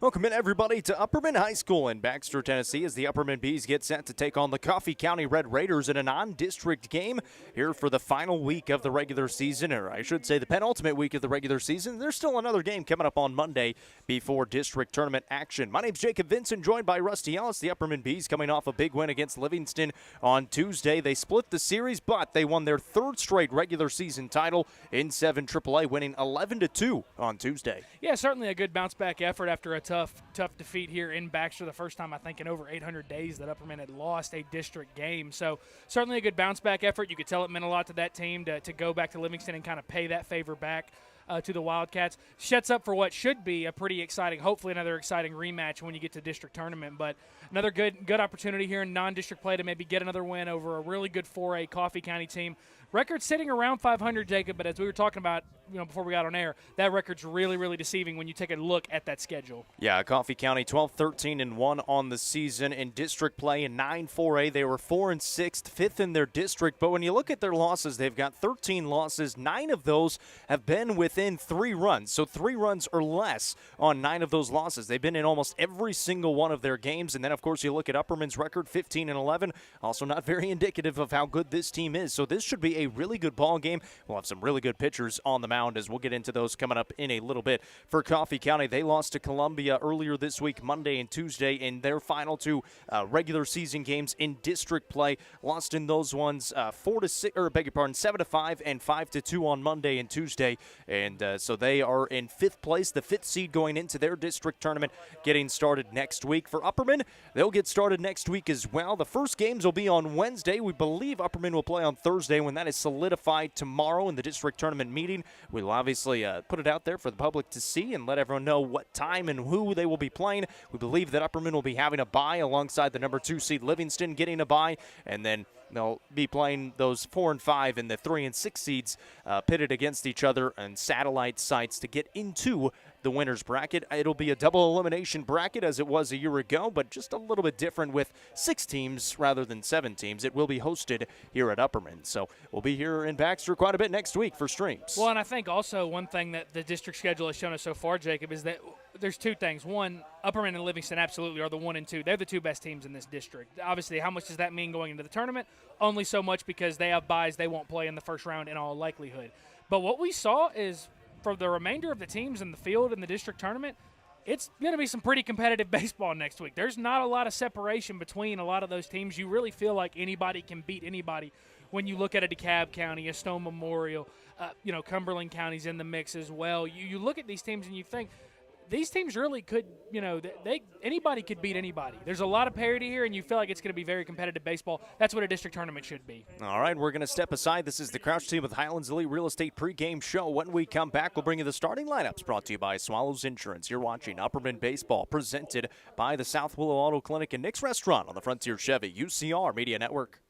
Welcome in, everybody, to Upperman High School in Baxter, Tennessee, as the Upperman Bees get set to take on the Coffee County Red Raiders in a non-district game here for the final week of the regular season, or I should say the penultimate week of the regular season. There's still another game coming up on Monday before district tournament action. My name's Jacob Vincent, joined by Rusty Ellis. The Upperman Bees coming off a big win against Livingston on Tuesday. They split the series, but they won their third straight regular season title in 7 AAA, winning 11-2 on Tuesday. Yeah, certainly a good bounce-back effort after a tough defeat here in Baxter. The first time, I think, in over 800 days that Upperman had lost a district game. So certainly a good bounce-back effort. You could tell it meant a lot to that team to go back to Livingston and kind of pay that favor back to the Wildcats. Sets up for what should be a pretty exciting, hopefully another exciting rematch when you get to district tournament. But another good opportunity here in non-district play to maybe get another win over a really good 4A Coffee County team. Record sitting around 500, Jacob, but as we were talking about, before we got on air, that record's really, really deceiving when you take a look at that schedule. Yeah, Coffee County 12-13-1 on the season in district play. In 9-4A, they were 4-6, 5th in their district. But when you look at their losses, they've got 13 losses. 9 of those have been within 3 runs, so 3 runs or less on 9 of those losses. They've been in almost every single one of their games. And then, of course, you look at Upperman's record, 15-11, also not very indicative of how good this team is. So this should be a really good ball game. We'll have some really good pitchers on the mound, as we'll get into those coming up in a little bit. For Coffee County, they lost to Columbia earlier this week, Monday and Tuesday, in their final 2 regular season games in district play. Lost in those ones 7-5 and 5-2 on Monday and Tuesday, and so they are in 5th place, the 5th seed going into their district tournament, getting started next week. For Upperman, they'll get started next week as well. The first games will be on Wednesday. We believe Upperman will play on Thursday. When that is solidified tomorrow in the district tournament meeting, we'll obviously put it out there for the public to see and let everyone know what time and who they will be playing. We believe that Upperman will be having a bye alongside the number 2 seed Livingston getting a bye, and then they'll be playing those 4 and 5 and the 3 and 6 seeds pitted against each other and satellite sites to get into the winner's bracket. It'll be a double elimination bracket as it was a year ago, but just a little bit different with 6 teams rather than 7 teams. It will be hosted here at Upperman. So we'll be here in Baxter quite a bit next week for streams. Well, and I think also one thing that the district schedule has shown us so far, Jacob, is that there's 2 things. One, Upperman and Livingston absolutely are the 1 and 2. They're the 2 best teams in this district. Obviously, how much does that mean going into the tournament? Only so much, because they have byes. They won't play in the first round in all likelihood. But what we saw is, for the remainder of the teams in the field in the district tournament, it's going to be some pretty competitive baseball next week. There's not a lot of separation between a lot of those teams. You really feel like anybody can beat anybody when you look at a DeKalb County, a Stone Memorial, Cumberland County's in the mix as well. You look at these teams and you think, these teams really could, anybody could beat anybody. There's a lot of parity here, and you feel like it's going to be very competitive baseball. That's what a district tournament should be. All right, we're going to step aside. This is the Crouch team with Highlands Elite Real Estate pregame show. When we come back, we'll bring you the starting lineups brought to you by Swallows Insurance. You're watching Upperman Baseball, presented by the South Willow Auto Clinic and Nick's Restaurant on the Frontier Chevy UCR Media Network.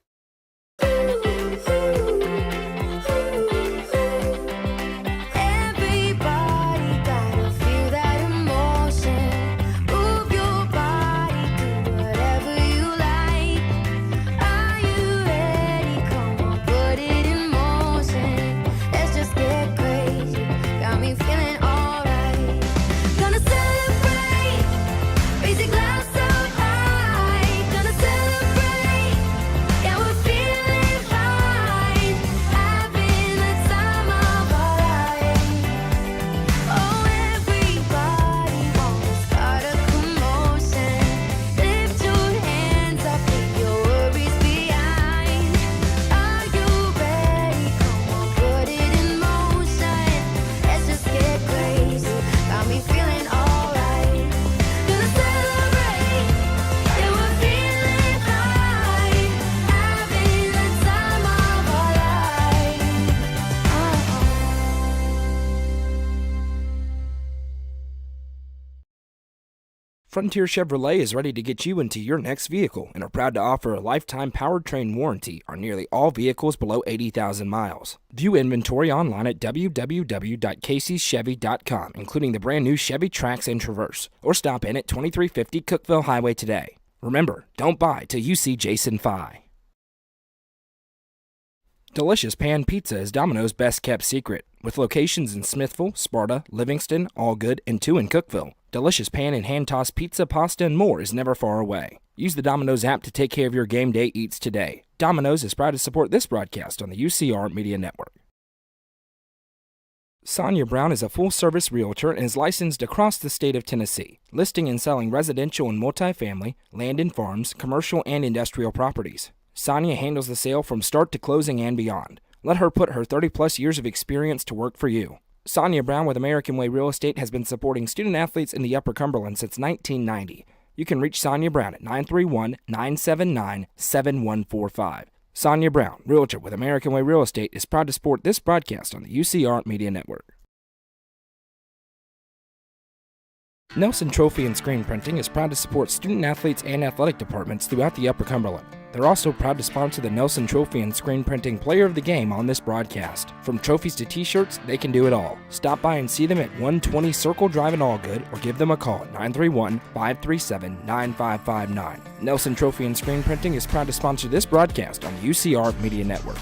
Frontier Chevrolet is ready to get you into your next vehicle and are proud to offer a lifetime powertrain warranty on nearly all vehicles below 80,000 miles. View inventory online at www.caseyschevy.com, including the brand new Chevy Trax and Traverse, or stop in at 2350 Cookeville Highway today. Remember, don't buy till you see Jason Fye. Delicious Pan Pizza is Domino's best-kept secret, with locations in Smithville, Sparta, Livingston, Allgood, and 2 in Cookeville. Delicious pan and hand-tossed pizza, pasta, and more is never far away. Use the Domino's app to take care of your game day eats today. Domino's is proud to support this broadcast on the UCR Media Network. Sonia Brown is a full-service realtor and is licensed across the state of Tennessee, listing and selling residential and multifamily, land and farms, commercial and industrial properties. Sonia handles the sale from start to closing and beyond. Let her put her 30-plus years of experience to work for you. Sonia Brown with American Way Real Estate has been supporting student-athletes in the Upper Cumberland since 1990. You can reach Sonia Brown at 931-979-7145. Sonia Brown, realtor with American Way Real Estate, is proud to support this broadcast on the UCR Media Network. Nelson Trophy and Screen Printing is proud to support student-athletes and athletic departments throughout the Upper Cumberland. They're also proud to sponsor the Nelson Trophy and Screen Printing Player of the Game on this broadcast. From trophies to t-shirts, they can do it all. Stop by and see them at 120 Circle Drive in Allgood or give them a call at 931-537-9559. Nelson Trophy and Screen Printing is proud to sponsor this broadcast on the UCR Media Network.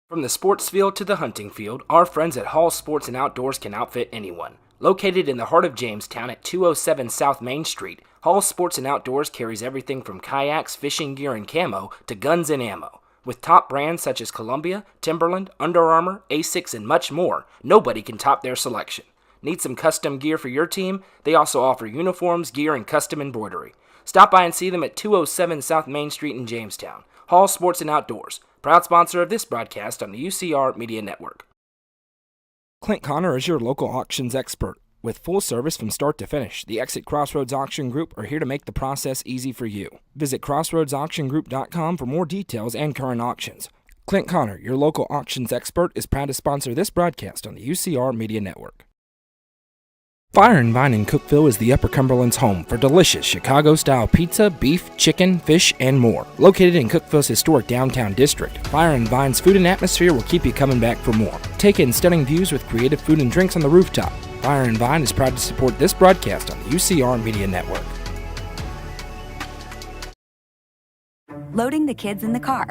From the sports field to the hunting field, our friends at Hall Sports and Outdoors can outfit anyone. Located in the heart of Jamestown at 207 South Main Street, Hall Sports and Outdoors carries everything from kayaks, fishing gear, and camo to guns and ammo. With top brands such as Columbia, Timberland, Under Armour, Asics, and much more, nobody can top their selection. Need some custom gear for your team? They also offer uniforms, gear, and custom embroidery. Stop by and see them at 207 South Main Street in Jamestown. Hall Sports and Outdoors, proud sponsor of this broadcast on the UCR Media Network. Clint Connor is your local auctions expert. With full service from start to finish, the Exit Crossroads Auction Group are here to make the process easy for you. Visit crossroadsauctiongroup.com for more details and current auctions. Clint Connor, your local auctions expert, is proud to sponsor this broadcast on the UCR Media Network. Fire and Vine in Cookeville is the Upper Cumberland's home for delicious Chicago-style pizza, beef, chicken, fish, and more. Located in Cookeville's historic downtown district, Fire and Vine's food and atmosphere will keep you coming back for more. Take in stunning views with creative food and drinks on the rooftop. Fire and Vine is proud to support this broadcast on the UCR Media Network. Loading the kids in the car,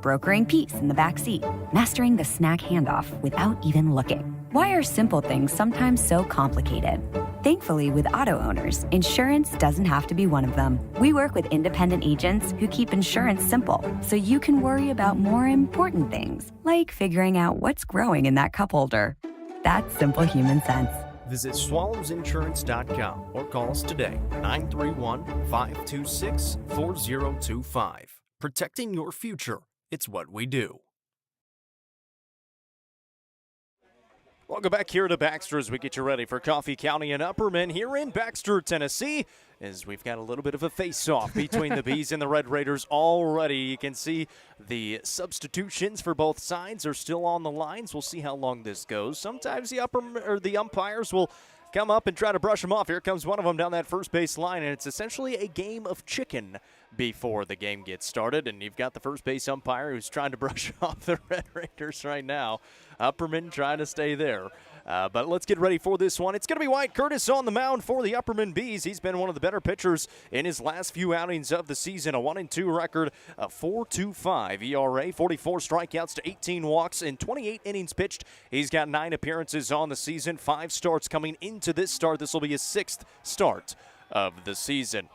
brokering peace in the back seat, mastering the snack handoff without even looking. Why are simple things sometimes so complicated? Thankfully, with auto owners, insurance doesn't have to be one of them. We work with independent agents who keep insurance simple, so you can worry about more important things, like figuring out what's growing in that cup holder. That's simple human sense. Visit swallowsinsurance.com or call us today, 931-526-4025. Protecting your future, it's what we do. Welcome back here to Baxter as we get you ready for Coffee County and Upperman here in Baxter, Tennessee, as we've got a little bit of a face-off between the Bees and the Red Raiders already. You can see the substitutions for both sides are still on the lines. We'll see how long this goes. Sometimes the umpires will come up and try to brush them off. Here comes one of them down that first base line, and it's essentially a game of chicken before the game gets started. And you've got the first base umpire who's trying to brush off the Red Raiders right now. Upperman trying to stay there. But let's get ready for this one. It's going to be Wyatt Curtis on the mound for the Upperman Bees. He's been one of the better pitchers in his last few outings of the season. A 1-2 record, a 4.25 ERA, 44 strikeouts to 18 walks in 28 innings pitched. He's got 9 appearances on the season, 5 starts coming into this start. This will be his 6th start of the season.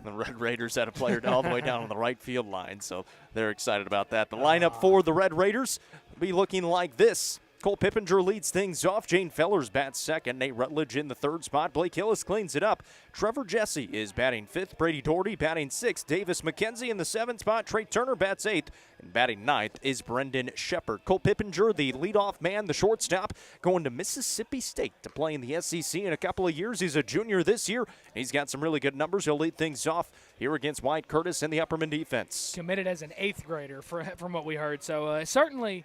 The Red Raiders had a player all the way down on the right field line, so they're excited about that. The lineup for the Red Raiders will be looking like this. Cole Pippinger leads things off. Jane Fellers bats second. Nate Rutledge in the third spot. Blake Hillis cleans it up. Trevor Jesse is batting fifth. Brady Doherty batting sixth. Davis McKenzie in the seventh spot. Trey Turner bats eighth. And batting ninth is Brendan Shepard. Cole Pippinger, the leadoff man, the shortstop, going to Mississippi State to play in the SEC in a couple of years. He's a junior this year. He's got some really good numbers. He'll lead things off here against Wyatt Curtis and the Upperman defense. Committed as an 8th grader from what we heard. So certainly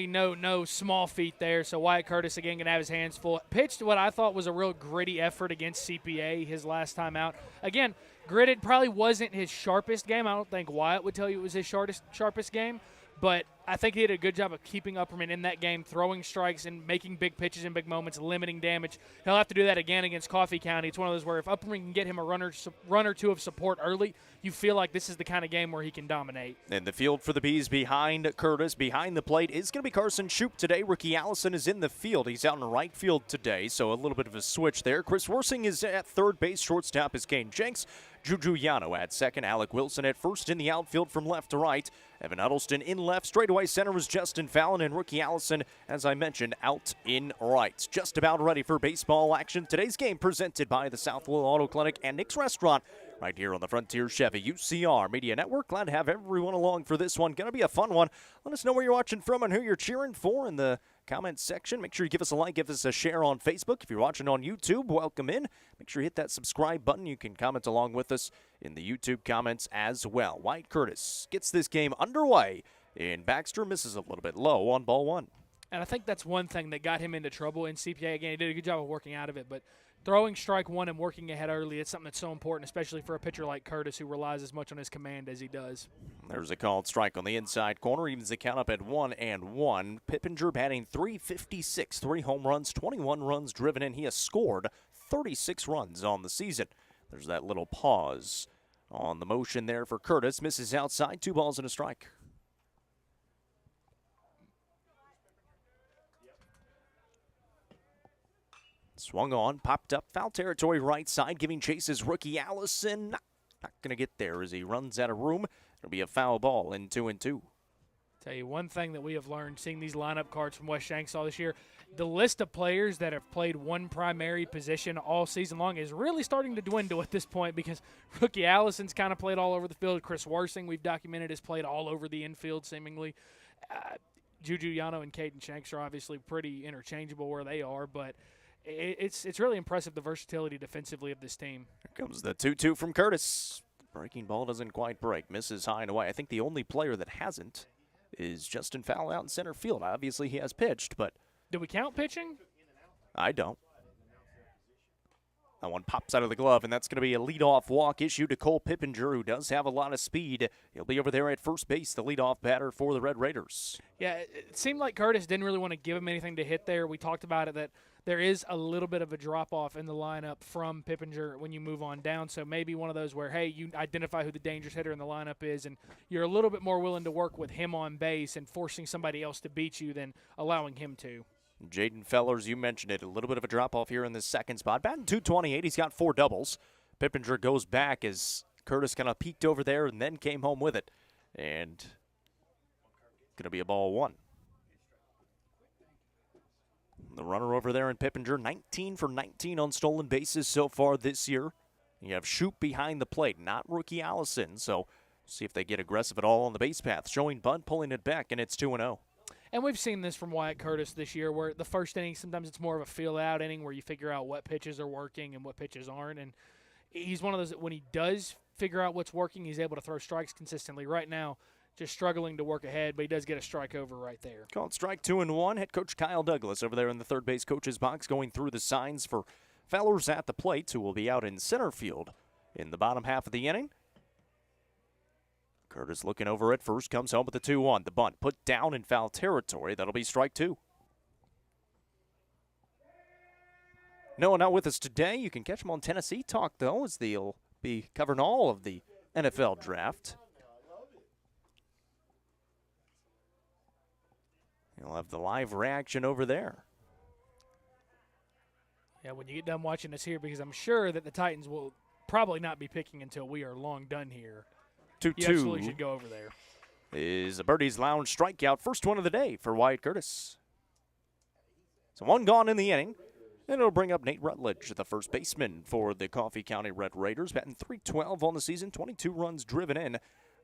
no small feat there. So Wyatt Curtis, again, going to have his hands full. Pitched what I thought was a real gritty effort against CPA his last time out. Again, gritted probably wasn't his sharpest game. I don't think Wyatt would tell you it was his sharpest game. But I think he did a good job of keeping Upperman in that game, throwing strikes and making big pitches in big moments, limiting damage. He'll have to do that again against Coffee County. It's one of those where if Upperman can get him a run or two of support early, you feel like this is the kind of game where he can dominate. In the field for the Bees behind Curtis, behind the plate is going to be Carson Shoup today. Ricky Allison is in the field. He's out in right field today, so a little bit of a switch there. Chris Worsing is at third base. Shortstop is Kane Jenks. Juju Yano at second. Alec Wilson at first in the outfield from left to right. Evan Huddleston in left. Straightaway center is Justin Fallon, and Ricky Allison, as I mentioned, out in right. Just about ready for baseball action. Today's game presented by the South Willow Auto Clinic and Nick's Restaurant right here on the Frontier Chevy UCR Media Network. Glad to have everyone along for this one. Going to be a fun one. Let us know where you're watching from and who you're cheering for in the comments section. Make sure you give us a like, give us a share on Facebook. If you're watching on YouTube, welcome in. Make sure you hit that subscribe button. You can comment along with us in the YouTube comments as well. Wyatt Curtis gets this game underway, and Baxter misses a little bit low on ball one. And I think that's one thing that got him into trouble in CPA. Again, he did a good job of working out of it, but throwing strike one and working ahead early, it's something that's so important, especially for a pitcher like Curtis who relies as much on his command as he does. There's a called strike on the inside corner, evens the count up at 1-1. Pippinger batting .356, 3 home runs, 21 runs driven in. He has scored 36 runs on the season. There's that little pause on the motion there for Curtis. Misses outside, 2 balls and a strike. Swung on, popped up, foul territory right side, giving chases Ricky Allison. Not going to get there as he runs out of room. It'll be a foul ball in 2-2. Tell you one thing that we have learned seeing these lineup cards from West Shanksall this year, the list of players that have played one primary position all season long is really starting to dwindle at this point because Ricky Allison's kind of played all over the field. Chris Worsing, we've documented, has played all over the infield seemingly. Juju Yano and Caden Shanks are obviously pretty interchangeable where they are, but it's really impressive the versatility defensively of this team. Here comes the 2-2 from Curtis. Breaking ball doesn't quite break. Misses high and away. I think the only player that hasn't is Justin Fallon out in center field. Obviously, he has pitched, but do we count pitching? I don't. That one pops out of the glove, and that's going to be a leadoff walk issue to Cole Pippinger, who does have a lot of speed. He'll be over there at first base, the leadoff batter for the Red Raiders. Yeah, it seemed like Curtis didn't really want to give him anything to hit there. We talked about it, that there is a little bit of a drop-off in the lineup from Pippinger when you move on down. So maybe one of those where, hey, you identify who the dangerous hitter in the lineup is, and you're a little bit more willing to work with him on base and forcing somebody else to beat you than allowing him to. Jaden Fellers, you mentioned it, a little bit of a drop-off here in this second spot. Batting .228, he's got 4 doubles. Pippinger goes back as Curtis kind of peeked over there and then came home with it. And going to be a ball 1. The runner over there in Pippinger, 19 for 19 on stolen bases so far this year. You have Shoup behind the plate, not Ricky Allison. So see if they get aggressive at all on the base path. Showing bunt, pulling it back, and it's 2-0. And we've seen this from Wyatt Curtis this year where the first inning, sometimes it's more of a feel-out inning where you figure out what pitches are working and what pitches aren't. And he's one of those that when he does figure out what's working, he's able to throw strikes consistently. Right now, just struggling to work ahead, but he does get a strike over right there. Called strike 2-1. Head coach Kyle Douglas over there in the third base coach's box going through the signs for Fellers at the plate, who will be out in center field in the bottom half of the inning. Curtis looking over at first, comes home with the 2-1. The bunt put down in foul territory. That'll be strike 2. No, not with us today. You can catch him on Tennessee Talk, though, as they'll be covering all of the NFL draft. You'll have the live reaction over there. Yeah, when you get done watching us here, because I'm sure that the Titans will probably not be picking until we are long done here. 2-2. You absolutely should go over there. Is a Birdie's Lounge strikeout. First one of the day for Wyatt Curtis. So 1 gone in the inning. And it'll bring up Nate Rutledge, the first baseman for the Coffee County Red Raiders. Batting .312 on the season, 22 runs driven in.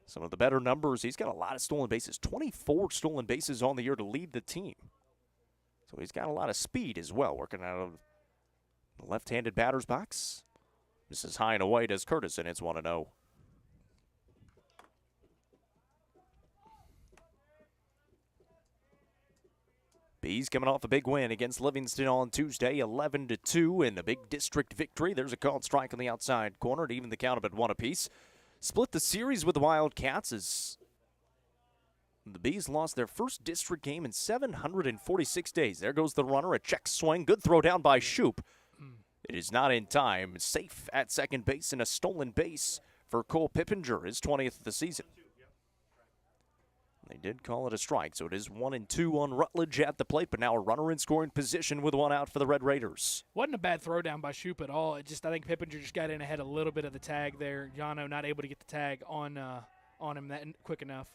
Some of the better numbers. He's got a lot of stolen bases. 24 stolen bases on the year to lead the team. So he's got a lot of speed as well, working out of the left-handed batter's box. This is high and away does Curtis, and it's 1-0. Bees coming off a big win against Livingston on Tuesday, 11-2 in a big district victory. There's a called strike on the outside corner to even the count up at 1 apiece. Split the series with the Wildcats as The Bees lost their first district game in 746 days. There goes the runner, a check swing, good throw down by Shoop. It is not in time. Safe at second base and a stolen base for Cole Pippinger, his 20th of the season. They did call it a strike, so it is 1-2 on Rutledge at the plate, but now a runner in scoring position with one out for the Red Raiders. Wasn't a bad throw down by Shoop at all. I think Pippinger just got in ahead a little bit of the tag there. Yano not able to get the tag on him that quick enough.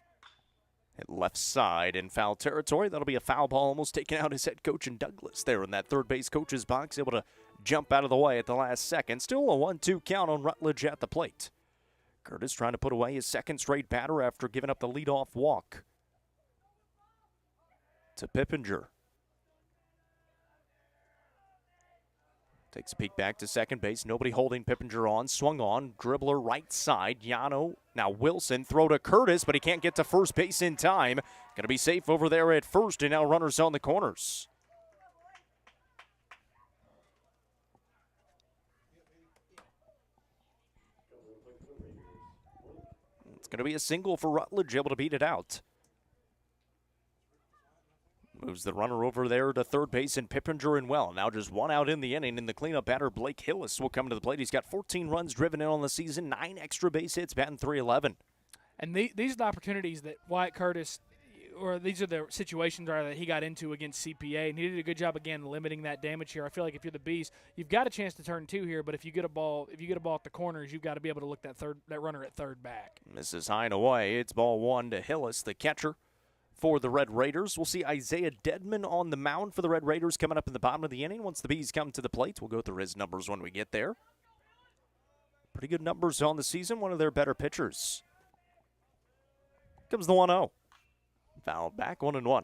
At left side in foul territory, that'll be a foul ball, almost taking out his head coach in Douglas there in that third base coach's box, able to jump out of the way at the last second. Still a 1-2 count on Rutledge at the plate. Curtis trying to put away his second straight batter after giving up the leadoff walk to Pippinger. Takes a peek back to second base. Nobody holding Pippinger on. Swung on. Dribbler right side. Yano. Now Wilson. Throw to Curtis, but he can't get to first base in time. Going to be safe over there at first, and now runners on the corners. It's going to be a single for Rutledge, able to beat it out. Moves the runner over there to third base, and Pippinger and well. Now just one out in the inning, and the cleanup batter, Blake Hillis, will come to the plate. He's got 14 runs driven in on the season, 9 extra base hits, batting .311. And these are the opportunities that Wyatt Curtis, or these are the situations that he got into against CPA, and he did a good job, again, limiting that damage here. I feel like if you're the Bees, you've got a chance to turn two here, but if you get a ball at the corners, you've got to be able to look that runner at third back. Misses high and away. It's ball one to Hillis, the catcher for the Red Raiders. We'll see Isaiah Dedman on the mound for the Red Raiders coming up in the bottom of the inning. Once the Bees come to the plate, we'll go through his numbers when we get there. Pretty good numbers on the season, one of their better pitchers. Comes the 1-0. Fouled back, 1-1.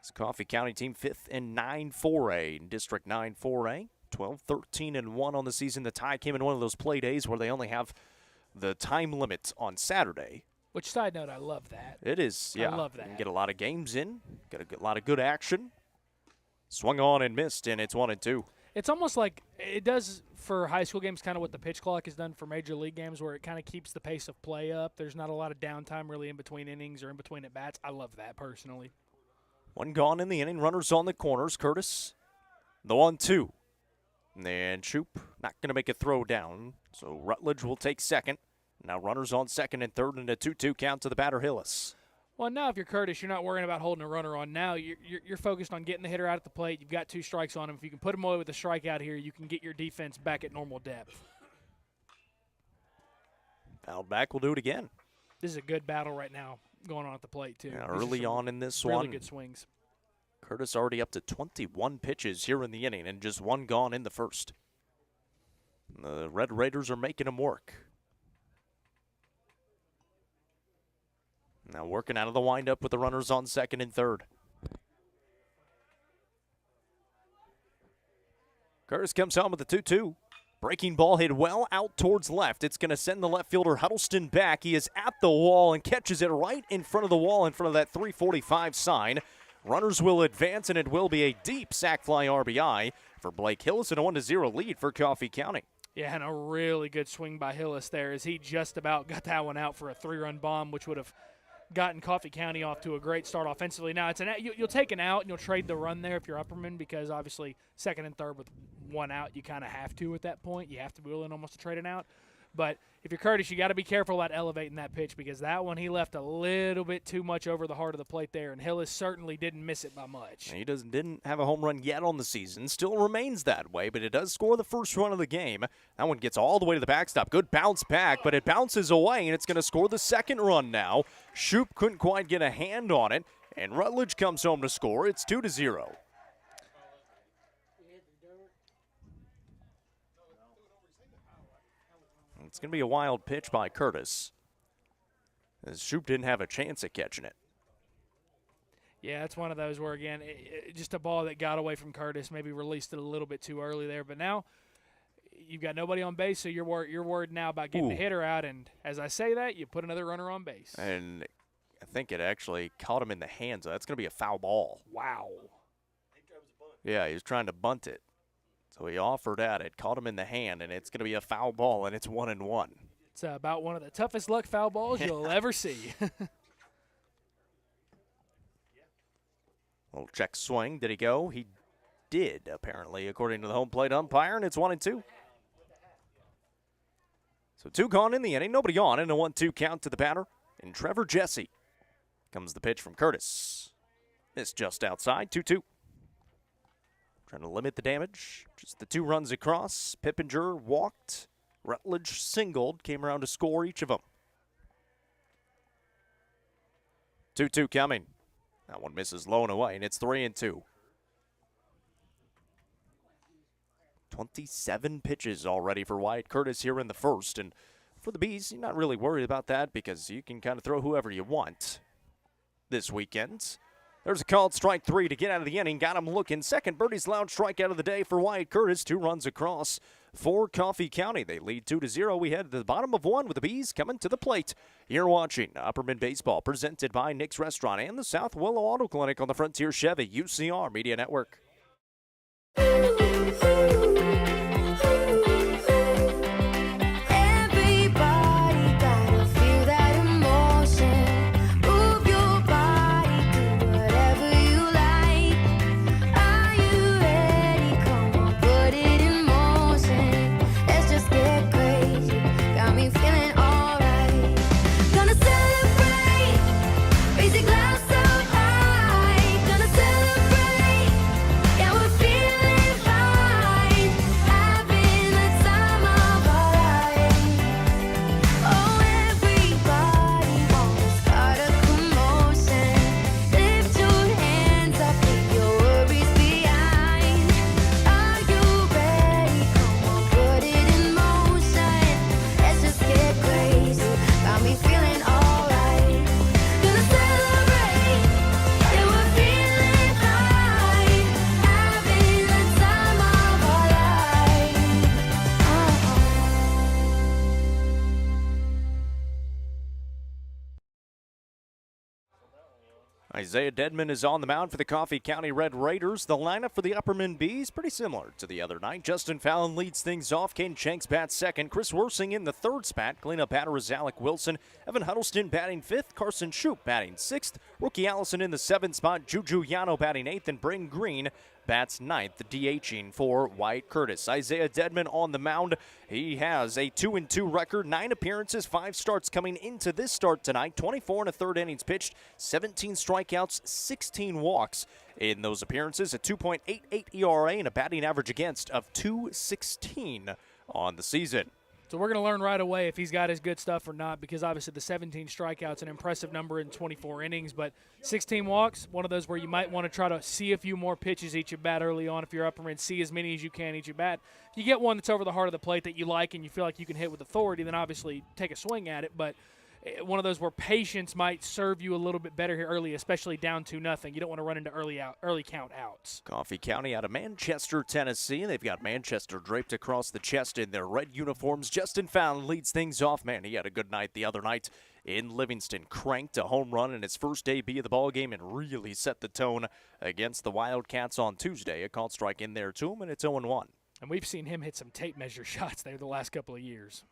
This Coffee County team 5th in 9-4A, District 9-4A. 12-13-1 on the season. The tie came in one of those play days where they only have the time limit on Saturday. Which, side note, I love that. It is, yeah. I love that. You can get a lot of games in, get a lot of good action. Swung on and missed, and it's 1-2. It's almost like it does for high school games, kind of what the pitch clock has done for major league games, where it kind of keeps the pace of play up. There's not a lot of downtime really in between innings or in between at bats. I love that personally. One gone in the inning. Runners on the corners. Curtis, the 1-2. And Shoop not going to make a throw down, so Rutledge will take second. Now runners on second and third, and a 2-2 count to the batter, Hillis. Well, now if you're Curtis, you're not worrying about holding a runner on. Now you're focused on getting the hitter out at the plate. You've got 2 strikes on him. If you can put him away with a strikeout here, you can get your defense back at normal depth. Fouled back, we'll do it again. This is a good battle right now going on at the plate, too. Yeah, early on in this really one. Really good swings. Curtis already up to 21 pitches here in the inning, and just one gone in the first. The Red Raiders are making him work. Now working out of the windup with the runners on second and third. Curtis comes home with the 2-2. Breaking ball hit well out towards left. It's going to send the left fielder Huddleston back. He is at the wall and catches it right in front of the wall, in front of that 345 sign. Runners will advance, and it will be a deep sac fly RBI for Blake Hillis, and a 1-0 lead for Coffee County. Yeah, and a really good swing by Hillis there as he just about got that one out for a 3-run bomb, which would have gotten Coffee County off to a great start offensively. Now, you'll take an out and you'll trade the run there if you're Upperman, because obviously second and third with one out, you kind of have to at that point. You have to be willing almost to trade an out. But if you're Curtis, you got to be careful about elevating that pitch, because that one he left a little bit too much over the heart of the plate there, and Hillis certainly didn't miss it by much. He didn't have a home run yet on the season. Still remains that way, but it does score the first run of the game. That one gets all the way to the backstop. Good bounce back, but it bounces away, and it's going to score the second run now. Shoop couldn't quite get a hand on it, and Rutledge comes home to score. It's 2-0. It's going to be a wild pitch by Curtis, as Shoop didn't have a chance at catching it. Yeah, it's one of those where, again, just a ball that got away from Curtis, maybe released it a little bit too early there. But now you've got nobody on base, so you're worried now about getting the hitter out. And as I say that, you put another runner on base. And I think it actually caught him in the hands. That's going to be a foul ball. Wow. Yeah, he was trying to bunt it. So he offered at it, caught him in the hand, and it's going to be a foul ball, and it's 1-1. It's about one of the toughest luck foul balls you'll ever see. Little check swing. Did he go? He did, apparently, according to the home plate umpire, and it's 1-2. So 2 gone in the inning, nobody on, and a 1-2 count to the batter. And Trevor Jesse. Comes the pitch from Curtis. Missed just outside, 2-2. Trying to limit the damage. Just the 2 runs across. Pippinger walked. Rutledge singled. Came around to score each of them. 2-2 coming. That one misses low and away, and it's 3-2. 27 pitches already for Wyatt Curtis here in the first. And for the Bees, you're not really worried about that because you can kind of throw whoever you want this weekend. There's a called strike 3 to get out of the inning. Got him looking. Second Birdie's loud strikeout of the day for Wyatt Curtis. 2 runs across for Coffee County. They lead 2-0. We head to the bottom of 1 with the Bees coming to the plate. You're watching Upperman Baseball, presented by Nick's Restaurant and the South Willow Auto Clinic on the Frontier Chevy UCR Media Network. Isaiah Dedman is on the mound for the Coffee County Red Raiders. The lineup for the Upperman Bees pretty similar to the other night. Justin Fallon leads things off. Caden Shanks bats second. Chris Worsing in the third spot. Cleanup batter is Alec Wilson. Evan Huddleston batting fifth. Carson Shoup batting sixth. Rookie Allison in the seventh spot. Juju Yano batting eighth. And Bryn Green bats ninth, DHing for Wyatt Curtis. Isaiah Dedman on the mound. He has a 2-2 record, 9 appearances, 5 starts coming into this start tonight. 24 1/3 innings pitched, 17 strikeouts, 16 walks in those appearances. A 2.88 ERA and a batting average against of 216 on the season. So we're going to learn right away if he's got his good stuff or not, because obviously the 17 strikeouts, an impressive number in 24 innings, but 16 walks, one of those where you might want to try to see a few more pitches each at bat early on if you're Upperman, see as many as you can each at bat. If you get one that's over the heart of the plate that you like and you feel like you can hit with authority, then obviously take a swing at it, but one of those where patience might serve you a little bit better here early, especially down 2-0. You don't want to run into early count outs. Coffee County out of Manchester, Tennessee. They've got Manchester draped across the chest in their red uniforms. Justin Fallon leads things off. Man, he had a good night the other night in Livingston. Cranked a home run in his first debut of the ballgame and really set the tone against the Wildcats on Tuesday. A called strike in there to him, and it's 0-1. And we've seen him hit some tape measure shots there the last couple of years.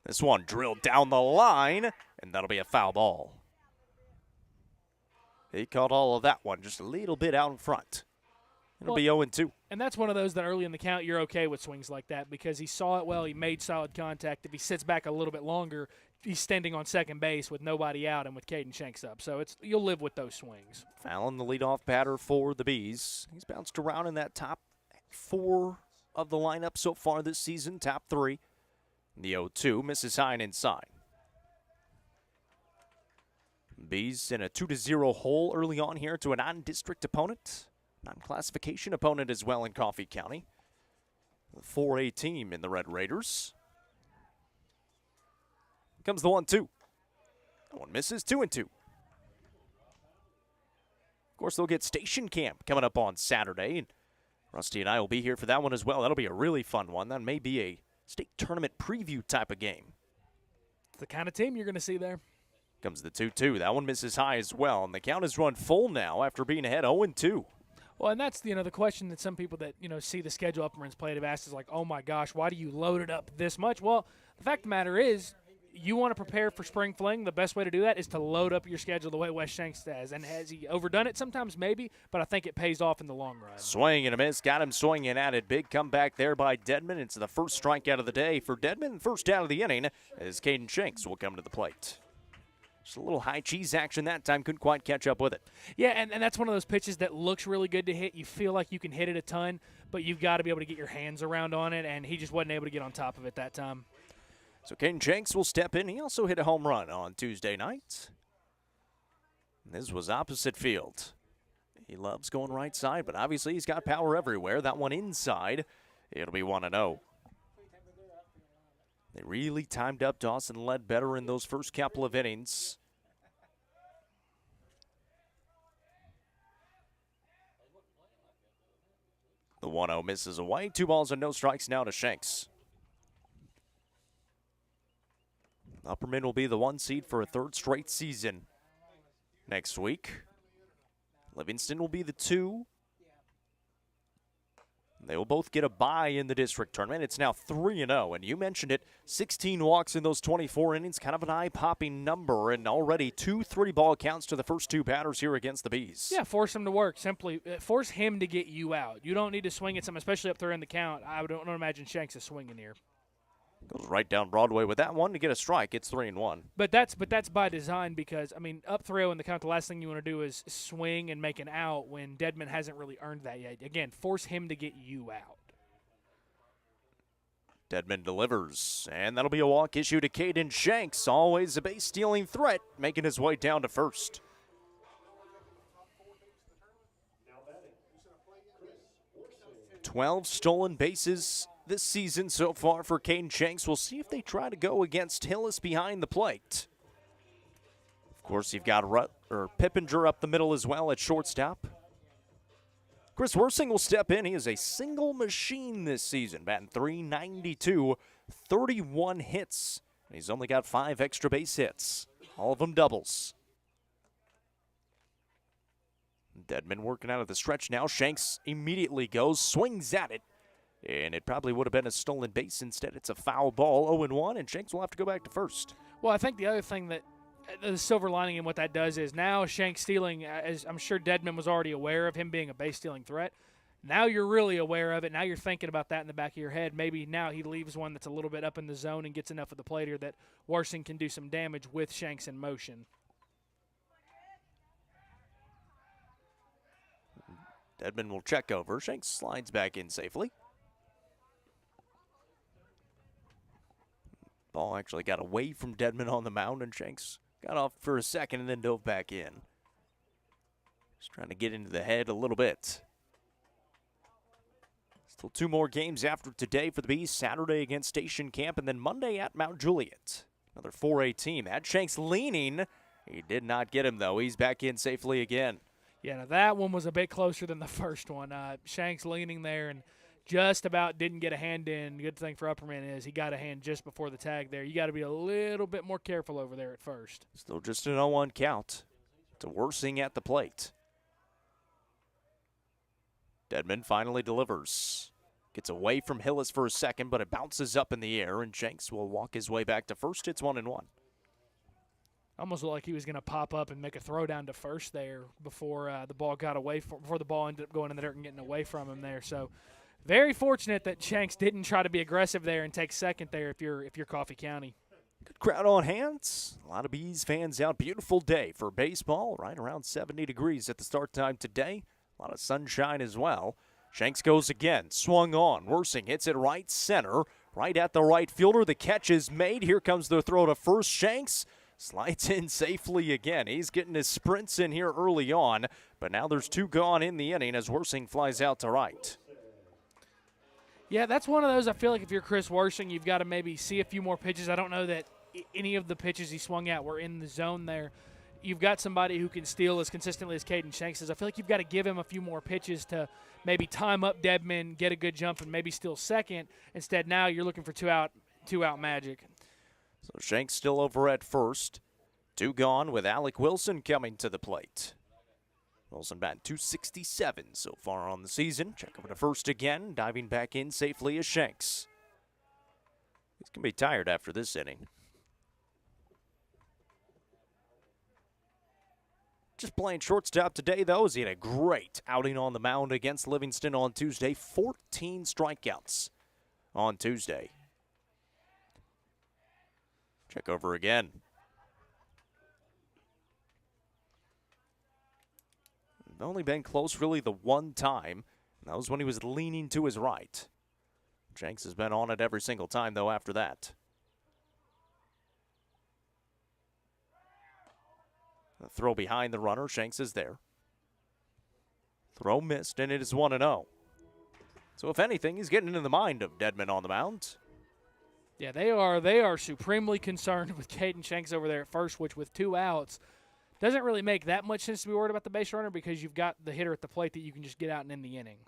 This one drilled down the line, and that'll be a foul ball. He caught all of that one just a little bit out in front. It'll be 0-2. And that's one of those that early in the count you're okay with swings like that because he saw it well, he made solid contact. If he sits back a little bit longer, he's standing on second base with nobody out and with Caden Shanks up. So you'll live with those swings. Fallon, the leadoff batter for the Bees. He's bounced around in that top 4 of the lineup so far this season, top 3. The 0-2 misses high and inside. Bees in a 2-0 hole early on here to a non-district opponent. Non-classification opponent as well in Coffee County. The 4A team in the Red Raiders. Comes the 1-2. That one misses, 2-2. Of course, they'll get Station Camp coming up on Saturday. And Rusty and I will be here for that one as well. That'll be a really fun one. That may be a state tournament preview type of game. It's the kind of team you're going to see there. Comes the 2-2. That one misses high as well. And the count is run full now after being ahead 0-2. Well, and that's, the question that some people that, see the schedule Upperman's played have asked is like, oh, my gosh, why do you load it up this much? Well, The fact of the matter is, you want to prepare for spring fling. The best way to do that is to load up your schedule the way Wes Shanks does. And has he overdone it? Sometimes maybe, but I think it pays off in the long run. Swing and a miss. Got him swinging at it. Big comeback there by Dedman. It's the first strikeout of the day for Dedman. First out of the inning as Caden Shanks will come to the plate. Just a little high cheese action that time. Couldn't quite catch up with it. Yeah, and that's one of those pitches that looks really good to hit. You feel like you can hit it a ton, but you've got to be able to get your hands around on it, and he just wasn't able to get on top of it that time. So Caden Shanks will step in. He also hit a home run on Tuesday night. This was opposite field. He loves going right side, but obviously he's got power everywhere. That one inside, it'll be 1-0. They really timed up Dawson Ledbetter in those first couple of innings. The 1-0 misses away. 2 balls and no strikes now to Shanks. Upperman will be the 1 seed for a 3rd straight season next week. Livingston will be the 2. They will both get a bye in the district tournament. It's now 3-0, and you mentioned it, 16 walks in those 24 innings, kind of an eye-popping number, and already 2 3-ball counts to the first 2 batters here against the Bees. Yeah, force him to work. Simply force him to get you out. You don't need to swing at something, especially up there in the count. I don't imagine Shanks is swinging here. Goes right down Broadway with that one to get a strike. It's 3-1. But that's by design because, I mean, up 3-0 in the count, the last thing you want to do is swing and make an out when Dedman hasn't really earned that yet. Again, force him to get you out. Dedman delivers, and that'll be a walk issue to Caden Shanks. Always a base-stealing threat, making his way down to first. "12 stolen bases this season so far for Caden Shanks. We'll see if they try to go against Hillis behind the plate. Of course, you've got Pippinger up the middle as well at shortstop. Chris Worsing will step in. He is a single machine this season, batting .392, 31 hits. And he's only got 5 extra base hits, all of them doubles. Dedman working out of the stretch now. Shanks immediately goes, swings at it. And it probably would have been a stolen base. Instead, it's a foul ball, 0-1, and Shanks will have to go back to first. Well, I think the other thing that the silver lining in what that does is now Shanks stealing, as I'm sure Dedman was already aware of him being a base-stealing threat. Now you're really aware of it. Now you're thinking about that in the back of your head. Maybe now he leaves one that's a little bit up in the zone and gets enough of the plate here that Worsing can do some damage with Shanks in motion. Dedman will check over. Shanks slides back in safely. Ball actually got away from Dedman on the mound, and Shanks got off for a second and then dove back in. Just trying to get into the head a little bit. Still 2 more games after today for the Bees. Saturday against Station Camp, and then Monday at Mount Juliet. Another 4A team. Had Shanks leaning. He did not get him, though. He's back in safely again. Yeah, now that one was a bit closer than the first one. Shanks leaning there and just about didn't get a hand in. Good thing for Upperman is he got a hand just before the tag there. You got to be a little bit more careful over there at first. Still just an 0-1 count to Worsing at the plate. Dedman finally delivers. Gets away from Hillis for a second, but it bounces up in the air, and Shanks will walk his way back to first. It's 1-1. Almost looked like he was going to pop up and make a throw down to first there before the ball got away before the ball ended up going in the dirt and getting away from him there. So very fortunate that Shanks didn't try to be aggressive there and take second there if you're Coffee County. Good crowd on hands. A lot of Bees fans out. Beautiful day for baseball. Right around 70 degrees at the start time today. A lot of sunshine as well. Shanks goes again. Swung on. Worsing hits it right center. Right at the right fielder. The catch is made. Here comes the throw to first. Shanks slides in safely again. He's getting his sprints in here early on. But now there's 2 gone in the inning as Worsing flies out to right. Yeah, that's one of those I feel like if you're Chris Worsing, you've got to maybe see a few more pitches. I don't know that any of the pitches he swung at were in the zone there. You've got somebody who can steal as consistently as Caden Shanks is. I feel like you've got to give him a few more pitches to maybe time up Dedman, get a good jump, and maybe steal second. Instead, now you're looking for two out magic. So Shanks still over at first. 2 gone with Alec Wilson coming to the plate. Wilson batting .267 so far on the season. Check over to first again. Diving back in safely is Shanks. He's going to be tired after this inning. Just playing shortstop today, though, as he had a great outing on the mound against Livingston on Tuesday. 14 strikeouts on Tuesday. Check over again. Only been close really the one time. And that was when he was leaning to his right. Shanks has been on it every single time, though, after that. The throw behind the runner. Shanks is there. Throw missed, and it is 1-0. So if anything, he's getting into the mind of Dedman on the mound. Yeah, they are supremely concerned with Caden Shanks over there at first, which with 2 outs doesn't really make that much sense to be worried about the base runner because you've got the hitter at the plate that you can just get out and end the inning.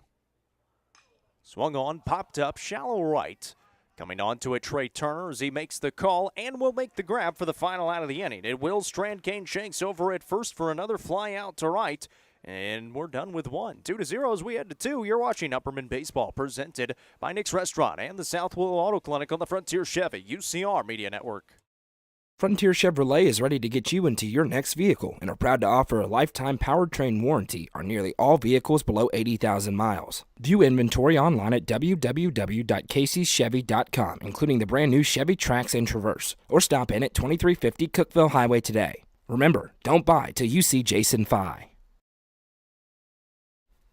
Swung on, popped up, shallow right. Coming on to it, Trey Turner as he makes the call and will make the grab for the final out of the inning. It will strand Caden Shanks over at first for another fly out to right. And we're done with 1. 2-0 as we head to 2. You're watching Upperman Baseball, presented by Nick's Restaurant and the South Willow Auto Clinic on the Frontier Chevy UCR Media Network. Frontier Chevrolet is ready to get you into your next vehicle and are proud to offer a lifetime powertrain warranty on nearly all vehicles below 80,000 miles. View inventory online at www.caseychevy.com, including the brand new Chevy Trax and Traverse, or stop in at 2350 Cookeville Highway today. Remember, don't buy till you see Jason Fye.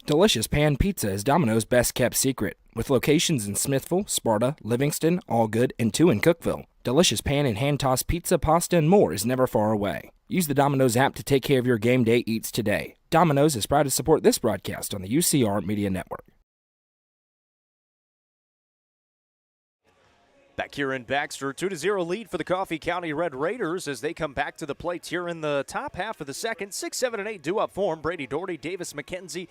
Delicious Pan Pizza is Domino's best-kept secret. With locations in Smithville, Sparta, Livingston, Allgood, and 2 in Cookeville, Delicious Pan and hand-tossed pizza, pasta, and more is never far away. Use the Domino's app to take care of your game day eats today. Domino's is proud to support this broadcast on the UCR Media Network. Back here in Baxter, 2-0 lead for the Coffee County Red Raiders as they come back to the plate here in the top half of the second. 6, 7, and 8 due up for them. Brady Doherty, Davis McKenzie,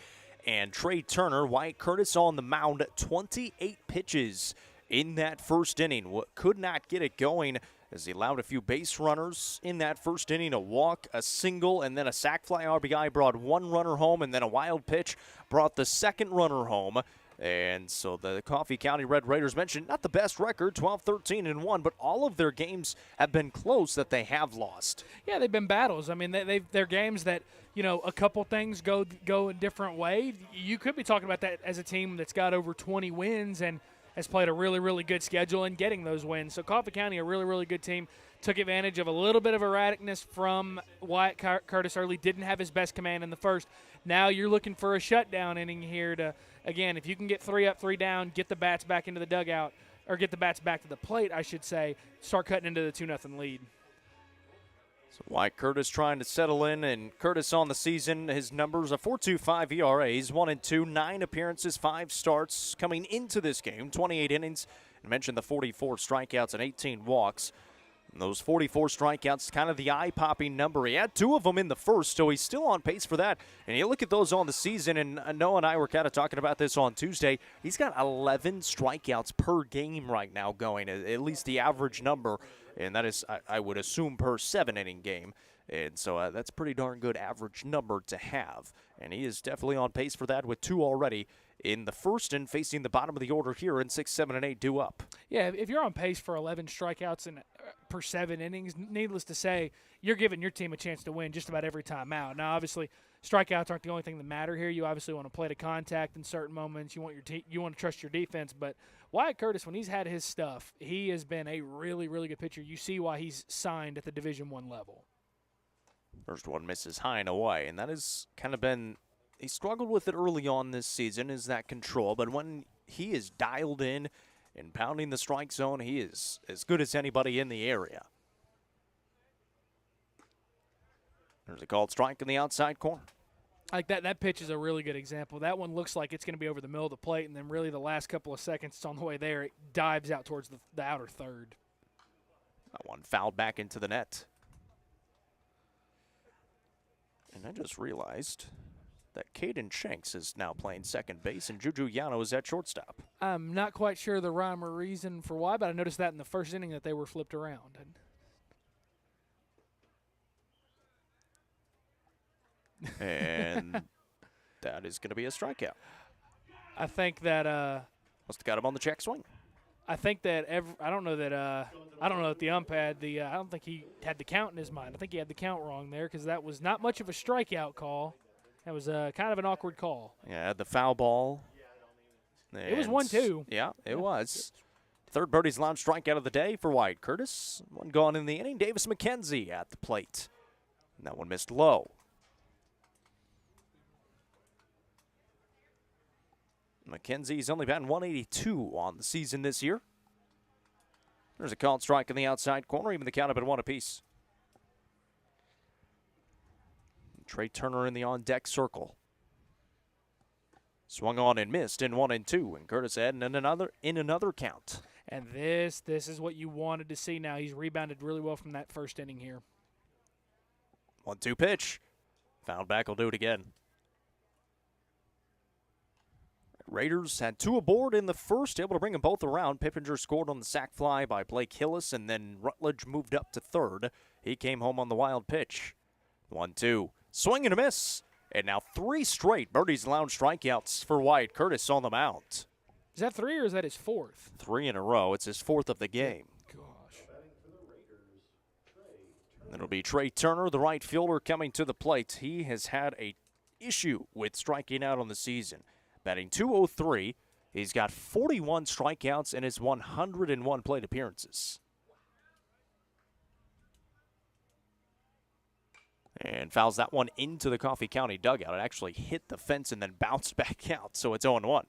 and Trey Turner. Wyatt Curtis on the mound, 28 pitches in that first inning. Could not get it going as he allowed a few base runners in that first inning, a walk, a single, and then a sac fly RBI brought 1 runner home, and then a wild pitch brought the 2nd runner home. And so the Coffee County Red Raiders mentioned not the best record, 12-13-1, but all of their games have been close that they have lost. Yeah, they've been battles. I mean, they're games that, you know, a couple things go a different way. You could be talking about that as a team that's got over 20 wins and has played a really, really good schedule in getting those wins. So Coffee County, a really, really good team, took advantage of a little bit of erraticness from Wyatt Curtis early, didn't have his best command in the first. Now you're looking for a shutdown inning here to, again, if you can get 3 up, 3 down, get the bats back into the dugout, or get the bats back to the plate, I should say, start cutting into the 2-0 lead. So Wyatt Curtis trying to settle in, and Curtis on the season, his numbers a 4.25 ERA. He's 1-2, 9 appearances, 5 starts coming into this game, 28 innings. I mentioned the 44 strikeouts and 18 walks. And those 44 strikeouts, kind of the eye-popping number. He had 2 of them in the first, so he's still on pace for that. And you look at those on the season, and Noah and I were kind of talking about this on Tuesday. He's got 11 strikeouts per game right now going, at least the average number. And that is, I would assume, per 7-inning game. And so that's a pretty darn good average number to have. And he is definitely on pace for that with 2 already in the first and facing the bottom of the order here in 6, 7, and 8 due up. Yeah, if you're on pace for 11 strikeouts per 7 innings, needless to say, you're giving your team a chance to win just about every time out. Now, obviously, strikeouts aren't the only thing that matter here. You obviously want to play to contact in certain moments. You want you want to trust your defense. But Wyatt Curtis, when he's had his stuff, he has been a really, really good pitcher. You see why he's signed at the Division I level. First one misses high and away, and that has kind of been – he struggled with it early on this season, is that control. But when he is dialed in and pounding the strike zone, he is as good as anybody in the area. There's a called strike in the outside corner. Like that pitch is a really good example. That one looks like it's going to be over the middle of the plate, and then really the last couple of seconds it's on the way there, it dives out towards the outer third. That one fouled back into the net. And I just realized that Caden Shanks is now playing second base, and Juju Yano is at shortstop. I'm not quite sure the rhyme or reason for why, but I noticed that in the first inning that they were flipped around. And that is going to be a strikeout. I think that must have got him on the check swing. I think that I don't know that the ump had I don't think he had the count in his mind. I think he had the count wrong there because that was not much of a strikeout call. That was kind of an awkward call. Yeah, the foul ball. It was 1-2. Yeah, it was. Third Birdie's Lounge strikeout of the day for Wyatt Curtis. One gone in the inning. Davis McKenzie at the plate. And that one missed low. McKenzie's only batting 182 on the season this year. There's a called strike in the outside corner, even the count up at 1 apiece. Trey Turner in the on-deck circle. Swung on and missed in 1-2, and Curtis adding in another count. And this is what you wanted to see now. He's rebounded really well from that first inning here. 1-2 pitch. Fouled back, will do it again. Raiders had 2 aboard in the first, able to bring them both around. Pippinger scored on the sac fly by Blake Hillis, and then Rutledge moved up to third. He came home on the wild pitch. 1-2. Swing and a miss. And now 3 straight Birdie's Lounge strikeouts for Wyatt Curtis on the mound. Is that 3 or is that his 4th? 3 in a row. It's his 4th of the game. Gosh. It'll be Trey Turner, the right fielder, coming to the plate. He has had a issue with striking out on the season. Batting .203. He's got 41 strikeouts in his 101 plate appearances. And fouls that one into the Coffee County dugout. It actually hit the fence and then bounced back out, so it's 0-1.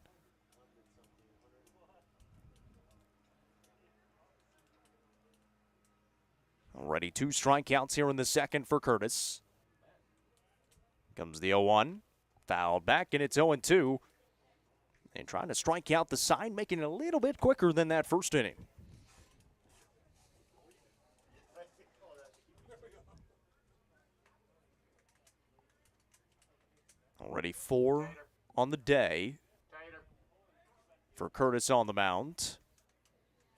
Already 2 strikeouts here in the second for Curtis. Comes the 0-1. Fouled back, and it's 0-2. And trying to strike out the side, making it a little bit quicker than that first inning. Already 4 on the day for Curtis on the mound.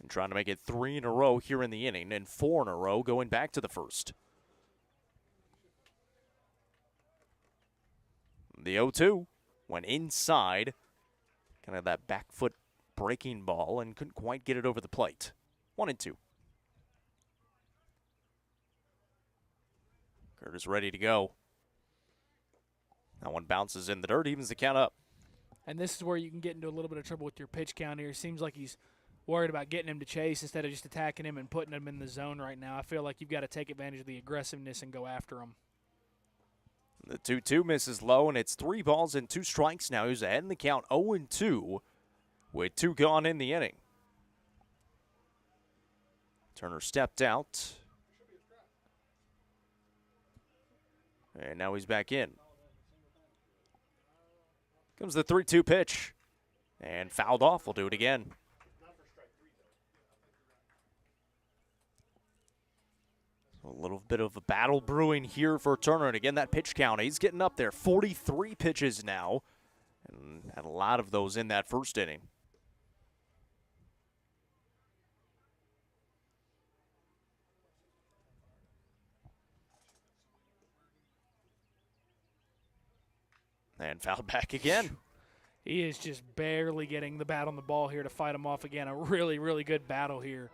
And trying to make it 3 in a row here in the inning, and 4 in a row going back to the first. The 0-2 went inside. Kind of that back foot breaking ball and couldn't quite get it over the plate. 1-2. Curtis ready to go. That one bounces in the dirt, evens the count up. And this is where you can get into a little bit of trouble with your pitch count here. Seems like he's worried about getting him to chase instead of just attacking him and putting him in the zone right now. I feel like you've got to take advantage of the aggressiveness and go after him. The 2-2 misses low, and it's 3 balls and 2 strikes now. He's ahead in the count 0-2 with 2 gone in the inning. Turner stepped out. And now he's back in. Comes the 3-2 pitch. And fouled off. We'll do it again. A little bit of a battle brewing here for Turner. And again, that pitch count, he's getting up there. 43 pitches now. And had a lot of those in that first inning. And fouled back again. He is just barely getting the bat on the ball here to fight him off again. A really, really good battle here.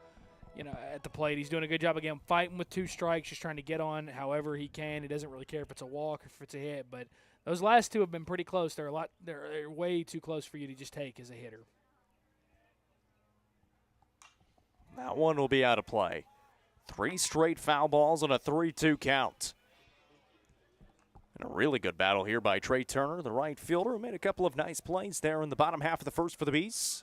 At the plate. He's doing a good job again, fighting with 2 strikes, just trying to get on however he can. He doesn't really care if it's a walk or if it's a hit, but those last 2 have been pretty close. They're way too close for you to just take as a hitter. That one will be out of play. 3 straight foul balls on a 3-2 count. And a really good battle here by Trey Turner, the right fielder, who made a couple of nice plays there in the bottom half of the first for the Bees.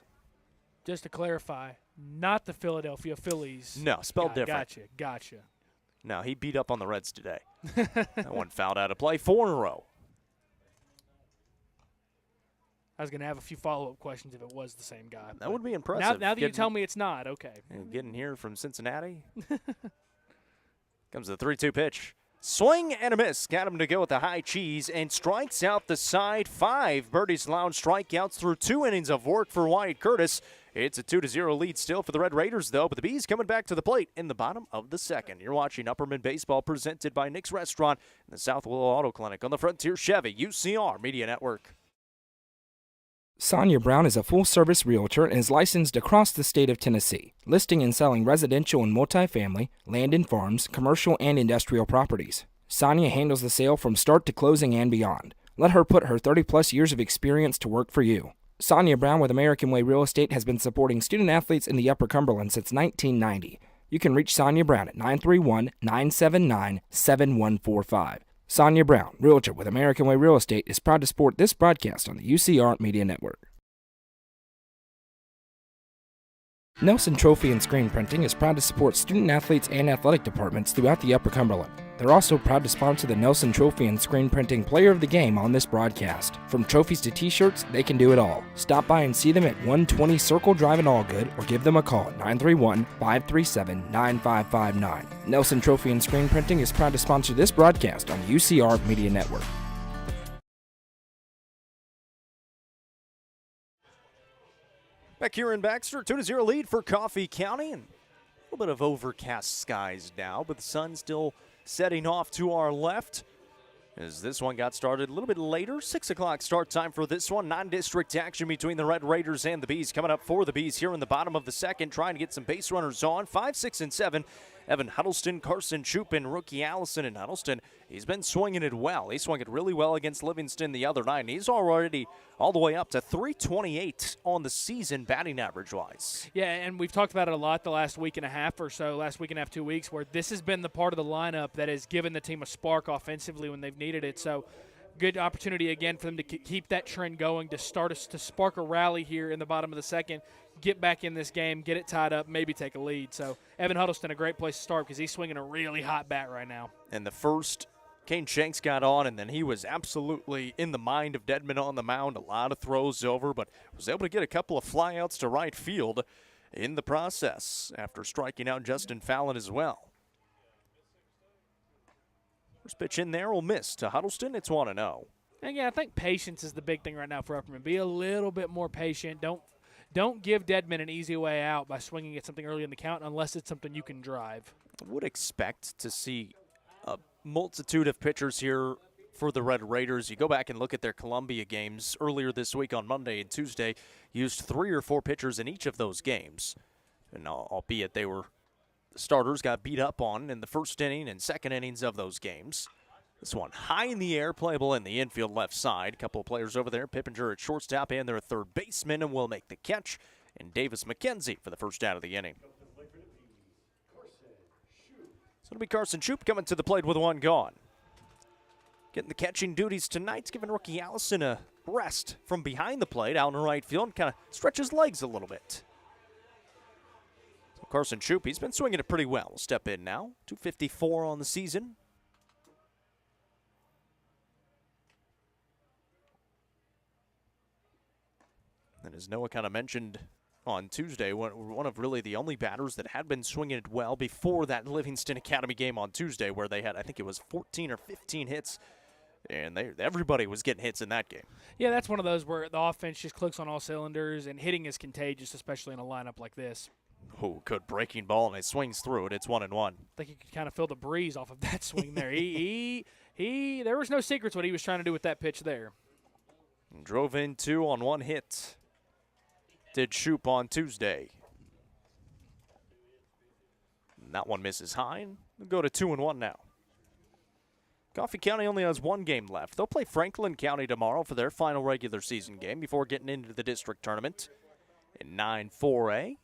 Just to clarify, not the Philadelphia Phillies. No, spelled different. Gotcha. No, he beat up on the Reds today. That one fouled out of play. 4 in a row. I was going to have a few follow-up questions if it was the same guy. That would be impressive. Now that you tell me it's not, okay. Getting here from Cincinnati. Comes the 3-2 pitch. Swing and a miss. Got him to go with the high cheese and strikes out the side. 5 Birdie's Lounge strikeouts through 2 innings of work for Wyatt Curtis. It's a 2-0 lead still for the Red Raiders, though, but the Bees coming back to the plate in the bottom of the second. You're watching Upperman Baseball presented by Nick's Restaurant and the South Willow Auto Clinic on the Frontier Chevy UCR Media Network. Sonia Brown is a full-service realtor and is licensed across the state of Tennessee, listing and selling residential and multifamily, land and farms, commercial and industrial properties. Sonia handles the sale from start to closing and beyond. Let her put her 30-plus years of experience to work for you. Sonia Brown with American Way Real Estate has been supporting student-athletes in the Upper Cumberland since 1990. You can reach Sonia Brown at 931-979-7145. Sonia Brown, realtor with American Way Real Estate, is proud to support this broadcast on the UCR Media Network. Nelson Trophy and Screen Printing is proud to support student-athletes and athletic departments throughout the Upper Cumberland. They're also proud to sponsor the Nelson Trophy and Screen Printing Player of the Game on this broadcast. From trophies to t-shirts, they can do it all. Stop by and see them at 120 Circle Drive in Allgood or give them a call at 931-537-9559. Nelson Trophy and Screen Printing is proud to sponsor this broadcast on the UCR Media Network. Back here in Baxter, 2-0 lead for Coffee County, and a little bit of overcast skies now, but the sun still setting off to our left as this one got started a little bit later. 6 o'clock start time for this one. Non-district action between the Red Raiders and the Bees. Coming up for the Bees here in the bottom of the second, trying to get some base runners on. 5, 6, and 7. Evan Huddleston, Carson Shoop, and rookie Allison. And Huddleston, he's been swinging it well. He swung it really well against Livingston the other night. And he's already all the way up to 328 on the season batting average-wise. Yeah, and we've talked about it a lot the last week and a half or so, last week and a half, 2 weeks, where this has been the part of the lineup that has given the team a spark offensively when they've needed it. So good opportunity again for them to keep that trend going, to start us to spark a rally here in the bottom of the second, get back in this game, get it tied up, maybe take a lead. So Evan Huddleston, a great place to start because he's swinging a really hot bat right now. And the first, Kane Shanks got on, and then he was absolutely in the mind of Dedman on the mound. A lot of throws over, but was able to get a couple of flyouts to right field in the process after striking out Justin Fallon as well. First pitch in there will miss to Huddleston. It's 1-0. And yeah, I think patience is the big thing right now for Upperman. Be a little bit more patient. Don't give Dedman an easy way out by swinging at something early in the count unless it's something you can drive. I would expect to see a multitude of pitchers here for the Red Raiders. You go back and look at their Columbia games earlier this week on Monday and Tuesday, used 3 or 4 pitchers in each of those games. And albeit they were starters got beat up on in the first inning and second innings of those games. This one high in the air, playable in the infield left side. A couple of players over there, Pippinger at shortstop and their third baseman, and will make the catch. And Davis McKenzie for the first out of the inning. So it'll be Carson Shoop coming to the plate with 1 gone. Getting the catching duties tonight, giving rookie Allison a rest from behind the plate out in right field and kind of stretch his legs a little bit. So Carson Shoop, he's been swinging it pretty well. We'll step in now. 254 on the season. And as Noah kind of mentioned on Tuesday, one of really the only batters that had been swinging it well before that Livingston Academy game on Tuesday, where they had, I think it was 14 or 15 hits, and everybody was getting hits in that game. Yeah, that's one of those where the offense just clicks on all cylinders, and hitting is contagious, especially in a lineup like this. Oh, good breaking ball, and he swings through it. It's 1-1. I think you could kind of feel the breeze off of that swing there. There was no secrets what he was trying to do with that pitch there. And drove in 2 on 1 hit. Did Shoop on Tuesday. And that one misses high. We'll go to 2-1 now. Coffee County only has 1 game left. They'll play Franklin County tomorrow for their final regular season game before getting into the district tournament in 9-4A.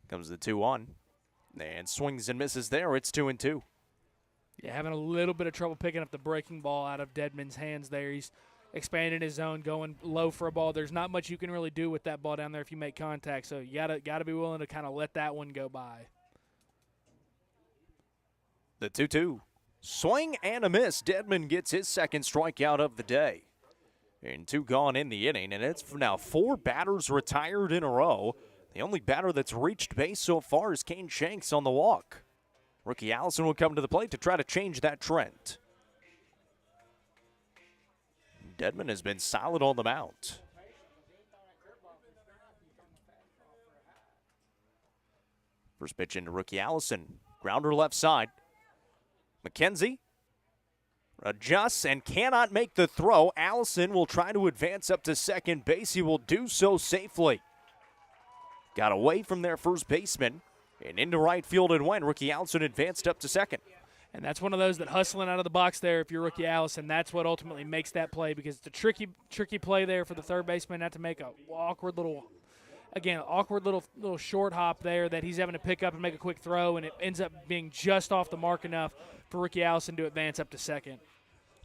Comes the 2-1. And swings and misses there. It's 2-2. Yeah, having a little bit of trouble picking up the breaking ball out of Dedman's hands there. He's expanding his zone, going low for a ball. There's not much you can really do with that ball down there if you make contact, so you gotta be willing to kind of let that one go by. The 2-2. Swing and a miss. Dedman gets his second strikeout of the day. And 2 gone in the inning, and it's now 4 batters retired in a row. The only batter that's reached base so far is Kane Shanks on the walk. Rookie Allison will come to the plate to try to change that trend. Dedman has been solid on the mound. First pitch into rookie Allison. Grounder left side. McKenzie adjusts and cannot make the throw. Allison will try to advance up to second base. He will do so safely. Got away from their first baseman and into right field and went. Rookie Allison advanced up to second. And that's one of those that hustling out of the box there if you're rookie Allison, that's what ultimately makes that play, because it's a tricky play there for the third baseman not to make a awkward little short hop there that he's having to pick up and make a quick throw, and it ends up being just off the mark enough for rookie Allison to advance up to second.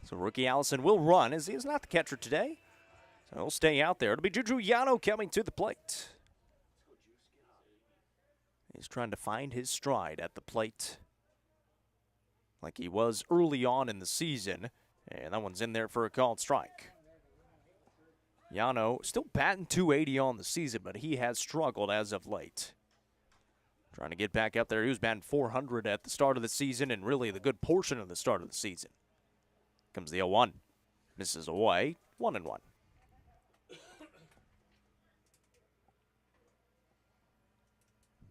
So rookie Allison will run, as he is not the catcher today. So he'll stay out there. It'll be Juju Yano coming to the plate. He's trying to find his stride at the plate like he was early on in the season. And that one's in there for a called strike. Yano still batting .280 on the season, but he has struggled as of late. Trying to get back up there. He was batting .400 at the start of the season and really the good portion of the start of the season. Comes the 0-1. Misses away. 1-1.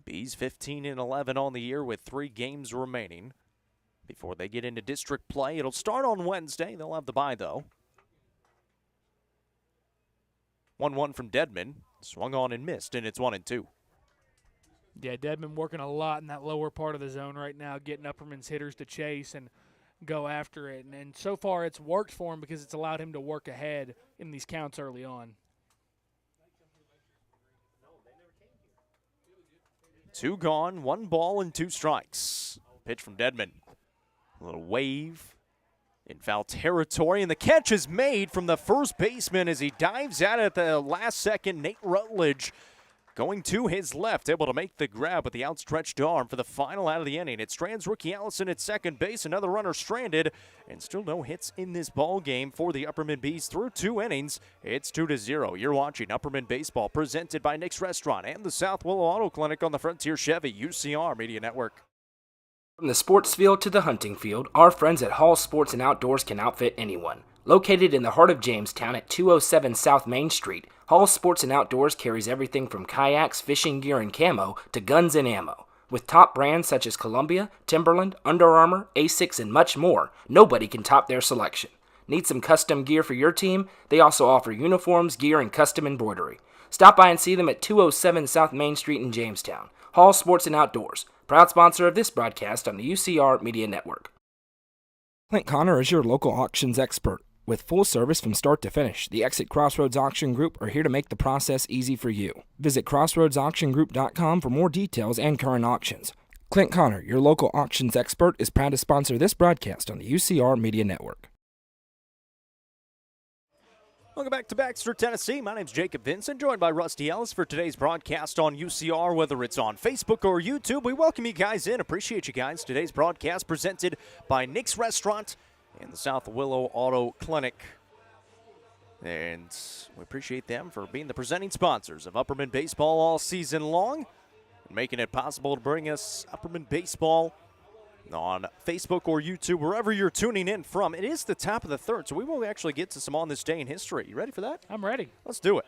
Bees 15-11 on the year with 3 games remaining before they get into district play. It'll start on Wednesday. They'll have the bye, though. 1-1 from Dedman. Swung on and missed, and it's 1-2. Yeah, Dedman working a lot in that lower part of the zone right now, getting Upperman's hitters to chase and go after it. And so far it's worked for him because it's allowed him to work ahead in these counts early on. 2 gone, 1 ball and 2 strikes. Pitch from Dedman. A little wave in foul territory, and the catch is made from the first baseman as he dives out at the last second. Nate Rutledge going to his left, able to make the grab with the outstretched arm for the final out of the inning. It strands rookie Allison at second base. Another runner stranded, and still no hits in this ball game for the Upperman Bees through 2 innings. It's 2-0. You're watching Upperman Baseball, presented by Nick's Restaurant and the South Willow Auto Clinic on the Frontier Chevy UCR Media Network. From the sports field to the hunting field, our friends at Hall Sports and Outdoors can outfit anyone. Located in the heart of Jamestown at 207 South Main Street, Hall Sports and Outdoors carries everything from kayaks, fishing gear, and camo to guns and ammo. With top brands such as Columbia, Timberland, Under Armour, Asics, and much more, nobody can top their selection. Need some custom gear for your team? They also offer uniforms, gear, and custom embroidery. Stop by and see them at 207 South Main Street in Jamestown. Hall Sports and Outdoors, proud sponsor of this broadcast on the UCR Media Network. Clint Connor is your local auctions expert. With full service from start to finish, the Exit Crossroads Auction Group are here to make the process easy for you. Visit crossroadsauctiongroup.com for more details and current auctions. Clint Connor, your local auctions expert, is proud to sponsor this broadcast on the UCR Media Network. Welcome back to Baxter, Tennessee. My name's Jacob Vincent, joined by Rusty Ellis for today's broadcast on UCR, whether it's on Facebook or YouTube. We welcome you guys in. Appreciate you guys. Today's broadcast presented by Nick's Restaurant and the South Willow Auto Clinic. And we appreciate them for being the presenting sponsors of Upperman Baseball all season long and making it possible to bring us Upperman Baseball on Facebook or YouTube, wherever you're tuning in from. It is the top of the third, so we will actually get to some On This Day in History. You ready for that? I'm ready. Let's do it.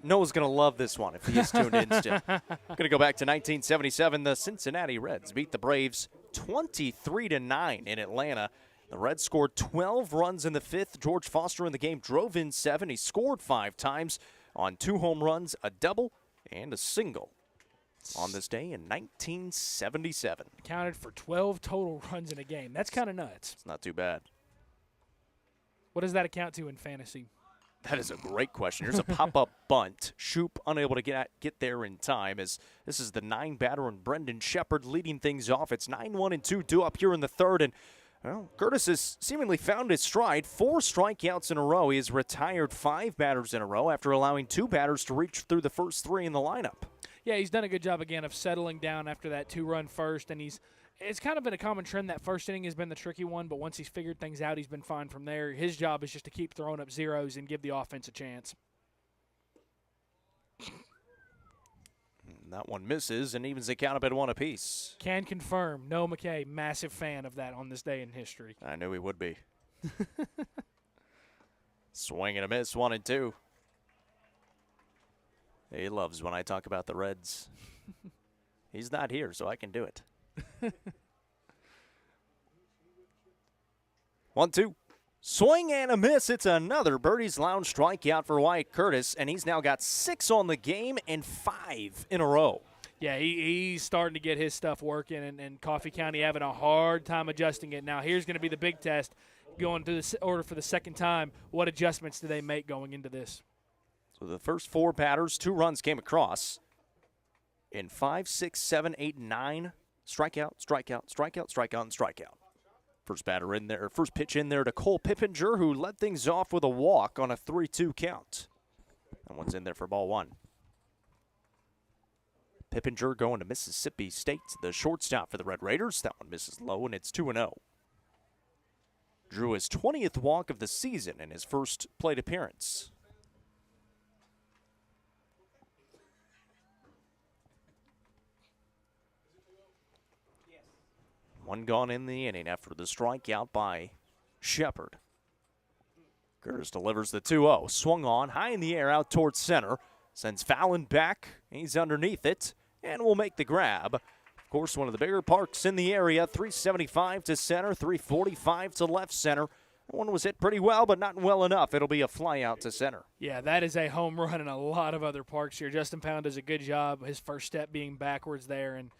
Noah's going to love this one if he is tuned in still. Going to go back to 1977. The Cincinnati Reds beat the Braves 23-9 in Atlanta. The Reds scored 12 runs in the 5th. George Foster in the game drove in 7. He scored 5 times on 2 home runs, a double, and a single on this day in 1977. Counted for 12 total runs in a game. That's kind of nuts. It's not too bad. What does that account to in fantasy? That is a great question. Here's a pop-up bunt. Shoop unable to get there in time, as this is the 9-batter and Brendan Shepard leading things off. It's 9-1 and 2 due up here in the third, and well, Curtis has seemingly found his stride. 4 strikeouts in a row. He has retired 5 batters in a row after allowing 2 batters to reach through the first 3 in the lineup. Yeah, he's done a good job again of settling down after that 2-run first, and it's kind of been a common trend. That first inning has been the tricky one, but once he's figured things out, he's been fine from there. His job is just to keep throwing up zeros and give the offense a chance. That one misses and evens the count up at 1 apiece. Can confirm, Noah McKay, massive fan of that on this day in history. I knew he would be. Swing and a miss, 1 and 2. He loves when I talk about the Reds. He's not here, so I can do it. 1-2. Swing and a miss. It's another Birdie's Lounge strikeout for Wyatt Curtis, and he's now got 6 on the game and 5 in a row. Yeah, he's starting to get his stuff working, and Coffee County having a hard time adjusting it. Now, here's going to be the big test going through the order for the second time. What adjustments do they make going into this? So the first 4 batters, 2 runs came across. In 5, 6, 7, 8, 9, strikeout, strikeout, strikeout, strikeout, and strikeout. First batter in there, first pitch in there to Cole Pippinger, who led things off with a walk on a 3-2 count. That one's in there for ball 1. Pippinger going to Mississippi State, the shortstop for the Red Raiders. That one misses low, and it's 2-0. Drew his 20th walk of the season in his first plate appearance. One gone in the inning after the strikeout by Shepard. Curtis delivers the 2-0. Swung on, high in the air, out towards center. Sends Fallon back. He's underneath it and will make the grab. Of course, one of the bigger parks in the area. 375 to center, 345 to left center. That one was hit pretty well, but not well enough. It'll be a fly out to center. Yeah, that is a home run in a lot of other parks here. Justin Pound does a good job, his first step being backwards there, and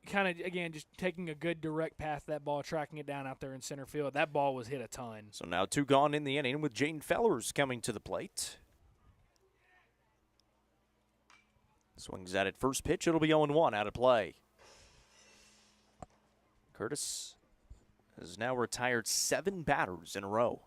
kind of, again, just taking a good direct path that ball, tracking it down out there in center field. That ball was hit a ton. So now 2 gone in the inning with Jaden Fellers coming to the plate. Swings at it first pitch. It'll be 0-1 out of play. Curtis has now retired 7 batters in a row.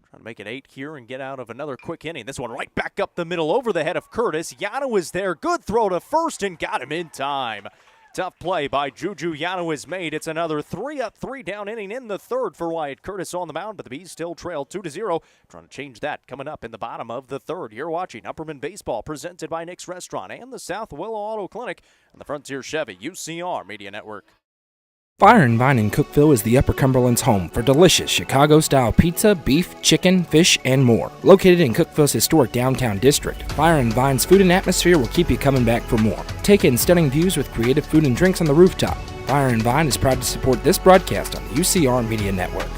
Trying to make it 8 here and get out of another quick inning. This one right back up the middle over the head of Curtis. Yano is there. Good throw to first and got him in time. Tough play by Juju Yano is made. It's another 3-up, 3-down inning in the third for Wyatt Curtis on the mound, but the Bees still trail 2-0. Trying to change that coming up in the bottom of the third. You're watching Upperman Baseball presented by Nick's Restaurant and the South Willow Auto Clinic on the Frontier Chevy UCR Media Network. Fire and Vine in Cookeville is the Upper Cumberland's home for delicious Chicago-style pizza, beef, chicken, fish, and more. Located in Cookeville's historic downtown district, Fire and Vine's food and atmosphere will keep you coming back for more. Take in stunning views with creative food and drinks on the rooftop. Fire and Vine is proud to support this broadcast on the UCR Media Network.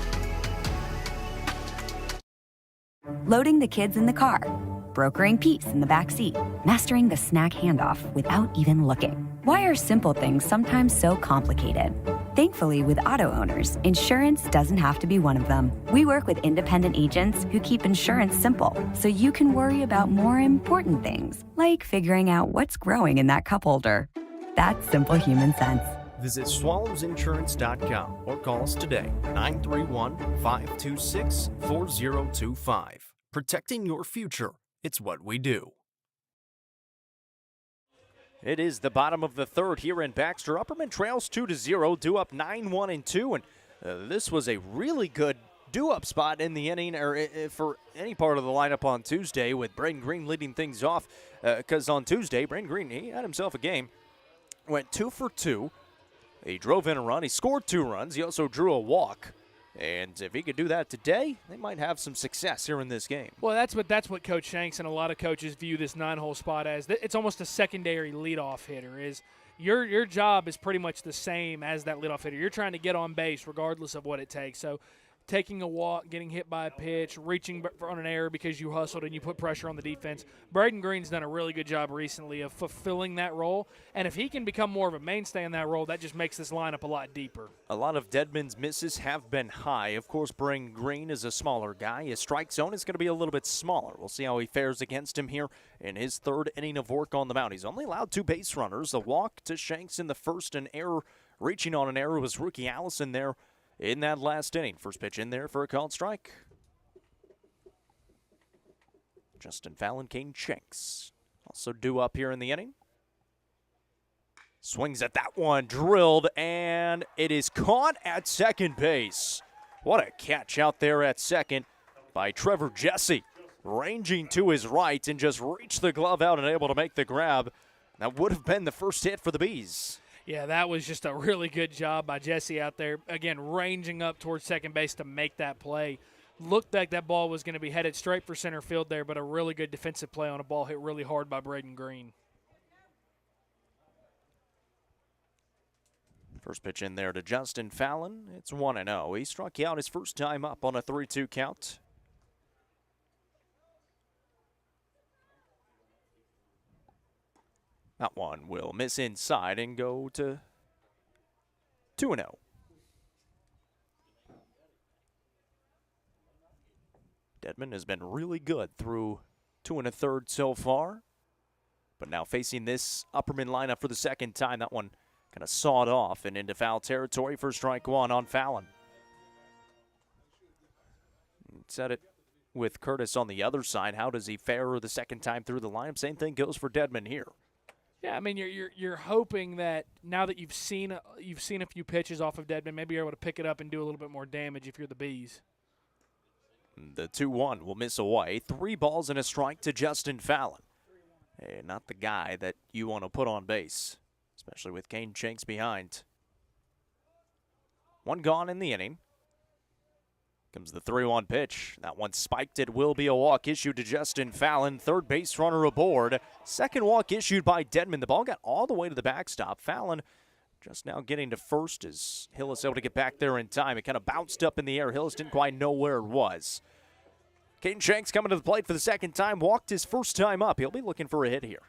Loading the kids in the car, brokering peace in the back seat, mastering the snack handoff without even looking. Why are simple things sometimes so complicated? Thankfully, with auto owners, insurance doesn't have to be one of them. We work with independent agents who keep insurance simple, so you can worry about more important things, like figuring out what's growing in that cup holder. That's simple human sense. Visit swallowsinsurance.com or call us today, 931-526-4025. Protecting your future. It's what we do. It is the bottom of the third here in Baxter. Upperman trails 2-0, due up 9-1 and 2, and this was a really good due-up spot in the inning, or for any part of the lineup on Tuesday, with Braden Green leading things off. Because on Tuesday, Braden Green, he had himself a game. Went 2 for 2. He drove in a run. He scored 2 runs. He also drew a walk. And if he could do that today, they might have some success here in this game. Well, that's what Coach Shanks and a lot of coaches view this 9-hole spot as. It's almost a secondary leadoff hitter. Is your job is pretty much the same as that leadoff hitter. You're trying to get on base regardless of what it takes. So taking a walk, getting hit by a pitch, reaching on an error because you hustled and you put pressure on the defense. Braden Green's done a really good job recently of fulfilling that role, and if he can become more of a mainstay in that role, that just makes this lineup a lot deeper. A lot of Deadman's misses have been high. Of course, Braden Green is a smaller guy. His strike zone is going to be a little bit smaller. We'll see how he fares against him here in his third inning of work on the mound. He's only allowed 2 base runners, a walk to Shanks in the first, an error. Reaching on an error was rookie Allison there in that last inning. First pitch in there for a called strike. Justin Fallon, Kane Shanks also due up here in the inning. Swings at that one, drilled, and it is caught at second base. What a catch out there at second by Trevor Jesse. Ranging to his right and just reached the glove out and able to make the grab. That would have been the first hit for the Bees. Yeah, that was just a really good job by Jesse out there. Again, ranging up towards second base to make that play. Looked like that ball was going to be headed straight for center field there, but a really good defensive play on a ball hit really hard by Braden Green. First pitch in there to Justin Fallon. It's 1-0. He struck out his first time up on a 3-2 count. That one will miss inside and go to 2-0. Dedman has been really good through 2 1/3 so far. But now facing this Upperman lineup for the second time, that one kind of sawed off and into foul territory for strike one on Fallon. Set it with Curtis on the other side. How does he fare the second time through the lineup? Same thing goes for Dedman here. Yeah, I mean, you're hoping that now that you've seen a few pitches off of Dedman, maybe you're able to pick it up and do a little bit more damage if you're the Bees. The 2-1 will miss away. 3 balls and a strike to Justin Fallon. Hey, not the guy that you want to put on base, especially with Kane Shanks behind. 1 gone in the inning. Comes the 3-1 pitch. That one spiked. It will be a walk issued to Justin Fallon. Third base runner aboard. Second walk issued by Dedman. The ball got all the way to the backstop. Fallon just now getting to first as Hillis able to get back there in time. It kind of bounced up in the air. Hillis didn't quite know where it was. Caden Shanks coming to the plate for the second time. Walked his first time up. He'll be looking for a hit here.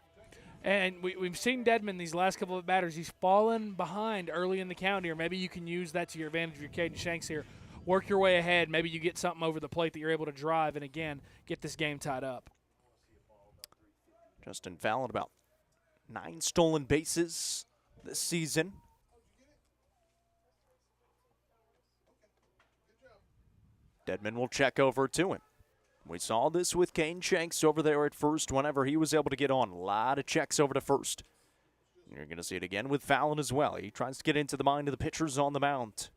And we've seen Dedman these last couple of batters. He's fallen behind early in the count here. Maybe you can use that to your advantage with your Caden Shanks here. Work your way ahead. Maybe you get something over the plate that you're able to drive and, again, get this game tied up. Justin Fallon, about 9 stolen bases this season. Dedman will check over to him. We saw this with Kane Shanks over there at first whenever he was able to get on. A lot of checks over to first. You're going to see it again with Fallon as well. He tries to get into the mind of the pitchers on the mound.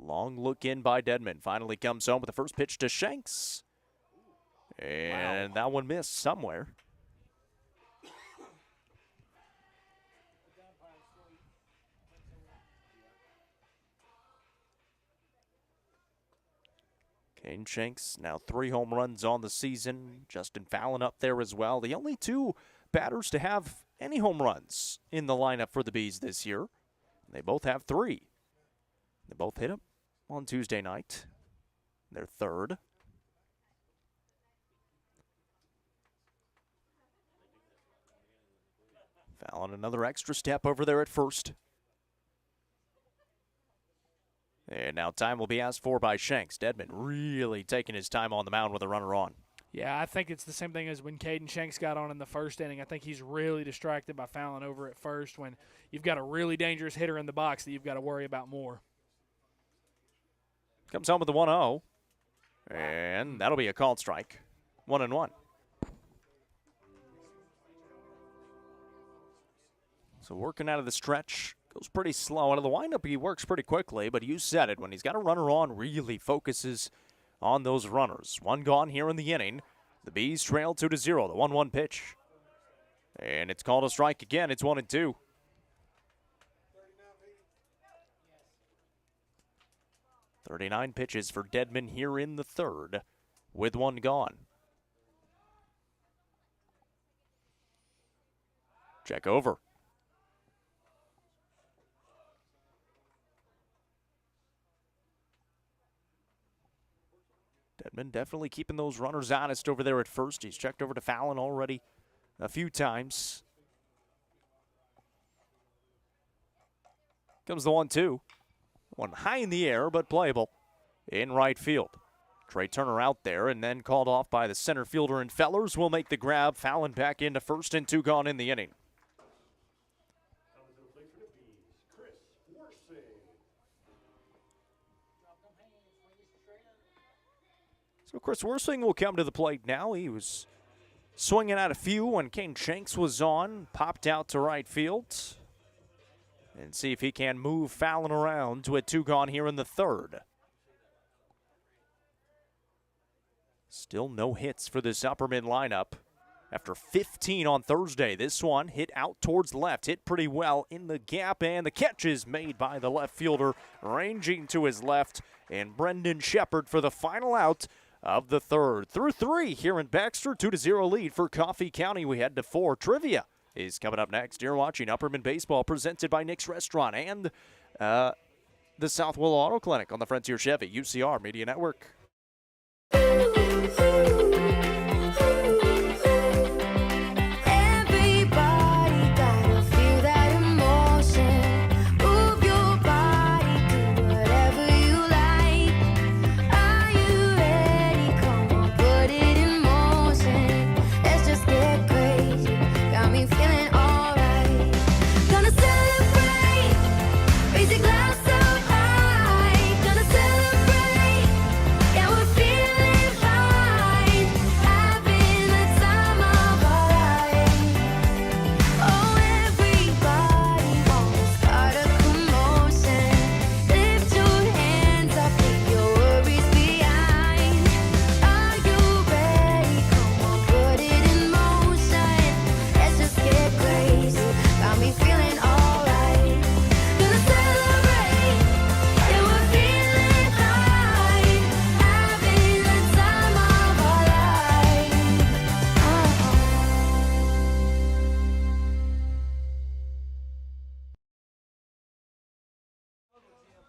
Long look in by Dedman. Finally comes home with the first pitch to Shanks. And that one missed somewhere. Kane Shanks now 3 home runs on the season. Justin Fallon up there as well. The only 2 batters to have any home runs in the lineup for the Bees this year. They both have 3. They both hit them on Tuesday night. Their third. Fallon another extra step over there at first. And now time will be asked for by Shanks. Dedman really taking his time on the mound with a runner on. Yeah, I think it's the same thing as when Caden Shanks got on in the first inning. I think he's really distracted by Fallon over at first when you've got a really dangerous hitter in the box that you've got to worry about more. Comes home with the 1-0. And that'll be a called strike. 1-1. So working out of the stretch. Goes pretty slow. Out of the windup, he works pretty quickly, but you said it. When he's got a runner on, really focuses on those runners. 1 gone here in the inning. The Bees trail 2-0. The 1-1 pitch. And it's called a strike again. It's 1-2. .39 pitches for Dedman here in the third with 1 gone. Check over. Dedman definitely keeping those runners honest over there at first. He's checked over to Fallon already a few times. Comes the 1-2. One high in the air, but playable in right field. Trey Turner out there and then called off by the center fielder, and Fellers will make the grab. Fallon back into first and 2 gone in the inning. So Chris Worsing will come to the plate now. He was swinging out a few when Kane Shanks was on. Popped out to right field. And see if he can move Fallon around to a 2 gone here in the third. Still no hits for this Upperman lineup. After 15 on Thursday, this one hit out towards left. Hit pretty well in the gap, and the catch is made by the left fielder, ranging to his left. And Brendan Shepard for the final out of the third. Through 3 here in Baxter, 2-0 lead for Coffee County. We head to 4. Trivia is coming up next. You're watching Upperman Baseball presented by Nick's Restaurant and the South Willow Auto Clinic on the Frontier Chevy UCR Media Network.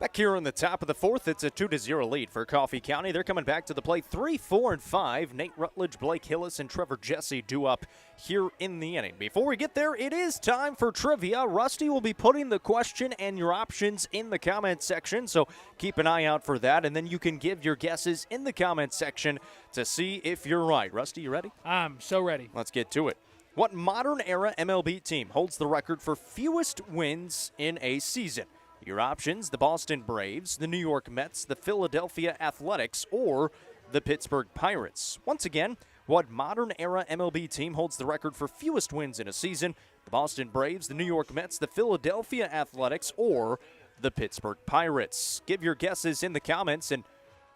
Back here in the top of the 4th, it's a 2-0 lead for Coffee County. They're coming back to the plate 3, 4, and 5. Nate Rutledge, Blake Hillis, and Trevor Jesse due up here in the inning. Before we get there, it is time for trivia. Rusty will be putting the question and your options in the comment section, so keep an eye out for that, and then you can give your guesses in the comment section to see if you're right. Rusty, you ready? I'm so ready. Let's get to it. What modern-era MLB team holds the record for fewest wins in a season? Your options, the Boston Braves, the New York Mets, the Philadelphia Athletics, or the Pittsburgh Pirates. Once again, what modern-era MLB team holds the record for fewest wins in a season? The Boston Braves, the New York Mets, the Philadelphia Athletics, or the Pittsburgh Pirates. Give your guesses in the comments. And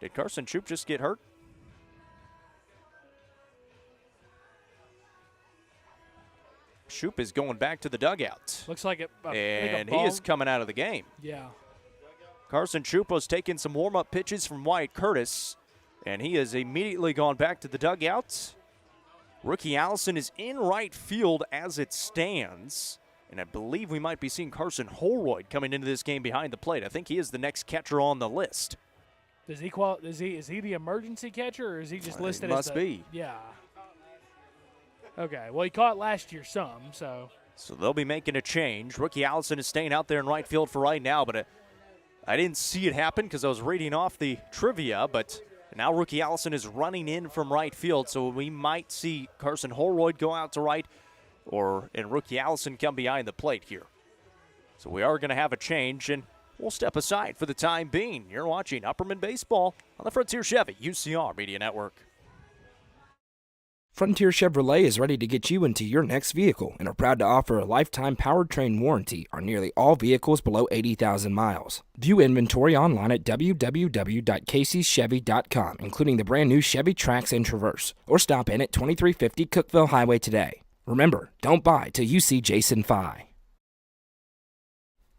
did Carson Troop just get hurt? Shoop is going back to the dugout. Looks like it. And he is coming out of the game. Yeah. Carson Chupo's taking some warm-up pitches from Wyatt Curtis, and he has immediately gone back to the dugout. Rookie Allison is in right field as it stands, and I believe we might be seeing Carson Holroyd coming into this game behind the plate. I think he is the next catcher on the list. Does he is he the emergency catcher, or is he just listed must as be. Yeah. Okay, well, he caught last year some, so. So they'll be making a change. Rookie Allison is staying out there in right field for right now, but I didn't see it happen because I was reading off the trivia, but now Rookie Allison is running in from right field, so we might see Carson Holroyd go out to right and Rookie Allison come behind the plate here. So we are going to have a change, and we'll step aside for the time being. You're watching Upperman Baseball on the Frontier Chevy UCR Media Network. Frontier Chevrolet is ready to get you into your next vehicle and are proud to offer a lifetime powertrain warranty on nearly all vehicles below 80,000 miles. View inventory online at www.caseychevy.com, including the brand new Chevy Trax and Traverse, or stop in at 2350 Cookeville Highway today. Remember, don't buy till you see Jason Fye.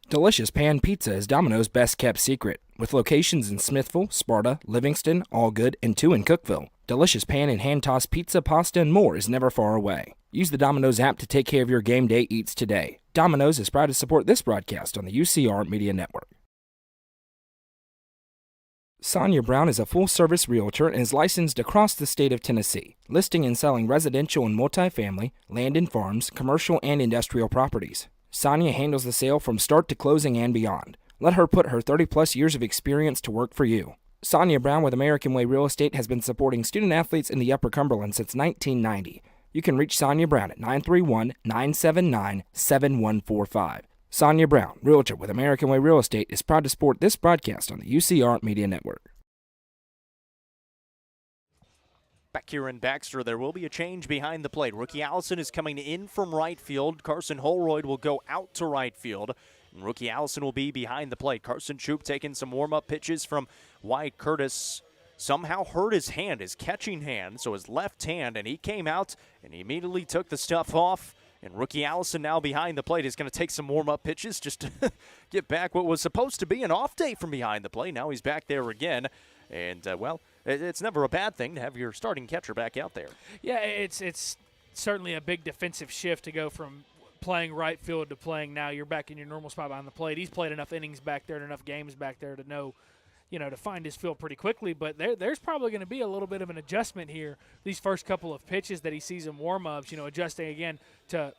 Delicious Pan Pizza is Domino's best-kept secret. With locations in Smithville, Sparta, Livingston, Allgood, and 2 in Cookeville, Delicious Pan and hand-tossed pizza, pasta, and more is never far away. Use the Domino's app to take care of your game day eats today. Domino's is proud to support this broadcast on the UCR Media Network. Sonia Brown is a full-service realtor and is licensed across the state of Tennessee, listing and selling residential and multifamily, land and farms, commercial and industrial properties. Sonia handles the sale from start to closing and beyond. Let her put her 30-plus years of experience to work for you. Sonia Brown with American Way Real Estate has been supporting student-athletes in the Upper Cumberland since 1990. You can reach Sonia Brown at 931-979-7145. Sonia Brown, realtor with American Way Real Estate, is proud to support this broadcast on the UCR Media Network. Back here in Baxter, there will be a change behind the plate. Rookie Allison is coming in from right field. Carson Holroyd will go out to right field. And Rookie Allison will be behind the plate. Carson Troop taking some warm-up pitches from Wyatt Curtis. Somehow hurt his hand, his catching hand, so his left hand, and he came out and he immediately took the stuff off. And Rookie Allison now behind the plate is going to take some warm-up pitches just to get back what was supposed to be an off day from behind the plate. Now he's back there again. And, it's never a bad thing to have your starting catcher back out there. Yeah, it's certainly a big defensive shift to go from playing right field to playing now you're back in your normal spot behind the plate. He's played enough innings back there and enough games back there to know, to find his feel pretty quickly. But there's probably going to be a little bit of an adjustment here these first couple of pitches that he sees in warm-ups, adjusting again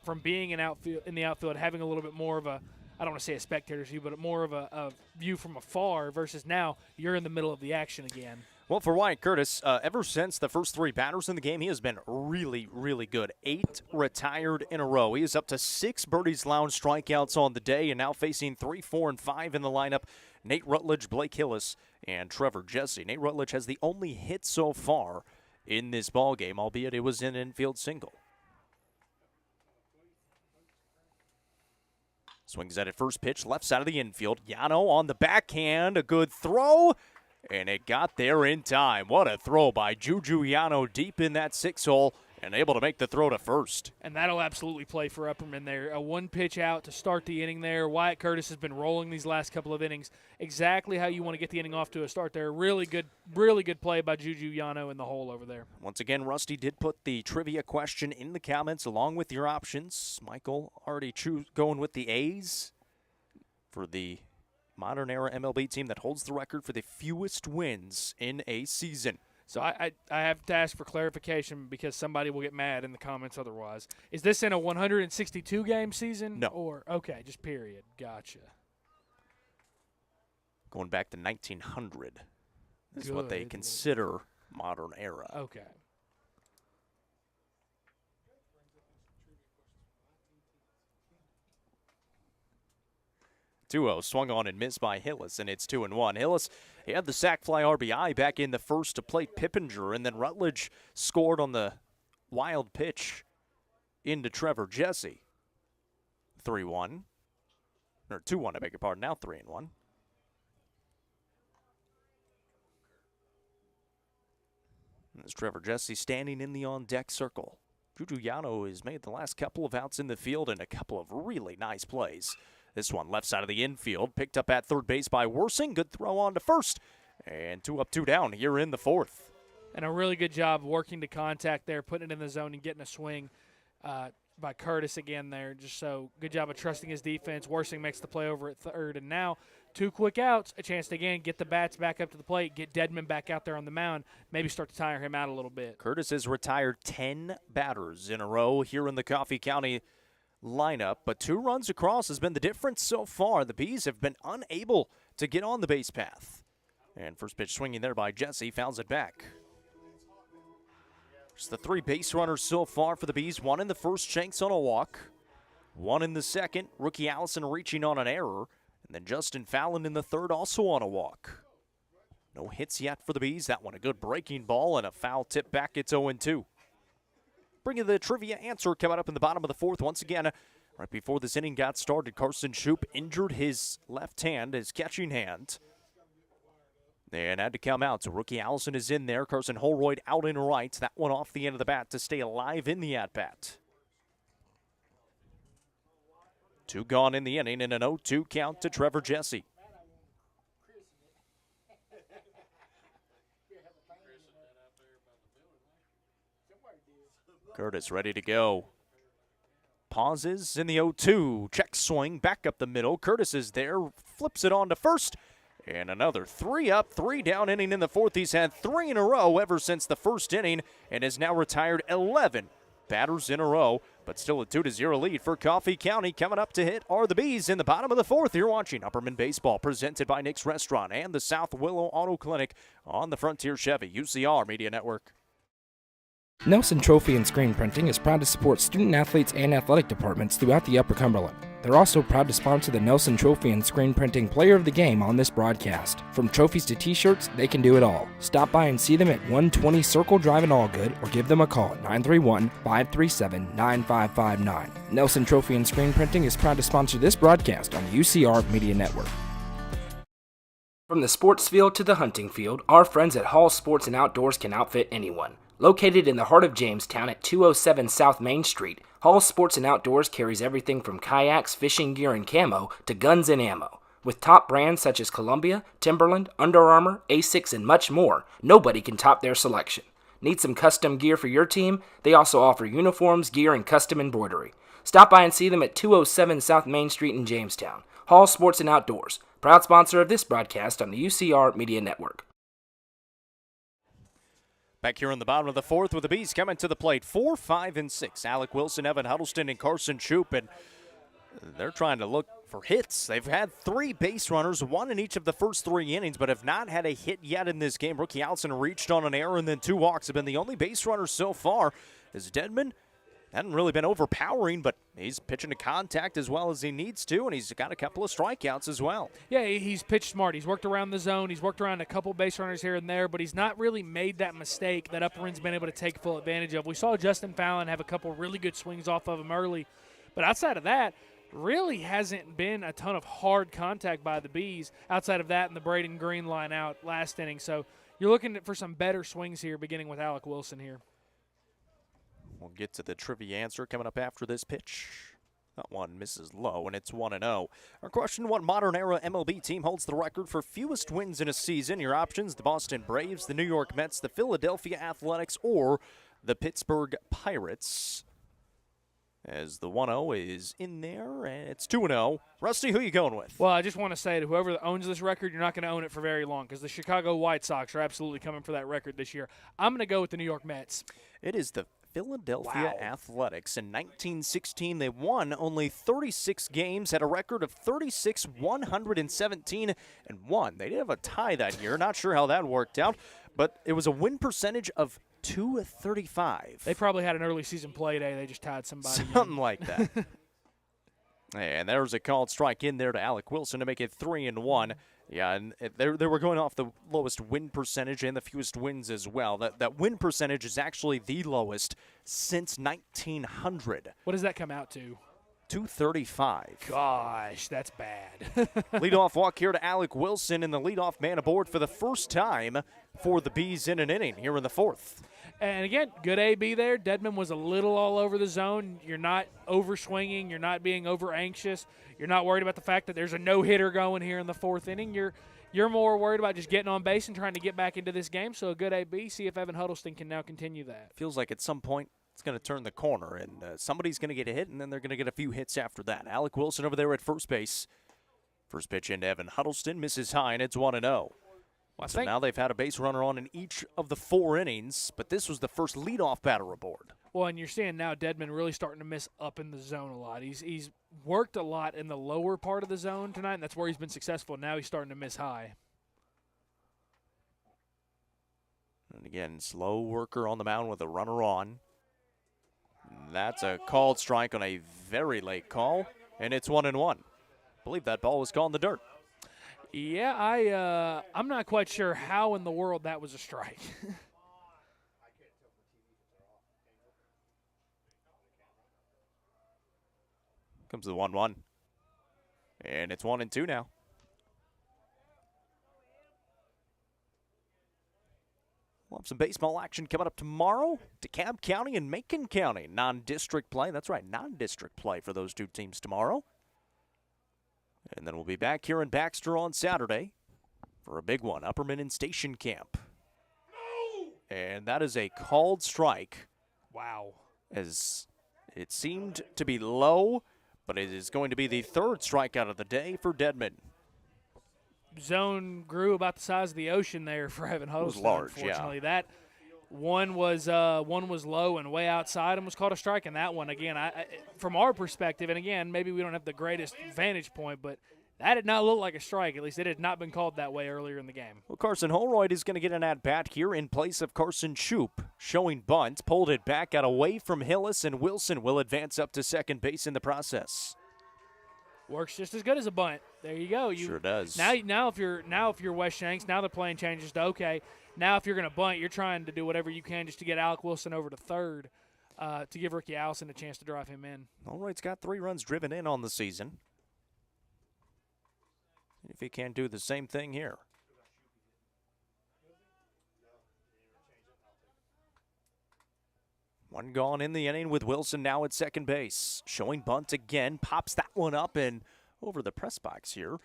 from being in the outfield, having a little bit more of a, I don't want to say a spectator's view, but more of a view from afar versus now you're in the middle of the action again. Well, for Wyatt Curtis, ever since the first 3 batters in the game, he has been really, really good. 8 retired in a row. He is up to 6 Birdies Lounge strikeouts on the day and now facing 3, 4, and 5 in the lineup. Nate Rutledge, Blake Hillis, and Trevor Jesse. Nate Rutledge has the only hit so far in this ballgame, albeit it was an infield single. Swings at it first pitch, left side of the infield. Yano on the backhand, a good throw. And it got there in time. What a throw by Juju Yano deep in that 6-hole and able to make the throw to first. And that'll absolutely play for Upperman there. A 1 pitch out to start the inning there. Wyatt Curtis has been rolling these last couple of innings. Exactly how you want to get the inning off to a start there. Really good play by Juju Yano in the hole over there. Once again, Rusty did put the trivia question in the comments along with your options. Michael already going with the A's for the modern era MLB team that holds the record for the fewest wins in a season. So I have to ask for clarification because somebody will get mad in the comments otherwise. Is this in a 162-game season? No. Or, okay, just period. Gotcha. Going back to 1900 is what they consider modern era. Okay. 2-0 swung on and missed by Hillis, and it's 2-1. Hillis, he had the sac fly RBI back in the first to play Pippinger, and then Rutledge scored on the wild pitch into Trevor Jesse. 3-1. Or 2-1, I beg your pardon. Now 3-1. There's Trevor Jesse standing in the on-deck circle. Juju Yano has made the last couple of outs in the field and a couple of really nice plays. This one left side of the infield, picked up at third base by Worsing. Good throw on to first. And 2 up, 2 down here in the 4th. And a really good job working to contact there, putting it in the zone and getting a swing by Curtis again there. Just so good job of trusting his defense. Worsing makes the play over at third. And now 2 quick outs, a chance to again get the bats back up to the plate, get Dedman back out there on the mound, maybe start to tire him out a little bit. Curtis has retired 10 batters in a row here in the Coffee County lineup, but 2 runs across has been the difference so far. The Bees have been unable to get on the base path. And first pitch swinging there by Jesse, fouls it back. Just the 3 base runners so far for the Bees. 1 in the first, Shanks on a walk. 1 in the second, rookie Allison reaching on an error. And then Justin Fallon in the third, also on a walk. No hits yet for the Bees. That one a good breaking ball and a foul tip back. It's 0-2. Bringing the trivia answer coming up in the bottom of the 4th once again. Right before this inning got started, Carson Shoup injured his left hand, his catching hand, and had to come out. So rookie Allison is in there. Carson Holroyd out in right. That one off the end of the bat to stay alive in the at-bat. 2 gone in the inning and an 0-2 count to Trevor Jesse. Curtis ready to go. Pauses in the 0-2. Check swing back up the middle. Curtis is there. Flips it on to first. And another 3 up, 3 down inning in the 4th. He's had 3 in a row ever since the first inning and has now retired 11 batters in a row. But still a 2-0 lead for Coffee County. Coming up to hit are the Bees in the bottom of the 4th. You're watching Upperman Baseball, presented by Nick's Restaurant and the South Willow Auto Clinic on the Frontier Chevy UCR Media Network. Nelson Trophy and Screen Printing is proud to support student athletes and athletic departments throughout the Upper Cumberland. They're also proud to sponsor the Nelson Trophy and Screen Printing Player of the Game on this broadcast. From trophies to t-shirts, they can do it all. Stop by and see them at 120 Circle Drive in Allgood or give them a call at 931-537-9559. Nelson Trophy and Screen Printing is proud to sponsor this broadcast on the UCR Media Network. From the sports field to the hunting field, our friends at Hall Sports and Outdoors can outfit anyone. Located in the heart of Jamestown at 207 South Main Street, Hall Sports and Outdoors carries everything from kayaks, fishing gear, and camo to guns and ammo. With top brands such as Columbia, Timberland, Under Armour, Asics, and much more, nobody can top their selection. Need some custom gear for your team? They also offer uniforms, gear, and custom embroidery. Stop by and see them at 207 South Main Street in Jamestown. Hall Sports and Outdoors, proud sponsor of this broadcast on the UCR Media Network. Back here in the bottom of the fourth with the Bees coming to the plate. 4, 5, and 6. Alec Wilson, Evan Huddleston, and Carson Shoup, and they're trying to look for hits. They've had 3 base runners, 1 in each of the first 3 innings, but have not had a hit yet in this game. Rookie Allison reached on an error, and then 2 walks have been the only base runners so far. As Dedman hadn't really been overpowering, but he's pitching to contact as well as he needs to, and he's got a couple of strikeouts as well. Yeah, he's pitched smart. He's worked around the zone. He's worked around a couple base runners here and there, but he's not really made that mistake that Upperman's been able to take full advantage of. We saw Justin Fallon have a couple really good swings off of him early, but outside of that, really hasn't been a ton of hard contact by the Bees outside of that and the Braden Green line out last inning. So you're looking for some better swings here, beginning with Alec Wilson here. We'll get to the trivia answer coming up after this pitch. That one misses low, and it's 1-0. Our question, what modern-era MLB team holds the record for fewest wins in a season? Your options, the Boston Braves, the New York Mets, the Philadelphia Athletics, or the Pittsburgh Pirates. As the 1-0 is in there, and it's 2-0. Rusty, who are you going with? Well, I just want to say to whoever owns this record, you're not going to own it for very long because the Chicago White Sox are absolutely coming for that record this year. I'm going to go with the New York Mets. It is the Philadelphia Athletics. In 1916, they won only 36 games, had a record of 36, 117, and 1. They did have a tie that year. Not sure how that worked out, but it was a win percentage of .235. They probably had an early season play day. They just tied somebody. Something like that. And there's a called strike in there to Alec Wilson to make it 3-1. Yeah, and they were going off the lowest win percentage and the fewest wins as well. That win percentage is actually the lowest since 1900. What does that come out to? .235. Gosh, that's bad. Leadoff walk here to Alec Wilson, and the leadoff man aboard for the first time for the Bees in an inning here in the fourth. And again, good AB there. Dedman was a little all over the zone. You're not over-swinging. You're not being over-anxious. You're not worried about the fact that there's a no-hitter going here in the fourth inning. You're more worried about just getting on base and trying to get back into this game. So a good AB. See if Evan Huddleston can now continue that. Feels like at some point it's going to turn the corner, and somebody's going to get a hit, and then they're going to get a few hits after that. Alec Wilson over there at first base. First pitch into Evan Huddleston. Misses high, and it's 1-0. Well, so now they've had a base runner on in each of the 4 innings, but this was the first leadoff batter aboard. Well, and you're seeing now Dedman really starting to miss up in the zone a lot. He's worked a lot in the lower part of the zone tonight, and that's where he's been successful. Now he's starting to miss high. And again, slow worker on the mound with a runner on. That's a called strike on a very late call, and it's 1-1. I believe that ball was called in the dirt. Yeah, I'm not quite sure how in the world that was a strike. Comes the 1-1. And it's 1-2 now. We'll have some baseball action coming up tomorrow. DeKalb County and Macon County. Non-district play. That's right, non-district play for those 2 teams tomorrow. And then we'll be back here in Baxter on Saturday for a big one, Upperman and Station Camp. And that is a called strike. Wow. As it seemed to be low, but it is going to be the 3rd strikeout of the day for Dedman. Zone grew about the size of the ocean there for Evan Huddleston. It was large, unfortunately. yeah. That one was low and way outside and was called a strike. And that one, again, from our perspective, and again, maybe we don't have the greatest vantage point, but that did not look like a strike. At least it had not been called that way earlier in the game. Well, Carson Holroyd is going to get an at-bat here in place of Carson Shoup. Showing bunt, pulled it back out away from Hillis, and Wilson will advance up to second base in the process. Works just as good as a bunt. There you go. Sure does. Now if you're West Shanks, now the plan changes to okay. Now if you're going to bunt, you're trying to do whatever you can just to get Alec Wilson over to third to give Ricky Allison a chance to drive him in. Holroyd's got 3 runs driven in on the season. If he can do the same thing here. One gone in the inning with Wilson now at second base. Showing bunt again, pops that one up and over the press box here.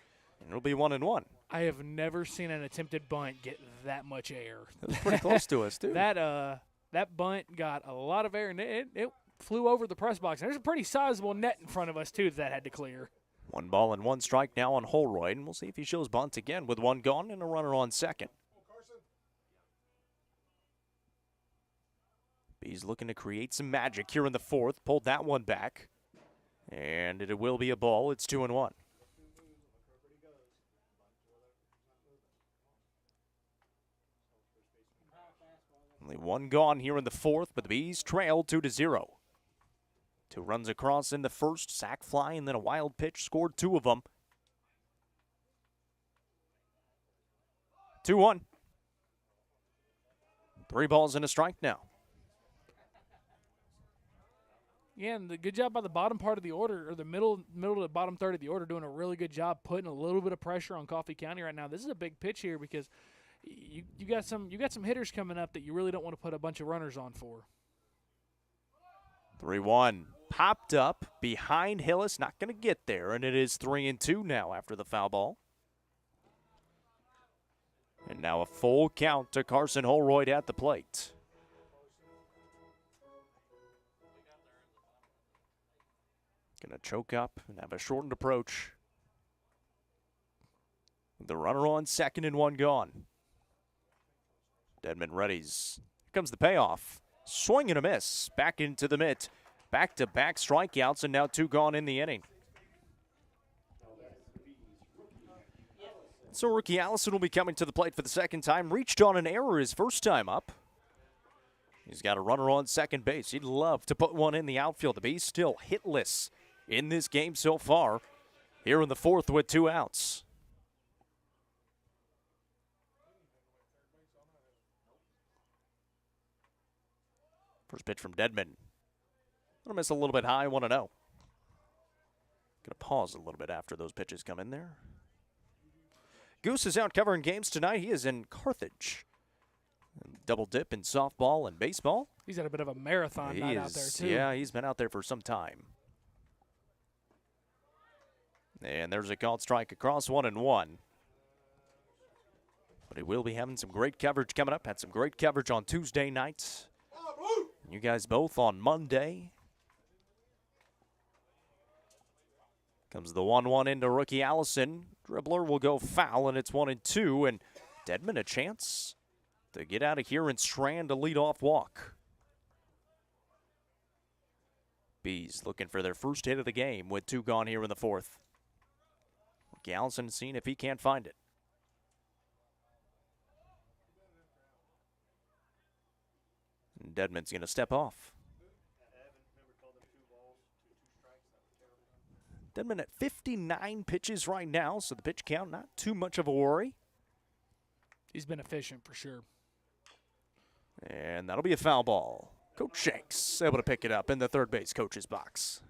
It'll be 1-1. I have never seen an attempted bunt get that much air. It was pretty close to us, too. That bunt got a lot of air, and it flew over the press box. And there's a pretty sizable net in front of us, too, that had to clear. 1 ball and 1 strike now on Holroyd, and we'll see if he shows bunt again with 1 gone and a runner on second. He's looking to create some magic here in the 4th. Pulled that one back. And it will be a ball. It's 2-1. Only 1 gone here in the 4th, but the Bees trail 2-0. 2 runs across in the 1st, sac fly, and then a wild pitch, scored 2 of them. 2-1. 3 balls and a strike now. Yeah, and the good job by the bottom part of the order, or the middle to the bottom third of the order, doing a really good job putting a little bit of pressure on Coffee County right now. This is a big pitch here because you got some hitters coming up that you really don't want to put a bunch of runners on for. 3-1. Popped up behind Hillis, not going to get there, and it is 3-2 now after the foul ball. And now a full count to Carson Holroyd at the plate. Going to choke up and have a shortened approach. The runner on second and 1 gone. Dedman readies. Here comes the payoff. Swing and a miss. Back into the mitt. Back-to-back strikeouts, and now 2 gone in the inning. So rookie Allison will be coming to the plate for the second time. Reached on an error his first time up. He's got a runner on second base. He'd love to put one in the outfield. The Bees still hitless in this game so far. Here in the 4th with 2 outs. First pitch from Dedman. Gonna miss a little bit high, 1-0. Gonna pause a little bit after those pitches come in there. Goose is out covering games tonight. He is in Carthage. Double dip in softball and baseball. He's had a bit of a marathon night out there, too. Yeah, he's been out there for some time. And there's a called strike across, 1-1. But he will be having some great coverage coming up. Had some great coverage on Tuesday nights. You guys both on Monday. Comes the 1-1 into rookie Allison. Dribbler will go foul, and it's 1-2. And Dedman a chance to get out of here and strand a leadoff walk. Bees looking for their first hit of the game with 2 gone here in the 4th. Rookie Allison seeing if he can't find it. And Dedman's going to step off. Dedman at 59 pitches right now, so the pitch count not too much of a worry. He's been efficient for sure. And that'll be a foul ball. Coach Shanks able to pick it up in the third base coach's box.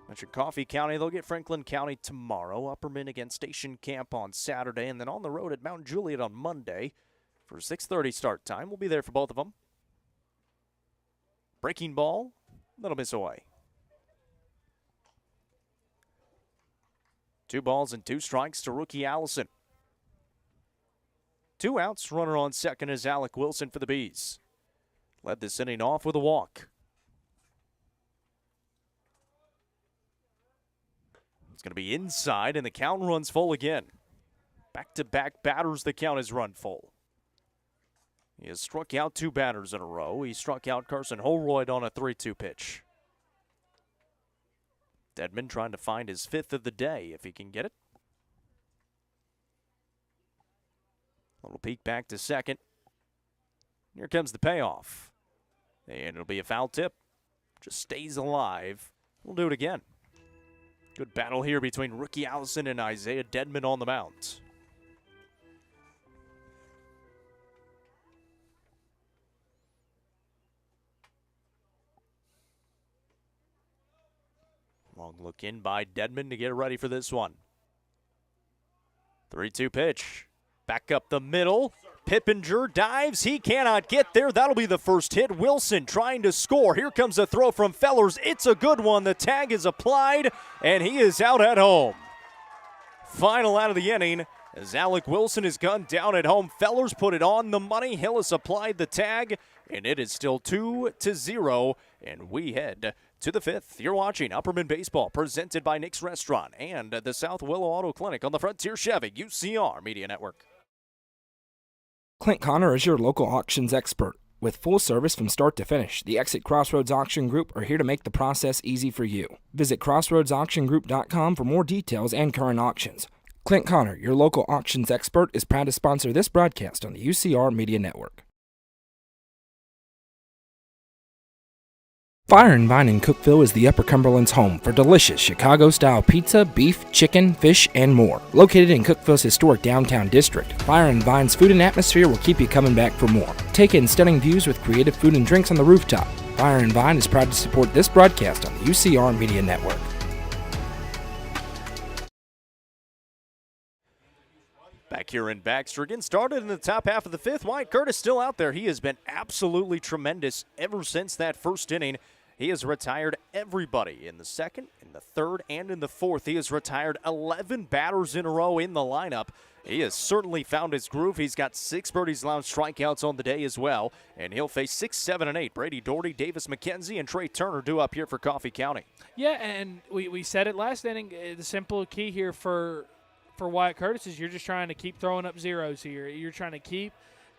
Mentioned Coffee County. They'll get Franklin County tomorrow. Upperman against Station Camp on Saturday, and then on the road at Mount Juliet on Monday for 6:30 start time. We'll be there for both of them. Breaking ball, that'll miss away. 2 balls and 2 strikes to rookie Allison. 2 outs, runner on second is Alec Wilson for the Bees. Led this inning off with a walk. It's going to be inside, and the count runs full again. Back-to-back batters, the count is run full. He has struck out 2 batters in a row. He struck out Carson Holroyd on a 3-2 pitch. Dedman trying to find his 5th of the day if he can get it. Little peek back to second. Here comes the payoff. And it'll be a foul tip. Just stays alive. We'll do it again. Good battle here between rookie Allison and Isaiah Dedman on the mound. Long look in by Dedman to get ready for this one. 3-2 pitch. Back up the middle. Pippinger dives. He cannot get there. That'll be the first hit. Wilson trying to score. Here comes a throw from Fellers. It's a good one. The tag is applied, and he is out at home. Final out of the inning as Alec Wilson is gunned down at home. Fellers put it on the money. Hillis applied the tag, and it is still 2-0, and we head to the fifth. You're watching Upperman Baseball, presented by Nick's Restaurant and the South Willow Auto Clinic on the Frontier Chevy UCR Media Network. Clint Connor is your local auctions expert. With full service from start to finish, the Exit Crossroads Auction Group are here to make the process easy for you. Visit crossroadsauctiongroup.com for more details and current auctions. Clint Connor, your local auctions expert, is proud to sponsor this broadcast on the UCR Media Network. Fire and Vine in Cookeville is the Upper Cumberland's home for delicious Chicago-style pizza, beef, chicken, fish, and more. Located in Cookeville's historic downtown district, Fire and Vine's food and atmosphere will keep you coming back for more. Take in stunning views with creative food and drinks on the rooftop. Fire and Vine is proud to support this broadcast on the UCR Media Network. Back here in Baxter again, started in the top half of the fifth. Wyatt Curtis still out there. He has been absolutely tremendous ever since that first inning. He has retired everybody in the second, in the third, and in the fourth. He has retired 11 batters in a row in the lineup. He has certainly found his groove. He's got 6 birdies allowed strikeouts on the day as well. And he'll face 6, 7, and 8. Brady Doherty, Davis McKenzie, and Trey Turner due up here for Coffee County. Yeah, and we said it last inning. The simple key here for Wyatt Curtis is you're just trying to keep throwing up zeros here. You're trying to keep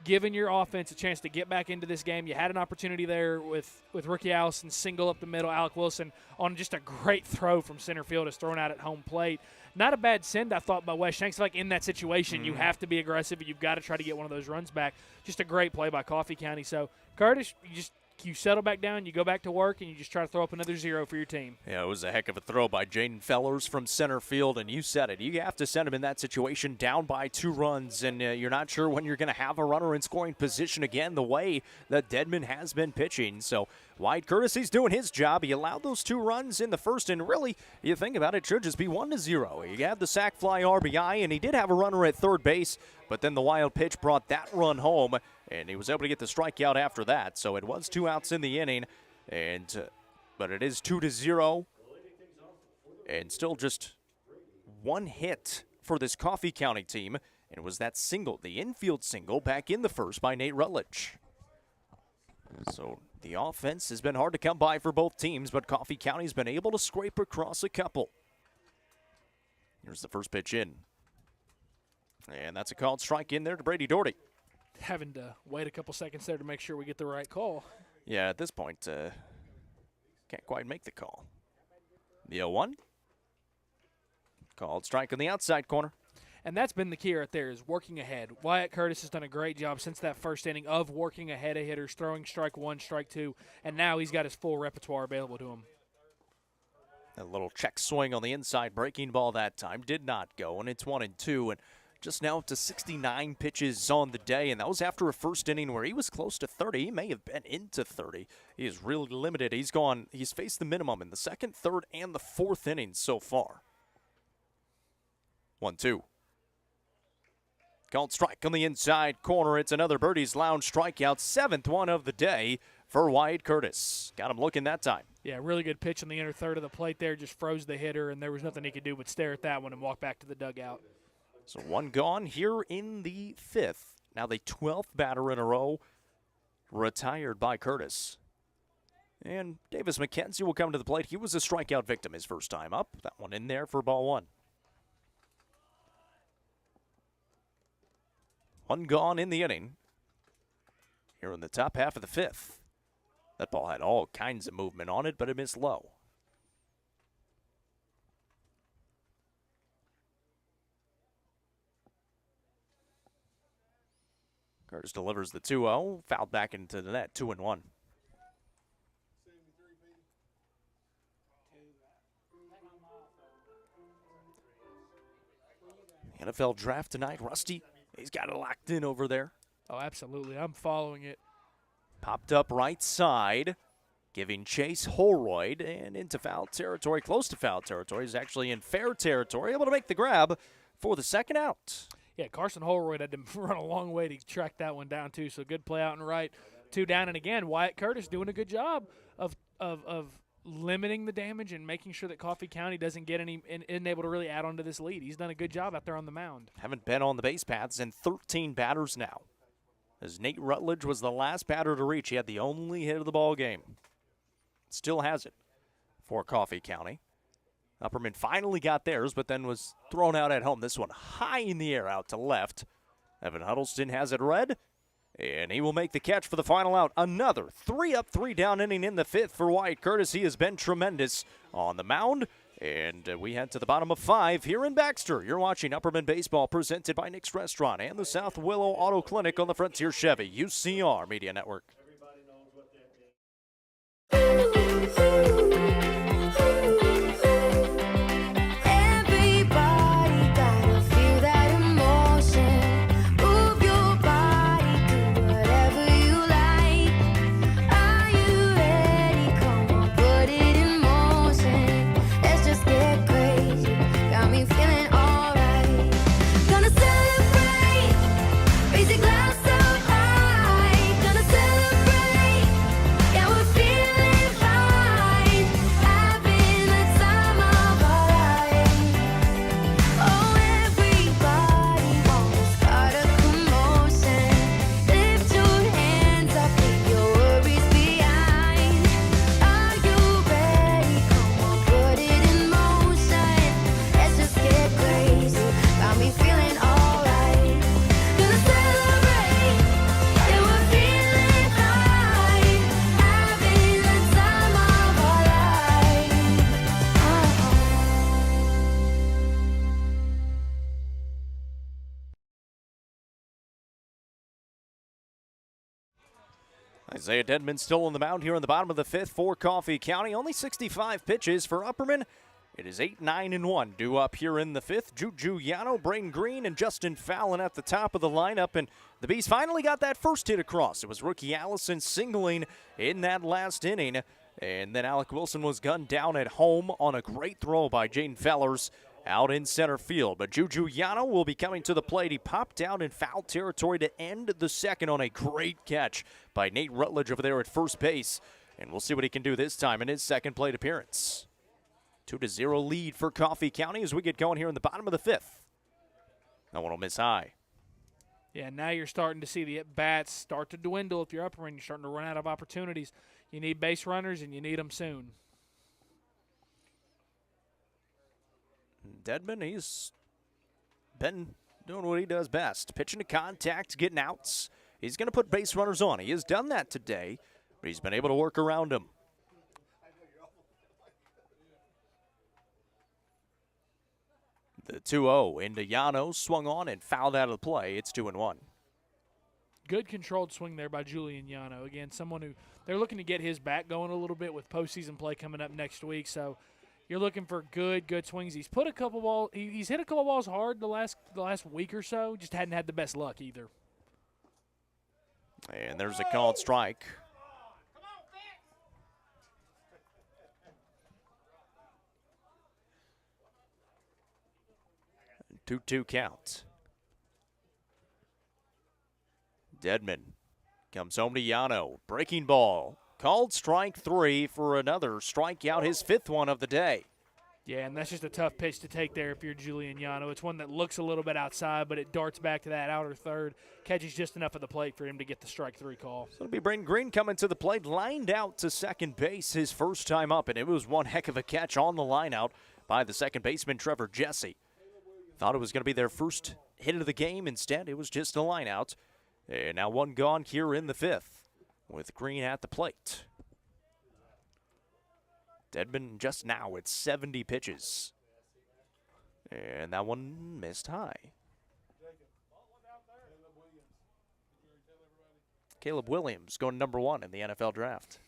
giving your offense a chance to get back into this game. You had an opportunity there with Ricky Allison single up the middle. Alec Wilson on just a great throw from center field is thrown out at home plate. Not a bad send, I thought, by Wes Shanks. Like in that situation, you have to be aggressive. You've got to try to get one of those runs back. Just a great play by Coffee County. So, Curtis, you settle back down, you go back to work, and you just try to throw up another zero for your team. Yeah, it was a heck of a throw by Jaden Fellers from center field, and you said it. You have to send him in that situation down by 2 runs, and you're not sure when you're going to have a runner in scoring position again the way that Dedman has been pitching. So Wyatt Curtis, he's doing his job. He allowed those 2 runs in the first, and really, you think about it, it should just be 1-0. He had the sac fly RBI, and he did have a runner at third base, but then the wild pitch brought that run home, and he was able to get the strikeout after that. So it was 2 outs in the inning, but it is 2-0, and still just 1 hit for this Coffee County team, and it was that single, the infield single, back in the first by Nate Rutledge. So the offense has been hard to come by for both teams, but Coffee County's been able to scrape across a couple. Here's the first pitch in. And that's a called strike in there to Brady Doherty. Having to wait a couple seconds there to make sure we get the right call. Yeah, at this point, can't quite make the call. The 0-1. Called strike on the outside corner. And that's been the key right there, is working ahead. Wyatt Curtis has done a great job since that first inning of working ahead of hitters, throwing strike 1, strike 2, and now he's got his full repertoire available to him. A little check swing on the inside, breaking ball that time. Did not go, and it's 1-2, and just now up to 69 pitches on the day, and that was after a first inning where he was close to 30. He may have been into 30. He is really limited. He's faced the minimum in the second, third, and the fourth innings so far. 1-2. Called strike on the inside corner. It's another Birdie's Lounge strikeout, 7th one of the day for Wyatt Curtis. Got him looking that time. Yeah, really good pitch in the inner third of the plate there. Just froze the hitter, and there was nothing he could do but stare at that one and walk back to the dugout. So 1 gone here in the 5th. Now the 12th batter in a row retired by Curtis. And Davis McKenzie will come to the plate. He was a strikeout victim his first time up. That one in there for ball 1. 1 gone in the inning. Here in the top half of the 5th. That ball had all kinds of movement on it, but it missed low. Curtis delivers the 2-0, fouled back into the net, 2-1. NFL draft tonight, Rusty, he's got it locked in over there. Oh, absolutely. I'm following it. Popped up right side, giving chase Holroyd, and into foul territory, close to foul territory. He's actually in fair territory, able to make the grab for the second out. Yeah, Carson Holroyd had to run a long way to track that one down, too. So good play out and right. 2 down. And, again, Wyatt Curtis doing a good job of limiting the damage and making sure that Coffee County isn't able to really add on to this lead. He's done a good job out there on the mound. Haven't been on the base paths in 13 batters now, as Nate Rutledge was the last batter to reach. He had the only hit of the ball game. Still has it for Coffee County. Upperman finally got theirs, but then was thrown out at home. This one high in the air out to left. Evan Huddleston has it read, and he will make the catch for the final out. Another 3 up, 3 down inning in the 5th for Wyatt Curtis. He has been tremendous on the mound. And we head to the bottom of 5 here in Baxter. You're watching Upperman Baseball, presented by Nick's Restaurant and the South Willow Auto Clinic on the Frontier Chevy UCR Media Network. Isaiah Dedman still on the mound here in the bottom of the 5th for Coffee County. Only 65 pitches for Upperman. It is 8-9-1 due up here in the 5th. Juju Yano, Braden Green, and Justin Fallon at the top of the lineup. And the Bees finally got that first hit across. It was rookie Allison singling in that last inning. And then Alec Wilson was gunned down at home on a great throw by Jaden Fellers out in center field. But Juju Yano will be coming to the plate. He popped down in foul territory to end the second on a great catch by Nate Rutledge over there at first base. And we'll see what he can do this time in his second plate appearance. 2-0 lead for Coffee County as we get going here in the bottom of the 5th. That one will miss high. Yeah, now you're starting to see the at-bats start to dwindle. If you're Upperman, you're starting to run out of opportunities. You need base runners, and you need them soon. Dedman, he's been doing what he does best. Pitching to contact, getting outs. He's going to put base runners on. He has done that today, but he's been able to work around them. The 2-0 into Yano, swung on and fouled out of the play. It's 2-1. Good controlled swing there by Julian Yano. Again, someone who they're looking to get his back going a little bit with postseason play coming up next week. So you're looking for good swings. He's put a couple balls. He's hit a couple balls hard the last week or so. Just hadn't had the best luck either. And there's a called strike. 2-2 count. Dedman comes home to Yano. Breaking ball. Called strike 3 for another strikeout, his 5th one of the day. Yeah, and that's just a tough pitch to take there if you're Julian Yano. It's one that looks a little bit outside, but it darts back to that outer third. Catches just enough of the plate for him to get the strike 3 call. So it'll be Braden Green coming to the plate, lined out to second base his first time up, and it was one heck of a catch on the line out by the second baseman, Trevor Jesse. Thought it was going to be their first hit of the game. Instead, it was just a line out. And now one gone here in the 5th with Green at the plate. Dedman just now at 70 pitches. And that one missed high. Caleb Williams going number 1 in the NFL draft.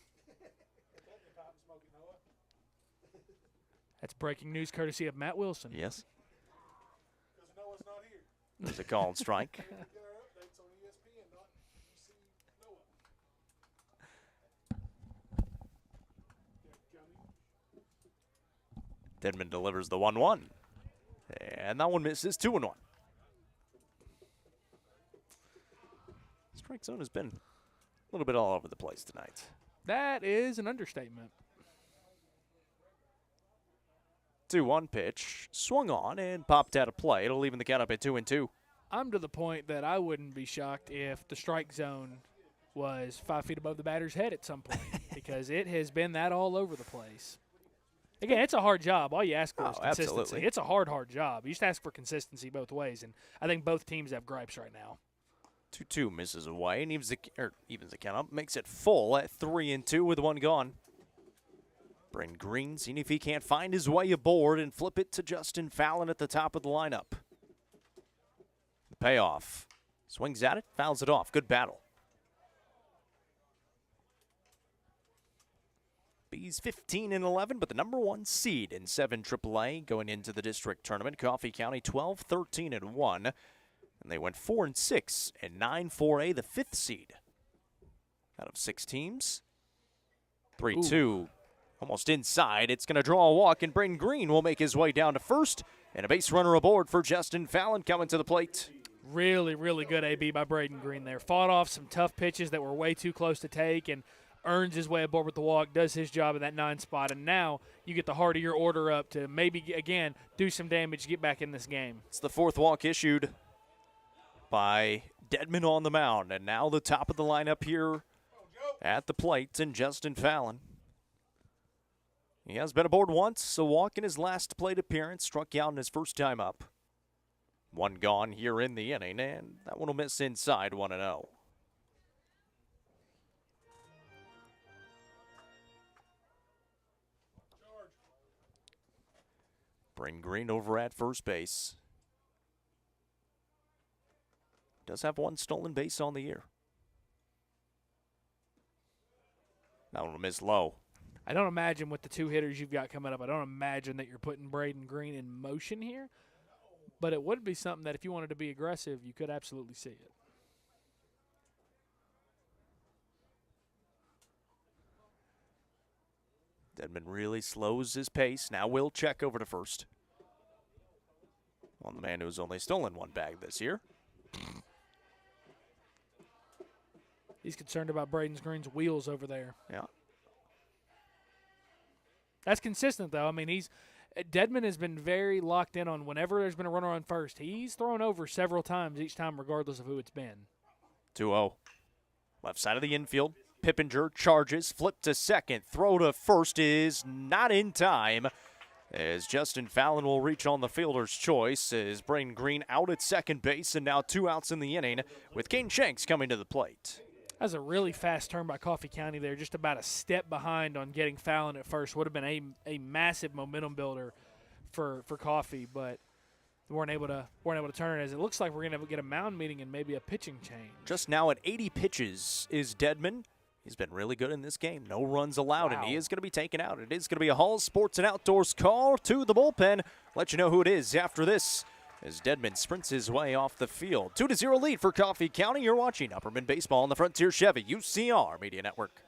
That's breaking news courtesy of Matt Wilson. Yes. There's a called strike. Dedman delivers the 1-1. And that one misses. 2-1. Strike zone has been a little bit all over the place tonight. That is an understatement. 2-1 pitch, swung on and popped out of play. It'll even the count up at 2-2. I'm to the point that I wouldn't be shocked if the strike zone was 5 feet above the batter's head at some point because it has been that all over the place. Again, it's a hard job. All you ask for is consistency. Absolutely. It's a hard job. You just ask for consistency both ways, and I think both teams have gripes right now. 2-2 misses away and evens the count up, makes it full at 3-2 with one gone. Bryn Green seeing if he can't find his way aboard and flip it to Justin Fallon at the top of the lineup. The payoff. Swings at it, fouls it off. Good battle. Bees 15-11, but the number 1 seed in 7 AAA going into the district tournament. Coffee County 12-13-1. And they went 4-6 and 9-4A, the 5th seed. Out of 6 teams. 3-2. Almost inside. It's going to draw a walk, and Bryn Green will make his way down to first. And a base runner aboard for Justin Fallon coming to the plate. Really, really good AB by Braden Green there. Fought off some tough pitches that were way too close to take and earns his way aboard with the walk, does his job in that 9 spot. And now you get the heart of your order up to maybe, again, do some damage, get back in this game. It's the 4th walk issued by Dedman on the mound. And now the top of the lineup here at the plate, and Justin Fallon. He has been aboard once, a walk in his last plate appearance, struck out in his first time up. 1 gone here in the inning, and that one will miss inside 1-0. Bryn Green over at first base. Does have 1 stolen base on the year. That one will miss low. I don't imagine with the 2 hitters you've got coming up, I don't imagine that you're putting Braden Green in motion here. But it would be something that if you wanted to be aggressive, you could absolutely see it. Dedman really slows his pace. Now will check over to first. On the man who's only stolen 1 bag this year. He's concerned about Braden Green's wheels over there. Yeah. That's consistent, though. I mean, Dedman has been very locked in on whenever there's been a runner on first. He's thrown over several times each time, regardless of who it's been. 2-0. Left side of the infield. Pippinger charges, flip to second. Throw to first is not in time, as Justin Fallon will reach on the fielder's choice, as Braden Green out at second base, and now 2 outs in the inning, with Kane Shanks coming to the plate. That was a really fast turn by Coffee County there, just about a step behind on getting Fallon at first. Would have been a massive momentum builder for Coffee, but weren't able to turn it, as it looks like we're going to get a mound meeting and maybe a pitching change. Just now at 80 pitches is Dedman. He's been really good in this game. No runs allowed, and he is going to be taken out. It is going to be a Hall Sports and Outdoors call to the bullpen. Let you know who it is after this, as Dedman sprints his way off the field. 2-0 lead for Coffee County. You're watching Upperman Baseball on the Frontier Chevy UCR Media Network.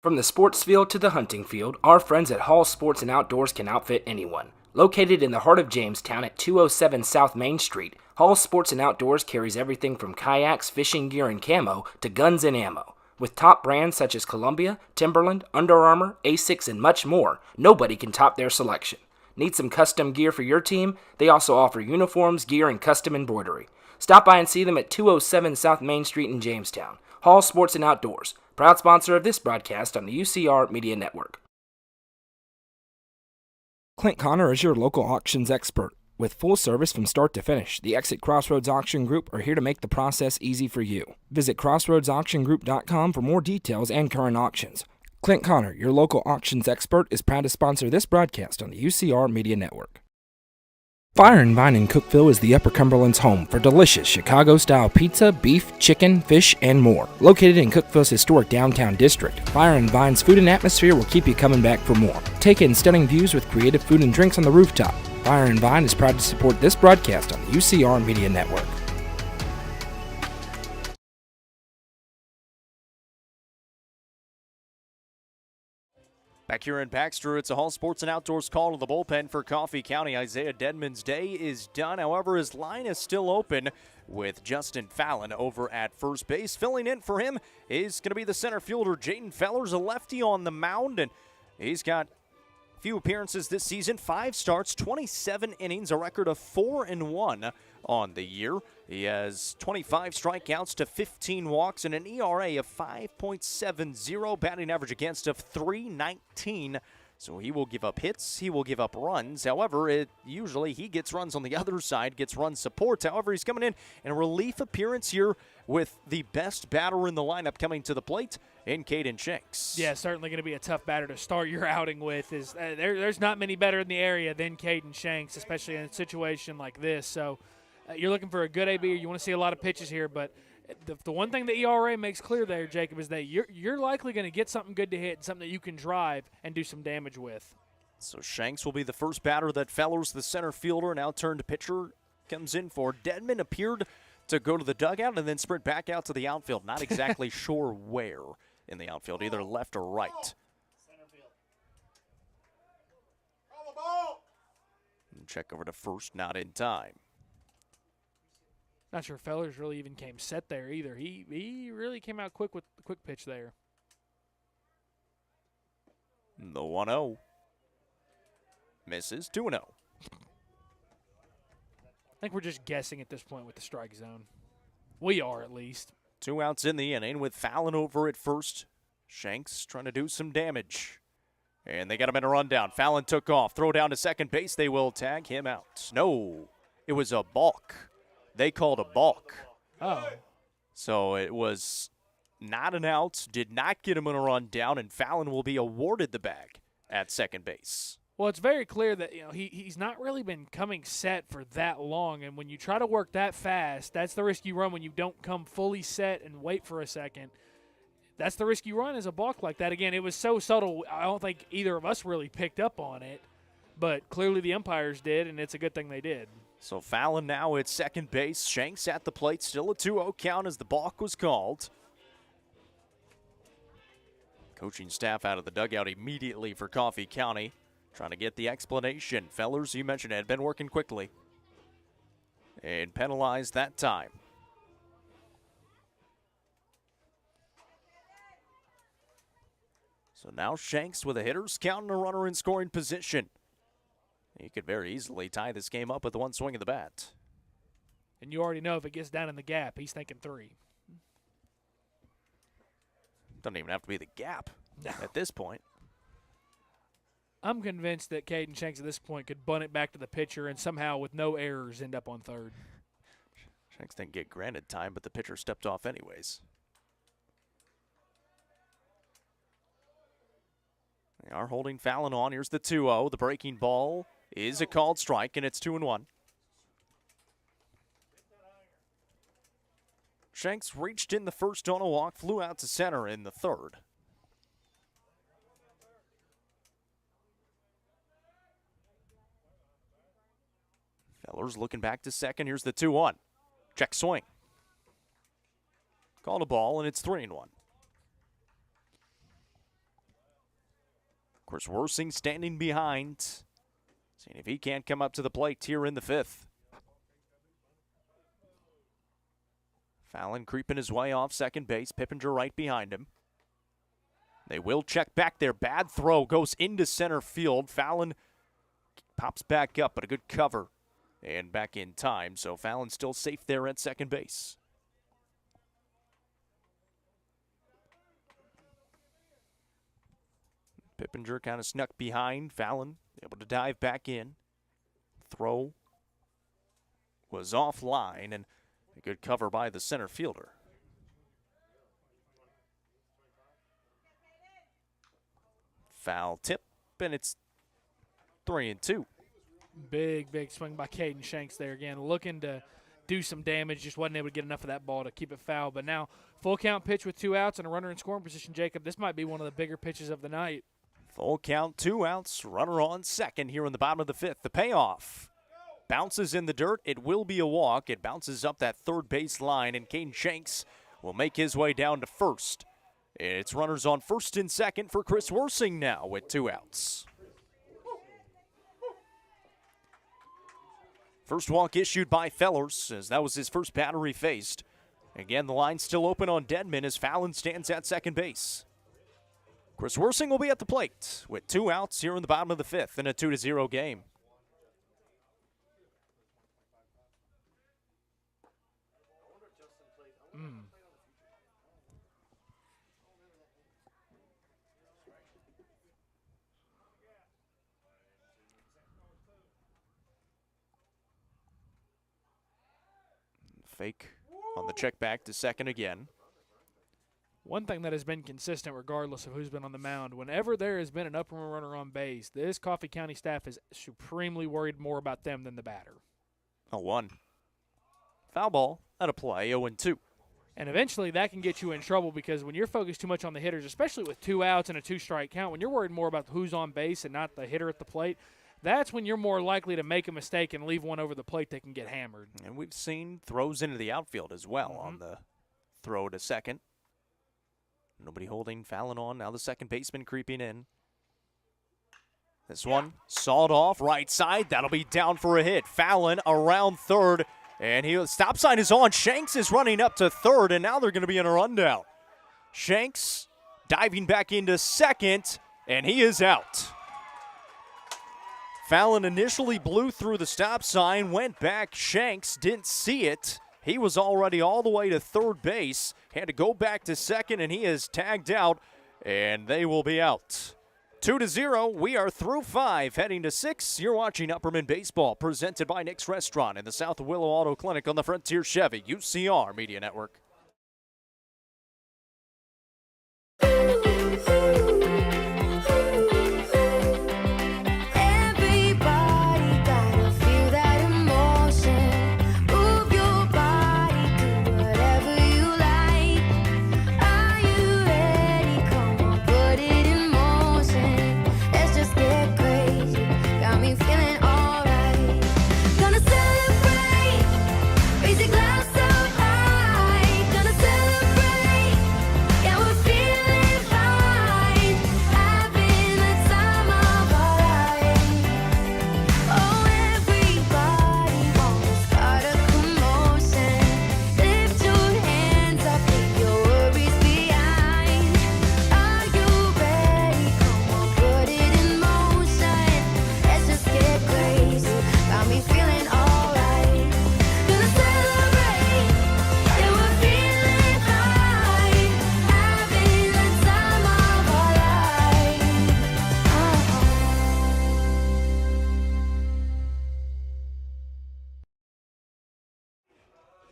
From the sports field to the hunting field, our friends at Hall Sports and Outdoors can outfit anyone. Located in the heart of Jamestown at 207 South Main Street, Hall Sports and Outdoors carries everything from kayaks, fishing gear, and camo to guns and ammo. With top brands such as Columbia, Timberland, Under Armour, Asics, and much more, nobody can top their selection. Need some custom gear for your team? They also offer uniforms, gear, and custom embroidery. Stop by and see them at 207 South Main Street in Jamestown. Hall Sports and Outdoors, proud sponsor of this broadcast on the UCR Media Network. Clint Connor is your local auctions expert. With full service from start to finish, the Exit Crossroads Auction Group are here to make the process easy for you. Visit crossroadsauctiongroup.com for more details and current auctions. Clint Connor, your local auctions expert, is proud to sponsor this broadcast on the UCR Media Network. Fire and Vine in Cookeville is the Upper Cumberland's home for delicious Chicago-style pizza, beef, chicken, fish, and more. Located in Cookeville's historic downtown district, Fire and Vine's food and atmosphere will keep you coming back for more. Take in stunning views with creative food and drinks on the rooftop. Fire and Vine is proud to support this broadcast on the UCR Media Network. Back here in Baxter, it's a Hall Sports and Outdoors call to the bullpen for Coffee County. Isaiah Dedman's day is done. However, his line is still open with Justin Fallon over at first base. Filling in for him is going to be the center fielder, Jaden Fellers, a lefty on the mound, and he's got a few appearances this season, 5 starts, 27 innings, a record of 4-1 on the year. He has 25 strikeouts to 15 walks and an ERA of 5.70, batting average against of 319. So he will give up hits, he will give up runs. However, usually he gets runs on the other side, gets run support. However, he's coming in a relief appearance here with the best batter in the lineup coming to the plate in Caden Shanks. Yeah, certainly going to be a tough batter to start your outing with. There's not many better in the area than Caden Shanks, especially in a situation like this. So you're looking for a good AB. You want to see a lot of pitches here, but the one thing the ERA makes clear there, Jacob, is that you're likely going to get something good to hit, something that you can drive and do some damage with. So Shanks will be the first batter that Fellers, the center fielder, now turned pitcher, comes in for. Dedman appeared to go to the dugout and then sprint back out to the outfield. Not exactly sure where in the outfield, either left or right. And check over to first, not in time. Not sure Fellers really even came set there either. He really came out quick with the quick pitch there. The 1-0. Misses 2-0. I think we're just guessing at this point with the strike zone. We are, at least. 2 outs in the inning with Fallon over at first. Shanks trying to do some damage. And they got him in a rundown. Fallon took off. Throw down to second base. They will tag him out. No, it was a balk. They called a balk. Oh. So it was not an out, did not get him in a rundown, and Fallon will be awarded the bag at second base. Well, it's very clear that he's not really been coming set for that long, and when you try to work that fast, that's the risk you run when you don't come fully set and wait for a second. That's the risk you run as a balk like that. Again, it was so subtle, I don't think either of us really picked up on it, but clearly the umpires did, and it's a good thing they did. So Fallon now at second base. Shanks at the plate. Still a 2-0 count as the balk was called. Coaching staff out of the dugout immediately for Coffee County, trying to get the explanation. Fellers, you mentioned it, had been working quickly and penalized that time. So now Shanks with a hitter's count and a runner in scoring position. He could very easily tie this game up with one swing of the bat. And you already know if it gets down in the gap, he's thinking 3. Doesn't even have to be the gap at this point. I'm convinced that Caden Shanks at this point could bunt it back to the pitcher and somehow with no errors end up on third. Shanks didn't get granted time, but the pitcher stepped off anyways. They are holding Fallon on. Here's the 2-0. The breaking ball is a called strike, and it's 2-1. Shanks reached in the first on a walk, flew out to center in the third. Fellers looking back to second. Here's the 2-1. Check swing. Called a ball, and it's 3-1. Of course, Worsing standing behind, seeing if he can't come up to the plate here in the 5th. Fallon creeping his way off second base. Pippinger right behind him. They will check back there. Bad throw goes into center field. Fallon pops back up, but a good cover and back in time. So Fallon still safe there at second base. Pippinger kind of snuck behind. Fallon able to dive back in. Throw was offline, and a good cover by the center fielder. Foul tip, and it's 3-2. Big swing by Caden Shanks there again, looking to do some damage. Just wasn't able to get enough of that ball to keep it foul. But now full count pitch with 2 outs and a runner in scoring position, Jacob. This might be one of the bigger pitches of the night. Full count, 2 outs, runner on second here in the bottom of the 5th. The payoff bounces in the dirt. It will be a walk. It bounces up that third base line, and Caden Shanks will make his way down to first It's runners on first and second for Chris Worsing now with 2 outs. First walk issued by Fellers, as that was his first batter he faced. Again, the line's still open on Dedman as Fallon stands at second base. Chris Worsing will be at the plate with 2 outs here in the bottom of the 5th in a 2-0 game. Fake on the check back to second again. One thing that has been consistent regardless of who's been on the mound, whenever there has been an Upperman runner on base, this Coffee County staff is supremely worried more about them than the batter. 0-1. Foul ball at a play, 0-2. And eventually that can get you in trouble because when you're focused too much on the hitters, especially with 2 outs and a 2-strike count, when you're worried more about who's on base and not the hitter at the plate, that's when you're more likely to make a mistake and leave one over the plate that can get hammered. And we've seen throws into the outfield as well on the throw to second. Nobody holding Fallon on. Now the second baseman creeping in. This one sawed off right side. That'll be down for a hit. Fallon around third. And stop sign is on. Shanks is running up to third, and now they're going to be in a rundown. Shanks diving back into second, and he is out. Fallon initially blew through the stop sign, went back. Shanks didn't see it. He was already all the way to third base. Had to go back to second, and he is tagged out, and they will be out. 2-0. We are through 5, heading to 6. You're watching Upperman Baseball, presented by Nick's Restaurant and the South Willow Auto Clinic on the Frontier Chevy UCR Media Network.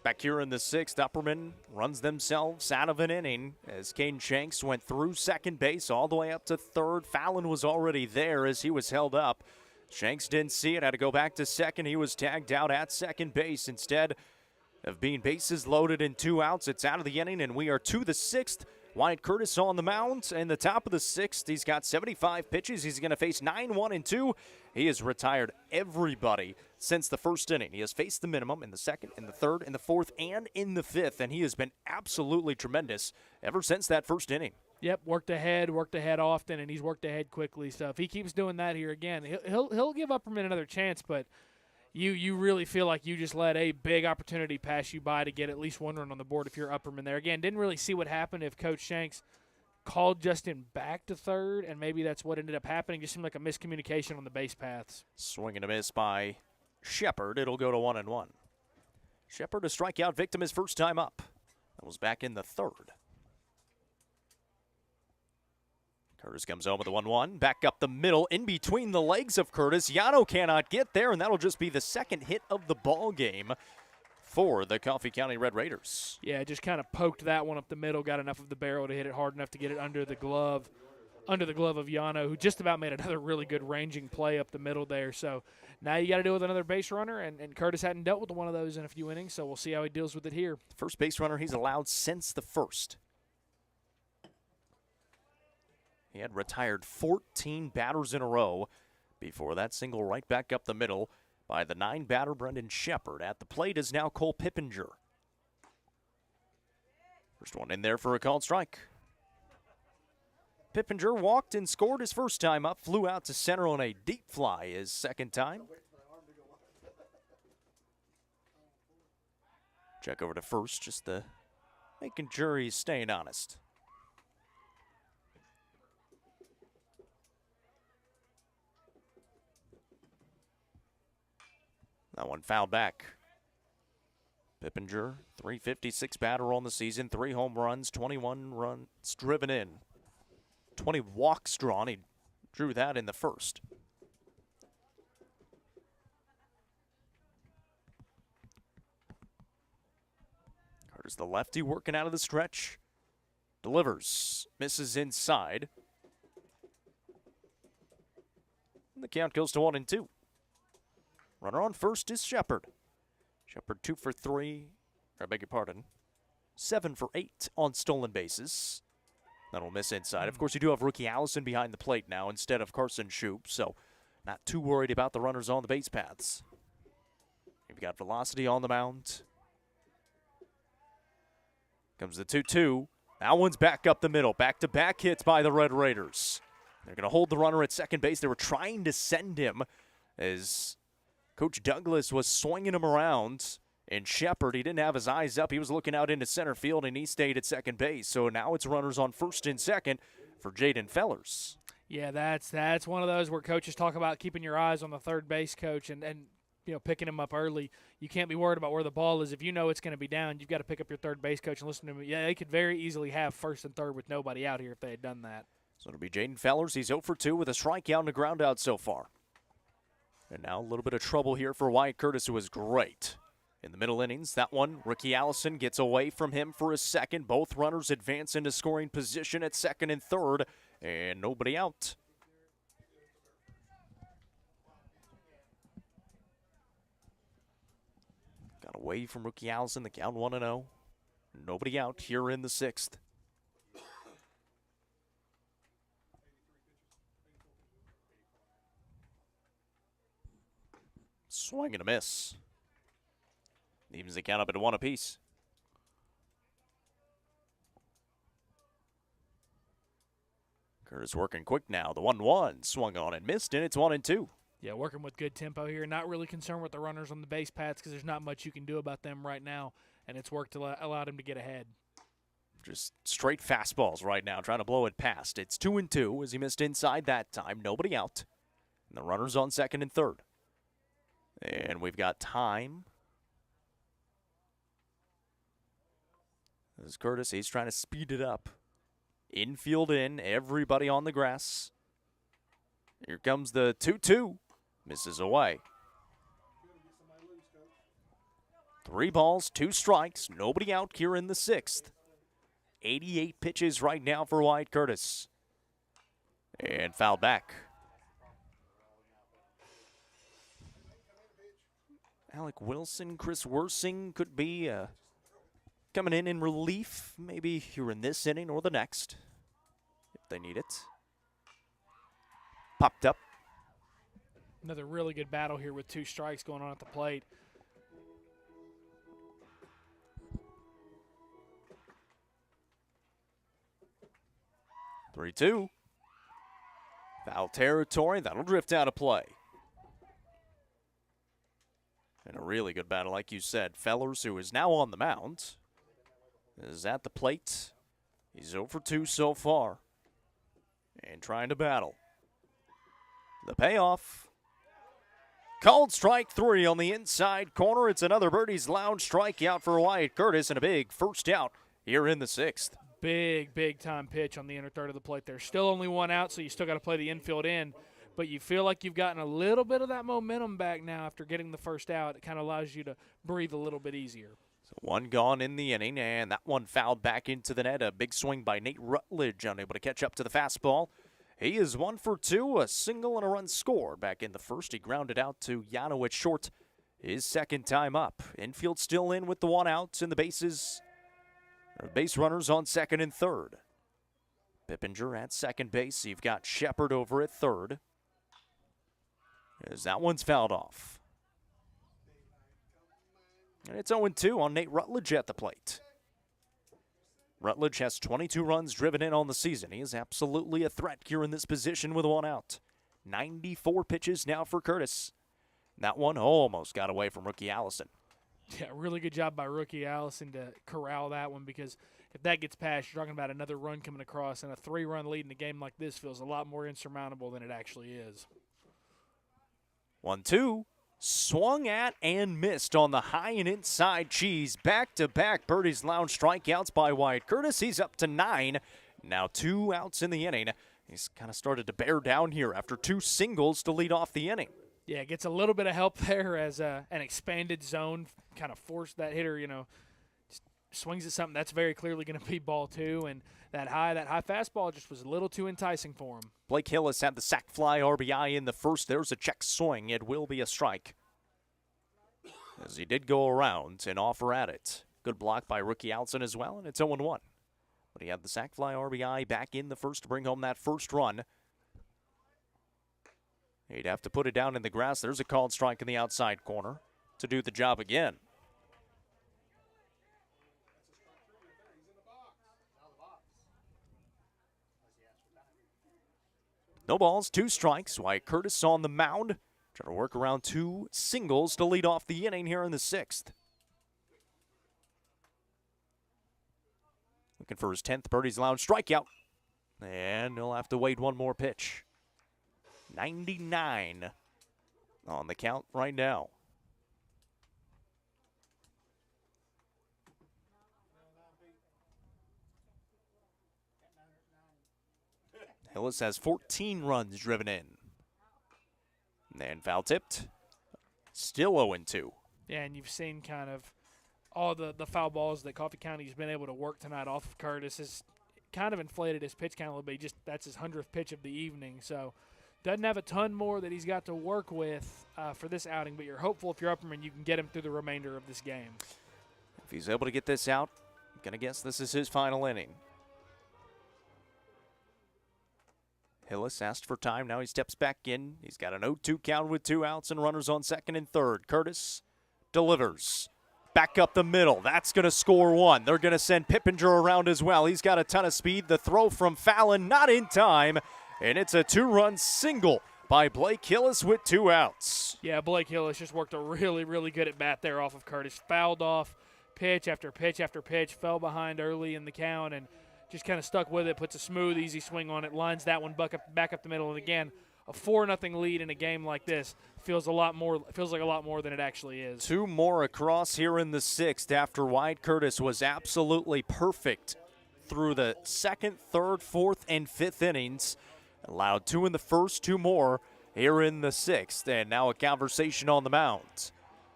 Back here in the 6th, Upperman runs themselves out of an inning as Caden Shanks went through second base all the way up to third. Fallon was already there as he was held up. Shanks didn't see it, had to go back to second. He was tagged out at second base. Instead of being bases loaded and 2 outs, it's out of the inning, and we are to the 6th. Wyatt Curtis on the mound, and the top of the 6th, he's got 75 pitches. He's going to face 9-1-2. He has retired everybody since the first inning. He has faced the minimum in the 2nd, in the 3rd, in the 4th, and in the 5th, and he has been absolutely tremendous ever since that first inning. Yep, worked ahead often, and he's worked ahead quickly. So if he keeps doing that here again, he'll give Upperman another chance, but you really feel like you just let a big opportunity pass you by to get at least one run on the board if you're Upperman there. Again, didn't really see what happened if Coach Shanks called Justin back to third, and maybe that's what ended up happening. Just seemed like a miscommunication on the base paths. Swing and a miss by Shepard. It'll go to 1-1. Shepard, a strikeout victim his first time up. That was back in the 3rd. Curtis comes home with a 1-1. Back up the middle, in between the legs of Curtis. Yano cannot get there, and that'll just be the second hit of the ball game for the Coffee County Red Raiders. Yeah, just kind of poked that one up the middle, got enough of the barrel to hit it hard enough to get it under the glove of Yano, who just about made another really good ranging play up the middle there. So now you got to deal with another base runner, and Curtis hadn't dealt with one of those in a few innings, so we'll see how he deals with it here. First base runner he's allowed since the 1st. He had retired 14 batters in a row before that single right back up the middle by the 9-batter Brendan Shepard. At the plate is now Cole Pippinger. First one in there for a called strike. Pippinger walked and scored his first time up, flew out to center on a deep fly his second time. Check over to first, just making sure he's staying honest. That one fouled back. Pippinger, 356 batter on the season, 3 home runs, 21 runs driven in, 20 walks drawn. He drew that in the first. Carter's the lefty working out of the stretch. Delivers, misses inside. And the count goes to 1-2. Runner on first is Shepard. Shepard 2 for 3, I beg your pardon, 7 for 8 on stolen bases. That'll miss inside. Of course, you do have rookie Allison behind the plate now instead of Carson Shoup, so not too worried about the runners on the base paths. You've got velocity on the mound. Comes the 2-2. That one's back up the middle. Back-to-back hits by the Red Raiders. They're going to hold the runner at second base. They were trying to send him as Coach Douglas was swinging him around, and Shepard, he didn't have his eyes up. He was looking out into center field, and he stayed at second base. So now it's runners on first and second for Jaden Fellers. Yeah, that's one of those where coaches talk about keeping your eyes on the third base coach and you know, picking him up early. You can't be worried about where the ball is. If you know it's going to be down, you've got to pick up your third base coach and listen to him. Yeah, they could very easily have first and third with nobody out here if they had done that. So it'll be Jaden Fellers. He's 0 for 2 with a strikeout and a ground out so far. And now a little bit of trouble here for Wyatt Curtis, who was great in the middle innings. That one, Ricky Allison gets away from him for a second. Both runners advance into scoring position at second and third, and nobody out. Got away from Ricky Allison, the count 1-0. Nobody out here in the sixth. Swing and a miss. Evens the count up at 1 apiece. Curtis working quick now. The 1-1 swung on and missed, and it's 1-2. Yeah, working with good tempo here. Not really concerned with the runners on the base paths because there's not much you can do about them right now, and it's worked to allow him to get ahead. Just straight fastballs right now, trying to blow it past. It's 2-2 as he missed inside that time. Nobody out. And the runners on second and third. And we've got time. This is Curtis. He's trying to speed it up. Infield in. Everybody on the grass. Here comes the 2-2. Misses away. 3 balls, 2 strikes. Nobody out here in the sixth. 88 pitches right now for Wyatt Curtis. And foul back. Alec Wilson, Chris Worsing could be coming in relief, maybe here in this inning or the next, if they need it. Popped up. Another really good battle here with 2 strikes going on at the plate. Three-two. Foul territory. That'll drift out of play. And a really good battle, like you said. Fellers, who is now on the mound, is at the plate. He's 0 for 2 so far. And trying to battle. The payoff. Called strike 3 on the inside corner. It's another Birdie's Lounge strikeout for Wyatt Curtis and a big first out here in the sixth. Big time pitch on the inner third of the plate. There's still only 1 out, so you still got to play the infield in. But you feel like you've gotten a little bit of that momentum back now after getting the first out. It kind of allows you to breathe a little bit easier. So 1 gone in the inning, and that one fouled back into the net. A big swing by Nate Rutledge, unable to catch up to the fastball. He is 1 for 2, a single and a run scored. Back in the first, he grounded out to Yano at short. His second time up. Infield still in with the 1 out, and the base runners on second and third. Pippinger at second base. You've got Shepard over at third. As that one's fouled off. And it's 0-2 on Nate Rutledge at the plate. Rutledge has 22 runs driven in on the season. He is absolutely a threat here in this position with one out. 94 pitches now for Curtis. That one almost got away from rookie Allison. Yeah, really good job by rookie Allison to corral that one, because if that gets past, you're talking about another run coming across, and a 3-run lead in a game like this feels a lot more insurmountable than it actually is. 1-2. Swung at and missed on the high and inside cheese. Back-to-back Birdie's Lounge strikeouts by Wyatt Curtis. He's up to 9. Now 2 outs in the inning. He's kind of started to bear down here after 2 singles to lead off the inning. Yeah, gets a little bit of help there as an expanded zone kind of forced that hitter, swings at something that's very clearly going to be ball 2, and that high fastball just was a little too enticing for him. Blake Hillis had the sac fly RBI in the first. There's a check swing. It will be a strike, as he did go around and offer at it. Good block by rookie Allison as well, and it's 0-1. But he had the sac fly RBI back in the first to bring home that first run. He'd have to put it down in the grass. There's a called strike in the outside corner to do the job again. No balls, 2 strikes. Wyatt Curtis on the mound, trying to work around 2 singles to lead off the inning here in the 6th. Looking for his 10th Birdie's Lounge strikeout. And he'll have to wait one more pitch. 99 on the count right now. Hillis has 14 runs driven in. And foul tipped. Still 0-2. Yeah, and you've seen kind of all the foul balls that Coffee County's been able to work tonight off of Curtis has kind of inflated his pitch count a little bit. Just that's his 100th pitch of the evening, so doesn't have a ton more that he's got to work with for this outing, but you're hopeful if you're Upperman you can get him through the remainder of this game. If he's able to get this out, I'm going to guess this is his final inning. Hillis asked for time. Now he steps back in. He's got an 0-2 count with 2 outs and runners on second and third. Curtis delivers. Back up the middle. That's going to score 1. They're going to send Pippinger around as well. He's got a ton of speed. The throw from Fallon, not in time. And it's a 2-run single by Blake Hillis with 2 outs. Yeah, Blake Hillis just worked a really, really good at-bat there off of Curtis. Fouled off pitch after pitch after pitch, fell behind early in the count, and just kind of stuck with it, puts a smooth, easy swing on it, lines that one back up the middle. And again, a 4-0 lead in a game like this feels like a lot more than it actually is. 2 more across here in the 6th after Wyatt Curtis was absolutely perfect through the 2nd, 3rd, 4th, and 5th innings. Allowed 2 in the first, 2 more here in the 6th. And now a conversation on the mound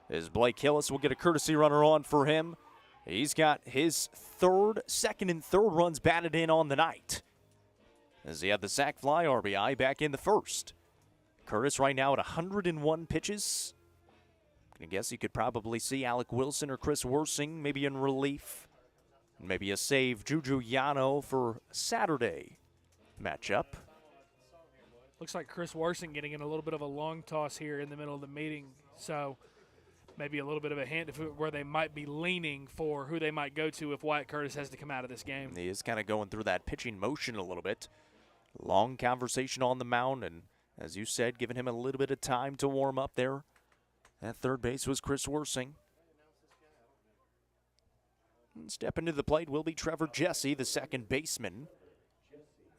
as Blake Hillis will get a courtesy runner on for him. He's got his 2nd, and 3rd runs batted in on the night, as he had the sac fly RBI back in the first. Curtis right now at 101 pitches. I guess you could probably see Alec Wilson or Chris Worsing maybe in relief. Maybe a save Juju Yano for Saturday matchup. Looks like Chris Worsing getting in a little bit of a long toss here in the middle of the meeting. So maybe a little bit of a hint of where they might be leaning for who they might go to if Wyatt Curtis has to come out of this game. He is kind of going through that pitching motion a little bit. Long conversation on the mound, and as you said, giving him a little bit of time to warm up there. At third base was Chris Worsing. And stepping to the plate will be Trevor Jesse, the second baseman.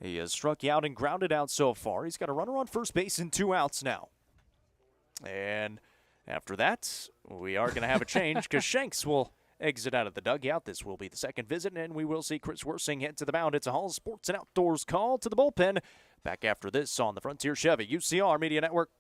He has struck out and grounded out so far. He's got a runner on first base and 2 outs now. And after that, we are going to have a change because Shanks will exit out of the dugout. This will be the second visit, and we will see Chris Worsing head to the mound. It's a Hall Sports and Outdoors call to the bullpen. Back after this on the Frontier Chevy UCR Media Network.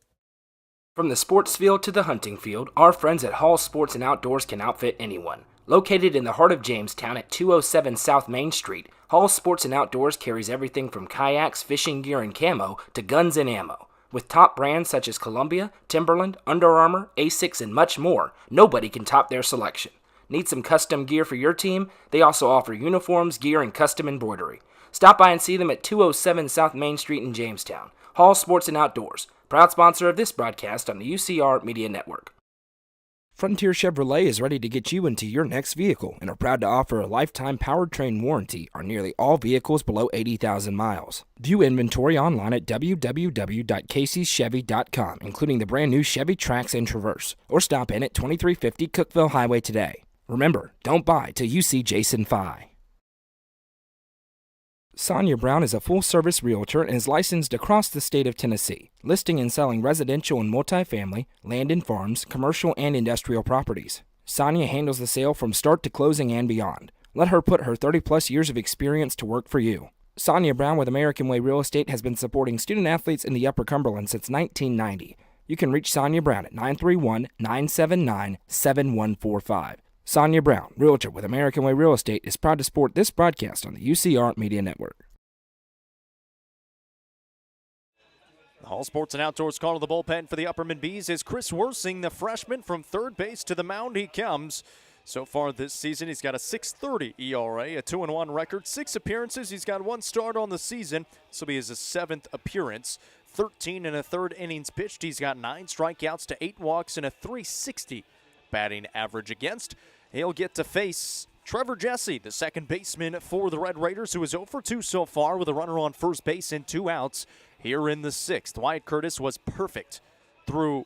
From the sports field to the hunting field, our friends at Hall Sports and Outdoors can outfit anyone. Located in the heart of Jamestown at 207 South Main Street, Hall Sports and Outdoors carries everything from kayaks, fishing gear, and camo to guns and ammo. With top brands such as Columbia, Timberland, Under Armour, Asics, and much more, nobody can top their selection. Need some custom gear for your team? They also offer uniforms, gear, and custom embroidery. Stop by and see them at 207 South Main Street in Jamestown. Hall Sports and Outdoors, proud sponsor of this broadcast on the UCR Media Network. Frontier Chevrolet is ready to get you into your next vehicle and are proud to offer a lifetime powertrain warranty on nearly all vehicles below 80,000 miles. View inventory online at www.caseyschevy.com, including the brand new Chevy Trax and Traverse, or stop in at 2350 Cookeville Highway today. Remember, don't buy till you see Jason Fye. Sonia Brown is a full-service realtor and is licensed across the state of Tennessee, listing and selling residential and multifamily, land and farms, commercial and industrial properties. Sonia handles the sale from start to closing and beyond. Let her put her 30-plus years of experience to work for you. Sonia Brown with American Way Real Estate has been supporting student-athletes in the Upper Cumberland since 1990. You can reach Sonia Brown at 931-979-7145. Sonia Brown, realtor with American Way Real Estate, is proud to support this broadcast on the UCR Media Network. The Hall Sports and Outdoors call to the bullpen for the Upperman Bees is Chris Worsing, the freshman. From third base to the mound he comes. So far this season, he's got a 6.30 ERA, a 2-1 record, 6 appearances. He's got 1 start on the season. This will be his 7th appearance. 13 1/3 innings pitched. He's got 9 strikeouts to 8 walks and a .360 batting average against. He'll get to face Trevor Jesse, the second baseman for the Red Raiders, who is 0 for 2 so far with a runner on first base and 2 outs here in the 6th. Wyatt Curtis was perfect through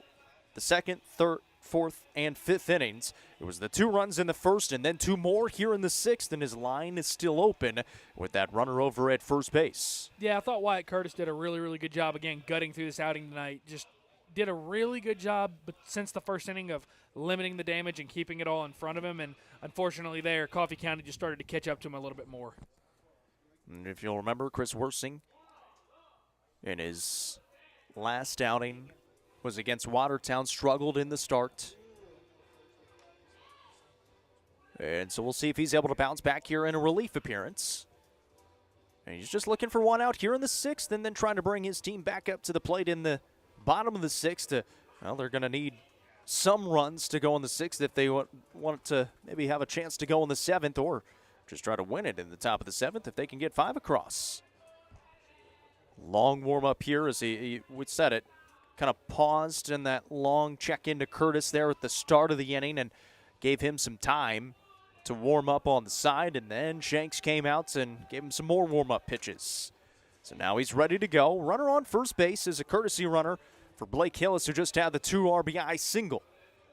the 2nd, 3rd, 4th, and 5th innings. It was the 2 runs in the 1st and then 2 more here in the 6th, and his line is still open with that runner over at first base. Yeah, I thought Wyatt Curtis did a really, really good job, again, gutting through this outing tonight. Just did a really good job since the first inning of limiting the damage and keeping it all in front of him. And unfortunately there, Coffee County just started to catch up to him a little bit more. And if you'll remember, Chris Worsing in his last outing was against Watertown, struggled in the start. And so we'll see if he's able to bounce back here in a relief appearance. And he's just looking for 1 out here in the 6th and then trying to bring his team back up to the plate in the bottom of the 6th. Well, they're going to need some runs to go in the 6th if they want to maybe have a chance to go in the 7th, or just try to win it in the top of the 7th if they can get 5 across. Long warm-up here as he would set it. Kind of paused in that long check-in to Curtis there at the start of the inning and gave him some time to warm up on the side, and then Shanks came out and gave him some more warm-up pitches. So now he's ready to go. Runner on first base is a courtesy runner for Blake Hillis, who just had the 2 RBI single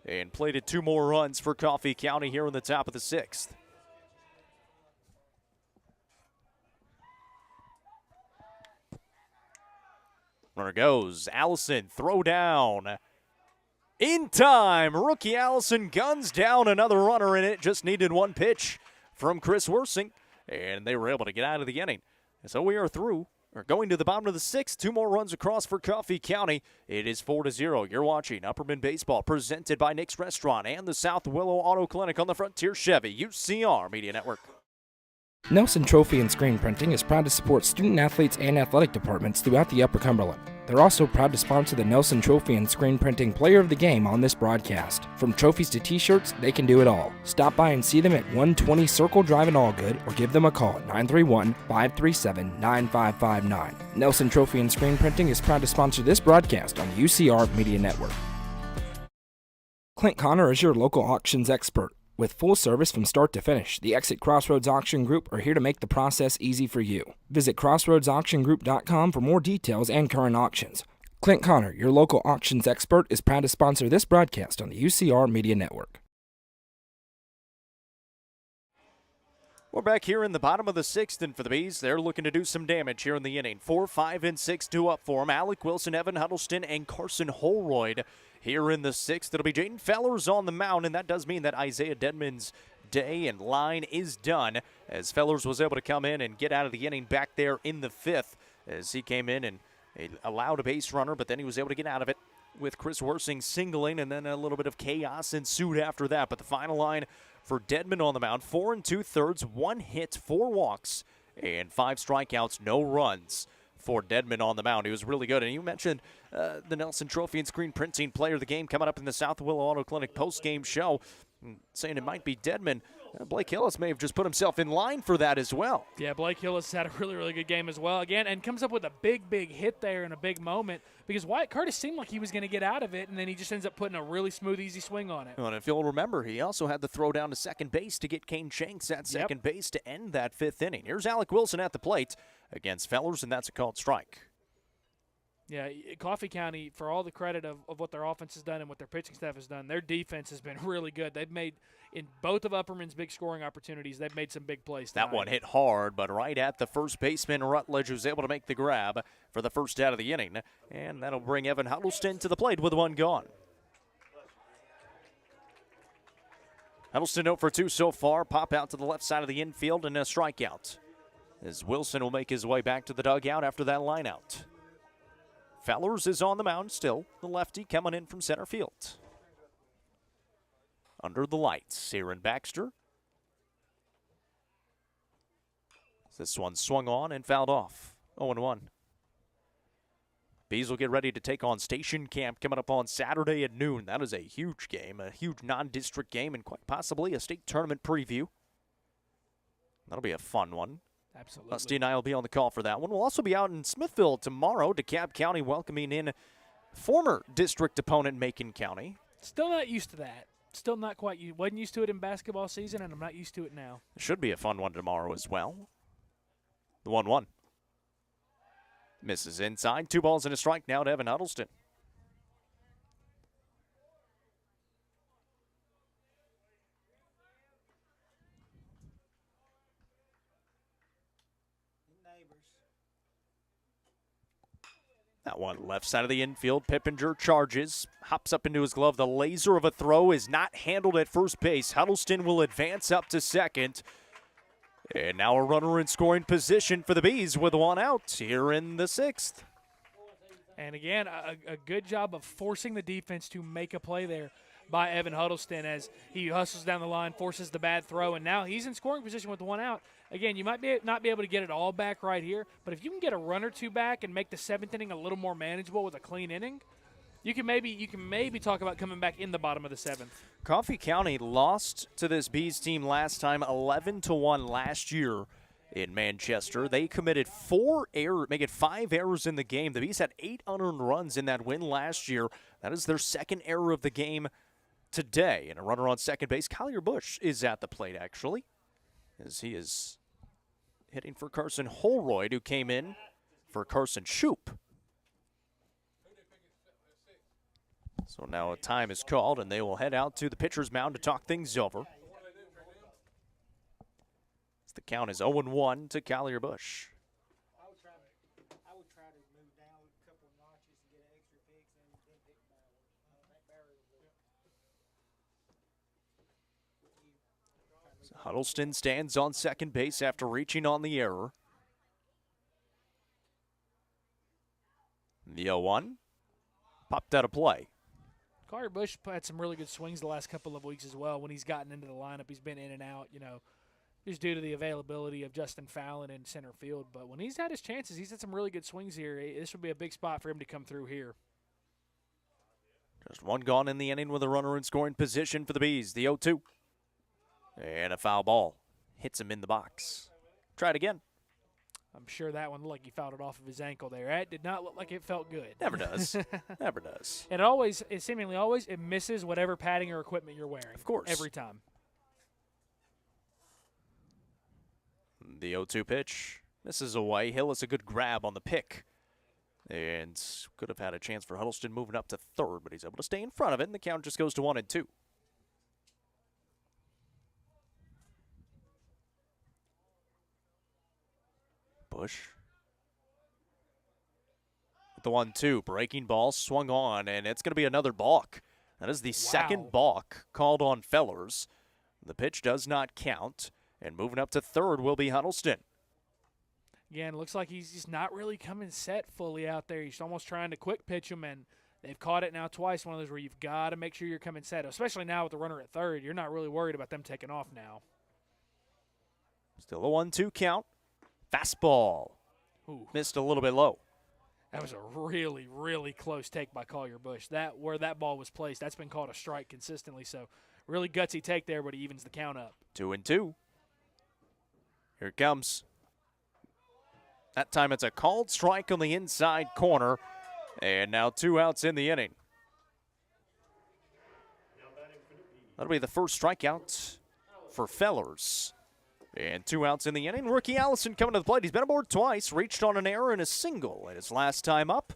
and plated 2 more runs for Coffee County here in the top of the 6th. Runner goes. Allison, throw down. In time, rookie Allison guns down another runner in it. Just needed 1 pitch from Chris Worsing, and they were able to get out of the inning. So we are through. We're going to the bottom of the 6th. 2 more runs across for Coffee County. It is 4-0. You're watching Upperman Baseball, presented by Nick's Restaurant and the South Willow Auto Clinic on the Frontier Chevy UCR Media Network. Nelson Trophy and Screen Printing is proud to support student-athletes and athletic departments throughout the Upper Cumberland. They're also proud to sponsor the Nelson Trophy and Screen Printing Player of the Game on this broadcast. From trophies to t-shirts, they can do it all. Stop by and see them at 120 Circle Drive in Allgood, or give them a call at 931-537-9559. Nelson Trophy and Screen Printing is proud to sponsor this broadcast on the UCR Media Network. Clint Connor is your local auctions expert. With full service from start to finish, the Exit Crossroads Auction Group are here to make the process easy for you. Visit crossroadsauctiongroup.com for more details and current auctions. Clint Connor, your local auctions expert, is proud to sponsor this broadcast on the UCR Media Network. We're back here in the bottom of the 6th, and for the Bees, they're looking to do some damage here in the inning. 4, 5, and 6 due up for them. Alec Wilson, Evan Huddleston, and Carson Holroyd here in the 6th. It'll be Jaden Fellers on the mound, and that does mean that Isaiah Dedman's day and line is done, as Fellers was able to come in and get out of the inning back there in the 5th, as he came in and allowed a base runner, but then he was able to get out of it with Chris Worsing singling, and then a little bit of chaos ensued after that. But the final line for Dedman on the mound: 4 2/3, 1 hit, 4 walks, and 5 strikeouts, no runs for Dedman on the mound. He was really good. And you mentioned the Nelson Trophy and Screen Printing Player of the Game coming up in the South Willow Auto Clinic post-game show, saying it might be Dedman. Blake Hillis may have just put himself in line for that as well. Yeah, Blake Hillis had a really, really good game as well. Again, and comes up with a big, big hit there in a big moment because Wyatt Curtis seemed like he was going to get out of it, and then he just ends up putting a really smooth, easy swing on it. And if you'll remember, he also had the throw down to second base to get Kane Shanks at second base to end that fifth inning. Here's Alec Wilson at the plate against Fellers, and that's a called strike. Yeah, Coffee County, for all the credit of what their offense has done and what their pitching staff has done, their defense has been really good. They've made, in both of Upperman's big scoring opportunities, they've made some big plays tonight. That one hit hard, but right at the first baseman, Rutledge was able to make the grab for the first out of the inning, and that'll bring Evan Huddleston to the plate with one gone. Huddleston 0 for 2 so far. Pop out to the left side of the infield and a strikeout, as Wilson will make his way back to the dugout after that lineout. Fellers is on the mound still, the lefty coming in from center field. Under the lights, Aaron Baxter. This one swung on and fouled off. 0-1. Bees will get ready to take on Station Camp coming up on Saturday at noon. That is a huge game, a huge non-district game, and quite possibly a state tournament preview. That'll be a fun one. Absolutely. Rusty and I will be on the call for that one. We'll also be out in Smithville tomorrow, DeKalb County welcoming in former district opponent Macon County. Still not used to that. Still not quite. Wasn't used to it in basketball season, and I'm not used to it now. It should be a fun one tomorrow as well. The 1-1. Misses inside. 2 balls and a strike now to Evan Huddleston. That one left side of the infield. Pippinger charges, hops up into his glove. The laser of a throw is not handled at first base. Huddleston will advance up to second. And now a runner in scoring position for the Bees with one out here in the 6th. And again, a good job of forcing the defense to make a play there by Evan Huddleston as he hustles down the line, forces the bad throw, and now he's in scoring position with one out. Again, you might not be able to get it all back right here, but if you can get a run or two back and make the 7th inning a little more manageable with a clean inning, you can maybe talk about coming back in the bottom of the 7th. Coffee County lost to this Bees team last time 11-1 last year in Manchester. They committed 5 errors in the game. The Bees had 8 unearned runs in that win last year. That is their second error of the game today. And a runner on second base, Collier Bush, is at the plate actually, as he is hitting for Carson Holroyd, who came in for Carson Shoup. So now a time is called, and they will head out to the pitcher's mound to talk things over. As the count is 0-1 to Collier Bush. I would try to move down a couple of notches and get an extra picks and then pick that barrier. So Huddleston stands on second base after reaching on the error. The 0-1 popped out of play. Collier Bush had some really good swings the last couple of weeks as well. When he's gotten into the lineup, he's been in and out, just due to the availability of Justin Fallon in center field. But when he's had his chances, he's had some really good swings here. This would be a big spot for him to come through here. Just one gone in the inning with a runner in scoring position for the Bees. The 0-2. And a foul ball. Hits him in the box. Try it again. I'm sure that one looked like he fouled it off of his ankle there. It did not look like it felt good. Never does. Never does. And it seemingly always misses whatever padding or equipment you're wearing. Of course. Every time. The 0-2 pitch misses away. Hill is a good grab on the pick. And could have had a chance for Huddleston moving up to third, but he's able to stay in front of it, and the count just goes to 1-2. Bush. With the 1-2, breaking ball swung on, and it's going to be another balk. That is the second balk called on Fellers. The pitch does not count, and moving up to third will be Huddleston. Again, looks like he's just not really coming set fully out there. He's almost trying to quick pitch him, and they've caught it now twice. One of those where you've got to make sure you're coming set, especially now with the runner at third. You're not really worried about them taking off now. Still a 1-2 count. Fastball. Ooh. Missed a little bit low. That was a really, really close take by Collier Bush. Where that ball was placed, that's been called a strike consistently. So Really gutsy take there, but he evens the count up. 2-2. Here it comes. That time it's a called strike on the inside corner. And now 2 outs in the inning. That'll be the first strikeout for Fellers. And 2 outs in the inning. Rookie Allison coming to the plate. He's been aboard twice, reached on an error and a single in his last time up.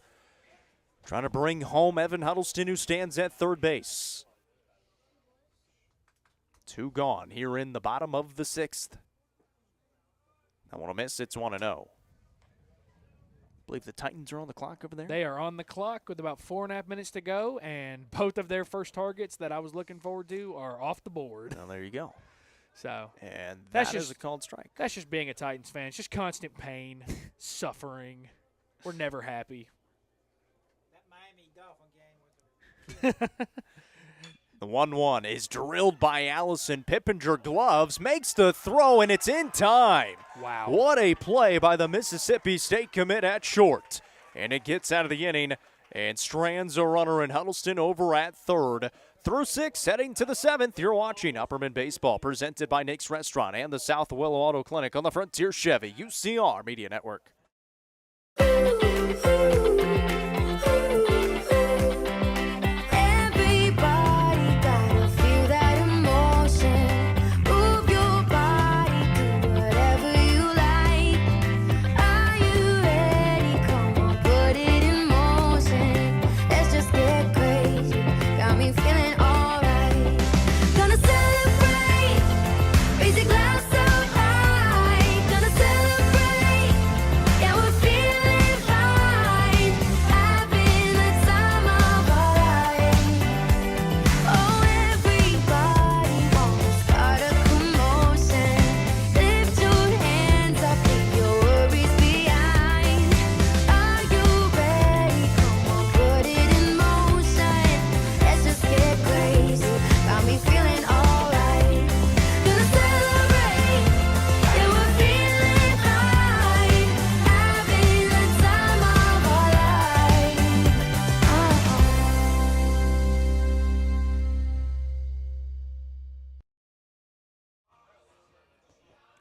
Trying to bring home Evan Huddleston, who stands at third base. 2 gone here in the bottom of the 6th. I want to miss. It's 1-0. I believe the Titans are on the clock over there. They are on the clock with about 4.5 minutes to go, and both of their first targets that I was looking forward to are off the board. Well, there you go. So And that's that is just a called strike. That's just being a Titans fan. It's just constant pain, suffering. We're never happy. That Miami Dolphin game was The 1-1 is drilled by Allison. Pippinger gloves, makes the throw, and it's in time. Wow. What a play by the Mississippi State commit at short. And it gets out of the inning and strands a runner in Huddleston over at third. Through 6, heading to the 7th, you're watching Upperman Baseball, presented by Nick's Restaurant and the South Willow Auto Clinic on the Frontier Chevy UCR Media Network.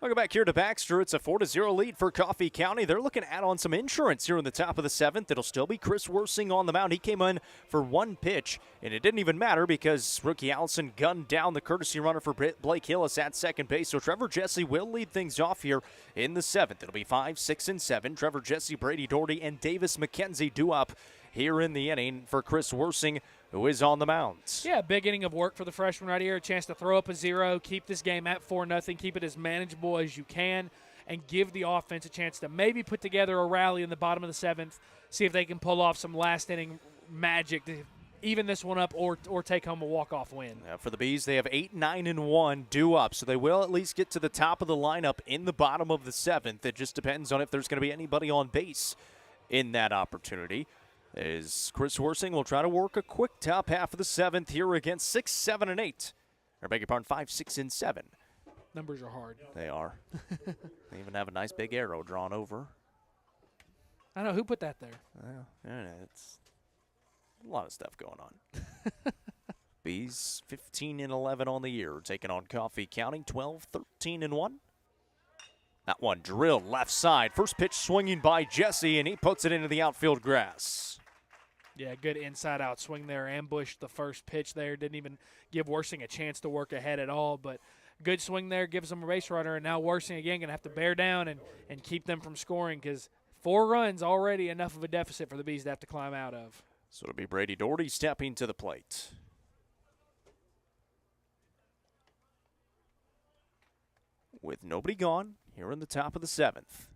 Welcome back here to Baxter. It's a 4-0 lead for Coffee County. They're looking to add on some insurance here in the top of the 7th. It'll still be Chris Worsing on the mound. He came in for 1 pitch, and it didn't even matter because rookie Allison gunned down the courtesy runner for Blake Hillis at second base. So Trevor Jesse will lead things off here in the 7th. It'll be 5, 6, and 7. Trevor Jesse, Brady Doherty, and Davis McKenzie due up here in the inning for Chris Worsing, who is on the mound. Yeah, big inning of work for the freshman right here. A chance to throw up a 0, keep this game at 4-0, keep it as manageable as you can, and give the offense a chance to maybe put together a rally in the bottom of the 7th, see if they can pull off some last inning magic to even this one up or take home a walk-off win. For the Bees, they have 8, 9, and 1 due up, so they will at least get to the top of the lineup in the bottom of the 7th. It just depends on if there's going to be anybody on base in that opportunity. As Chris Worsing will try to work a quick top half of the 7th here against 6, 7, and 8. Or beg your pardon, 5, 6, and 7. Numbers are hard. They are. They even have a nice big arrow drawn over. I know. Who put that there? Yeah, it's a lot of stuff going on. Bees 15 and 11 on the year, taking on Coffee County 12, 13 and 1. That one drilled left side. First pitch swinging by Jesse, and he puts it into the outfield grass. Yeah, good inside-out swing there. Ambushed the first pitch there. Didn't even give Worsing a chance to work ahead at all. But good swing there, gives them a base runner. And now Worsing again going to have to bear down and keep them from scoring because 4 runs already enough of a deficit for the Bees to have to climb out of. So it'll be Brady Doherty stepping to the plate. With nobody gone, here in the top of the 7th.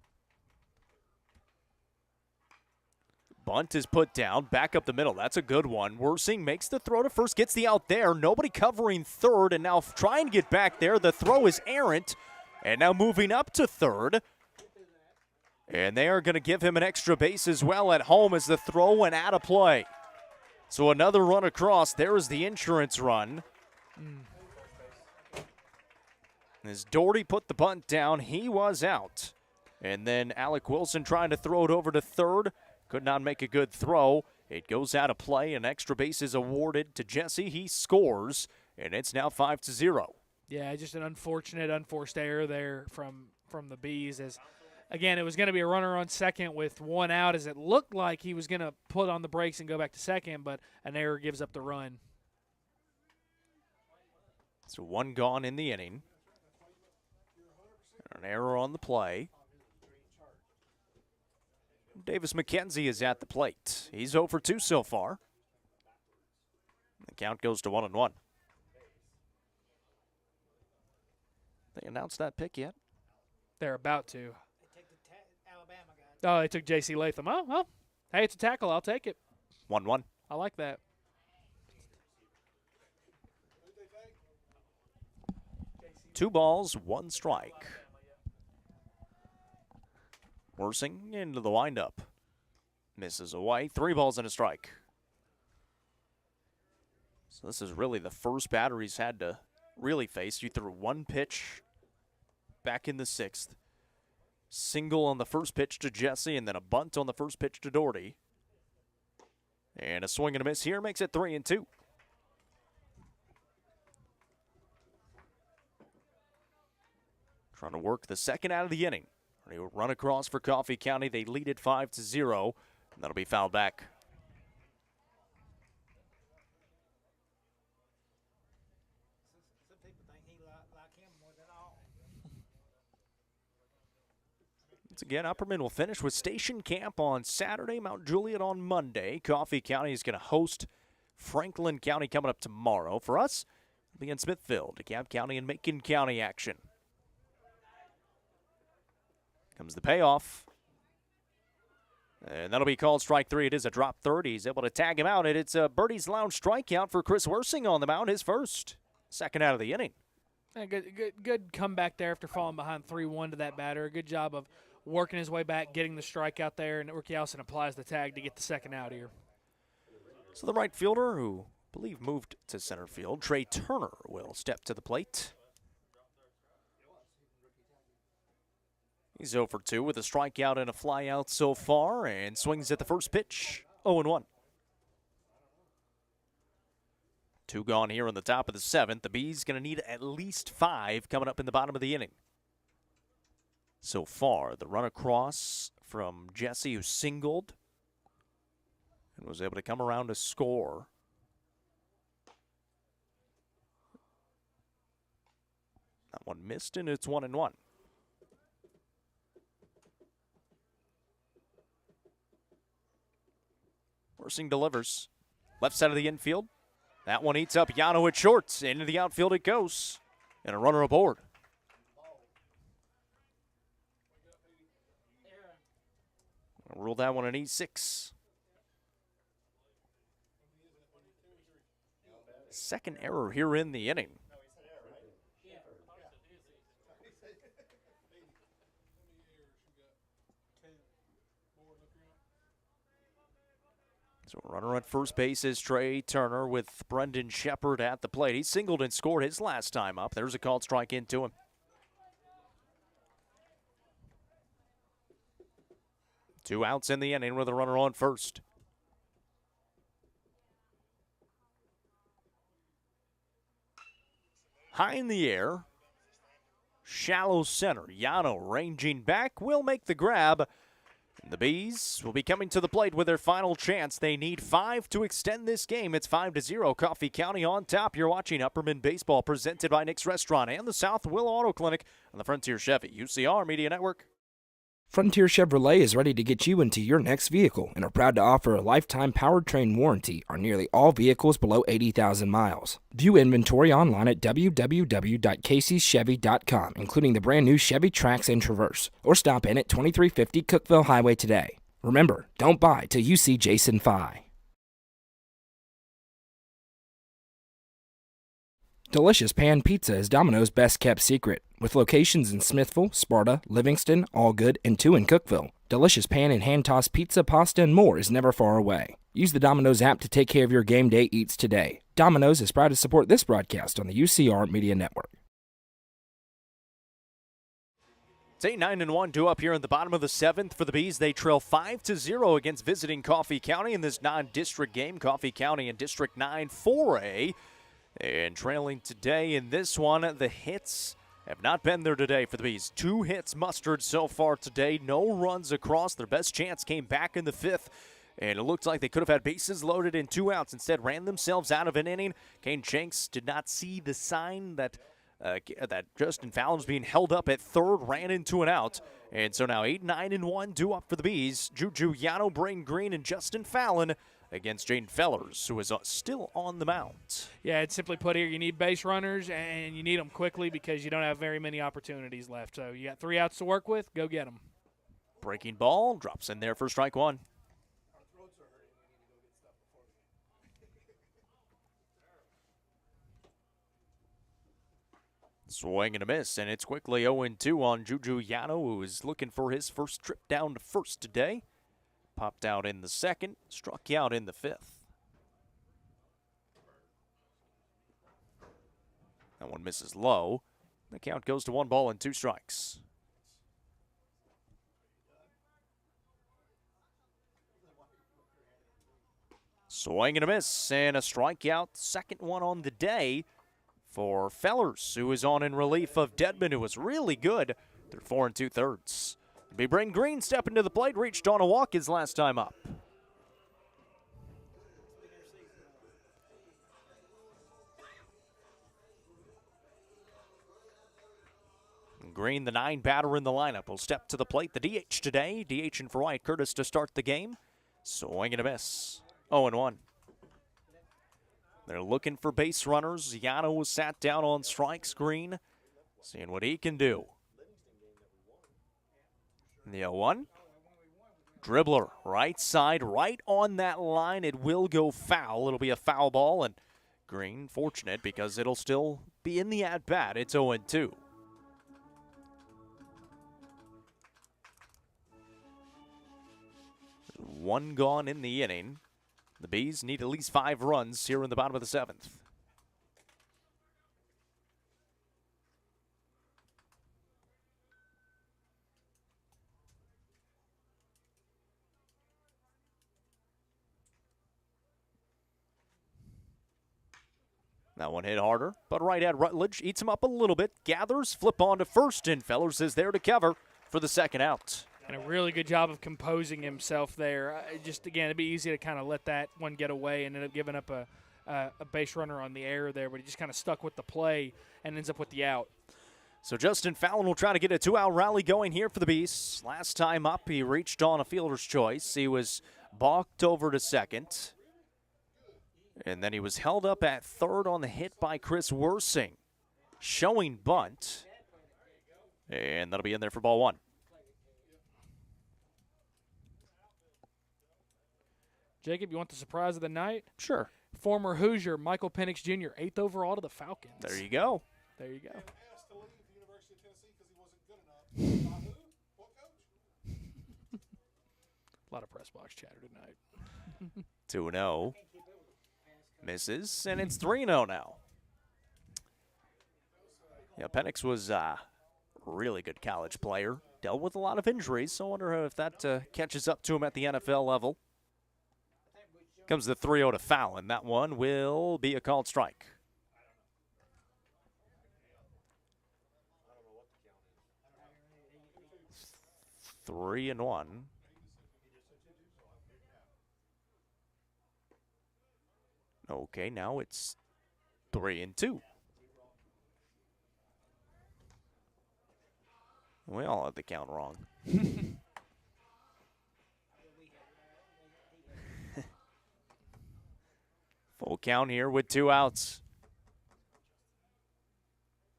Bunt is put down, back up the middle. That's a good one. Worsing makes the throw to first, gets the out there. Nobody covering third, and now trying to get back there. The throw is errant, and now moving up to third. And they are going to give him an extra base as well at home as the throw went out of play. So another run across. There is the insurance run. As Doherty put the bunt down, he was out. And then Alec Wilson trying to throw it over to third. Could not make a good throw. It goes out of play. An extra base is awarded to Jesse. He scores. and it's now 5-0. Yeah, just an unfortunate, unforced error there from the Bees. As again, it was going to be a runner on second with one out, as it looked like he was going to put on the brakes and go back to second, but an error gives up the run. So one gone in the inning. An error on the play. Davis McKenzie is at the plate. He's 0 for 2 so far. The count goes to 1-1. They announced that pick yet? They're about to. They take the Alabama guy. Oh, they took J.C. Latham. Oh, well, hey, it's a tackle. I'll take it. 1-1. I like that. Two balls, one strike. Worsing into the windup. Misses away. 3 balls and a strike. So this is really the first batter he's had to really face. You threw one pitch back in the 6th. Single on the first pitch to Jesse, and then a bunt on the first pitch to Doherty. And a swing and a miss here makes it 3-2. Trying to work the second out of the inning. They will run across for Coffee County. They lead it 5-0, and that'll be fouled back. Some people think he like him more than all. Once again, Upperman will finish with station camp on Saturday, Mount Juliet on Monday. Coffee County is going to host Franklin County coming up tomorrow. For us, it'll be in Smithfield, DeKalb County and Macon County action. Comes the payoff. And that'll be called strike 3. It is a drop third. He's able to tag him out, and it's a Birdie's Lounge strikeout for Chris Worsing on the mound, his first. Second out of the inning. Yeah, good comeback there after falling behind 3-1 to that batter. Good job of working his way back, getting the strikeout there, and Ricky Allison applies the tag to get the second out here. So the right fielder, who I believe moved to center field, Trey Turner, will step to the plate. He's 0 for 2 with a strikeout and a flyout so far, and swings at the first pitch, 0-1. 2 gone here in the top of the 7th. The Bees going to need at least 5 coming up in the bottom of the inning. So far, the run across from Jesse, who singled and was able to come around to score. That one missed, and it's 1-1. Worsing delivers. Left side of the infield. That one eats up Yano at short. Into the outfield it goes. And a runner aboard. I'll rule that one an E6. Second error here in the inning. So runner at first base is Trey Turner with Brendan Shepard at the plate. He singled and scored his last time up. There's a called strike into him. Two outs in the inning with a runner on first. High in the air. Shallow center. Yano ranging back will make the grab. The Bees will be coming to the plate with their final chance. They need 5 to extend this game. It's 5-0. Coffee County on top. You're watching Upperman Baseball, presented by Nick's Restaurant and the South Willow Auto Clinic on the Frontier Chevy UCR Media Network. Frontier Chevrolet is ready to get you into your next vehicle and are proud to offer a lifetime powertrain warranty on nearly all vehicles below 80,000 miles. View inventory online at www.caseychevy.com, including the brand new Chevy Trax and Traverse, or stop in at 2350 Cookeville Highway today. Remember, don't buy till you see Jason Fye. Delicious Pan Pizza is Domino's best-kept secret. With locations in Smithville, Sparta, Livingston, Allgood, and 2 in Cookeville, Delicious Pan and hand-tossed pizza, pasta, and more is never far away. Use the Domino's app to take care of your game day eats today. Domino's is proud to support this broadcast on the UCR Media Network. It's 8-9-1 due up here in the bottom of the 7th for the Bees. They trail 5-0 against visiting Coffee County in this non-district game. Coffee County in District 9 4A. And trailing today in this one, the hits have not been there today for the Bees. 2 hits mustered so far today, no runs across. Their best chance came back in the 5th, and it looked like they could have had bases loaded and 2 outs. Instead, ran themselves out of an inning. Kane Shanks did not see the sign that Justin Fallon was being held up at third, ran into an out. And so now 8-9-1 due up for the Bees. Juju Yano, Brain Green, and Justin Fallon against Jaden Fellers, who is still on the mound. Yeah, it's simply put here, you need base runners, and you need them quickly because you don't have very many opportunities left. So you got 3 outs to work with, go get them. Breaking ball, drops in there for strike 1. Swing and a miss, and it's quickly 0-2 on Juju Yano, who is looking for his first trip down to first today. Popped out in the 2nd, struck you out in the 5th. That one misses low. The count goes to 1 ball and 2 strikes. Swing and a miss, and a strikeout, 2nd one on the day for Fellers, who is on in relief of Dedman, who was really good through 4 2/3. Be Brain Green stepping to the plate, reached on a walk his last time up. Green, the 9 batter in the lineup, will step to the plate. The DH today, DH for Wyatt Curtis to start the game. Swing and a miss, 0-1. They're looking for base runners. Yano was sat down on strikes. Green, seeing what he can do. The 0-1. Dribbler, right side, right on that line. It will go foul. It'll be a foul ball, and Green fortunate because it'll still be in the at-bat. It's 0-2. One gone in the inning. The Bees need at least 5 runs here in the bottom of the 7th. That one hit harder, but right at Rutledge eats him up a little bit. Gathers, flip on to first, and Fellers is there to cover for the 2nd out. And a really good job of composing himself there. Just, again, it'd be easy to kind of let that one get away and end up giving up a base runner on the air there, but he just kind of stuck with the play and ends up with the out. So Justin Fallon will try to get a 2-out rally going here for the Beasts. Last time up, he reached on a fielder's choice. He was balked over to 2nd. And then he was held up at 3rd on the hit by Chris Worsing. Showing bunt. And that'll be in there for ball 1. Jacob, you want the surprise of the night? Sure. Former Hoosier Michael Penix Jr., 8th overall to the Falcons. There you go. There you go. Asked to leave the University of Tennessee because he wasn't good enough. By who? What coach? A lot of press box chatter tonight. 2-0. Misses, and it's 3-0 now. Yeah, Penix was a really good college player. Dealt with a lot of injuries, so I wonder if that catches up to him at the NFL level. Comes the 3-0 to Fallon. That one will be a called strike. Three and 1. Okay, now it's 3-2. We all had the count wrong. Full count here with 2 outs.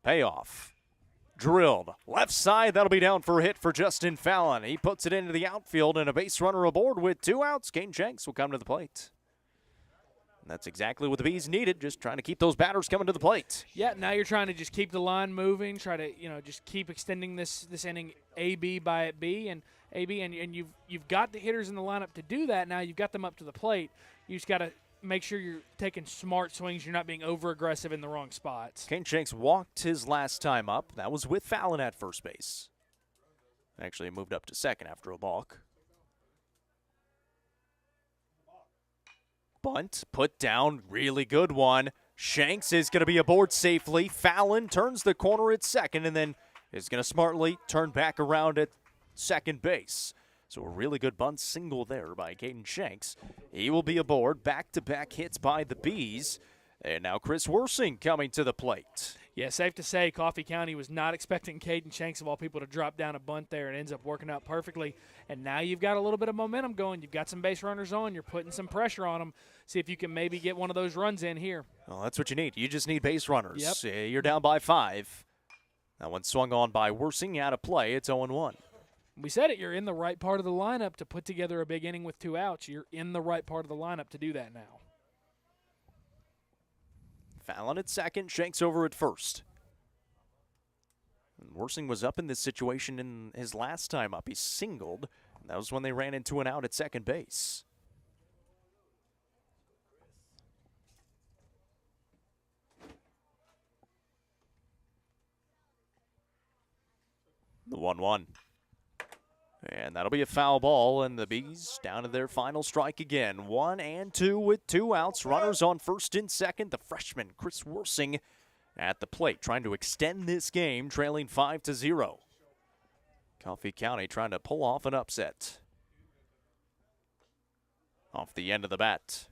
Payoff. Drilled. Left side, that'll be down for a hit for Justin Fallon. He puts it into the outfield, and a base runner aboard with 2 outs. Kane Shanks will come to the plate. And that's exactly what the Bees needed, just trying to keep those batters coming to the plate. Yeah, now you're trying to just keep the line moving, try to, just keep extending this inning AB by B and AB, and you've got the hitters in the lineup to do that. Now you've got them up to the plate. You just got to make sure you're taking smart swings. You're not being over-aggressive in the wrong spots. Kane Shanks walked his last time up. That was with Fallon at first base. Actually moved up to 2nd after a balk. Bunt, put down, really good one. Shanks is going to be aboard safely. Fallon turns the corner at second and then is going to smartly turn back around at second base. So a really good bunt single there by Caden Shanks. He will be aboard. Back-to-back hits by the Bees. And now Chris Worsing coming to the plate. Yeah, safe to say Coffee County was not expecting Caden Shanks, of all people, to drop down a bunt there, and ends up working out perfectly. And now you've got a little bit of momentum going. You've got some base runners on. You're putting some pressure on them. See if you can maybe get one of those runs in here. Well, that's what you need. You just need base runners. Yep. You're down by 5. That one swung on by Worsing out of play. It's 0-1. We said it. You're in the right part of the lineup to put together a big inning with 2 outs. You're in the right part of the lineup to do that now. Fallon at second, Shanks over at first. And Worsing was up in this situation in his last time up. He singled. And that was when they ran into an out at second base. The 1-1. And that'll be a foul ball, and the Bees down to their final strike again. 1 and 2 with 2 outs. Runners on first and second. The freshman, Chris Worsing, at the plate, trying to extend this game, trailing 5-0. Coffee County trying to pull off an upset. Off the end of the bat.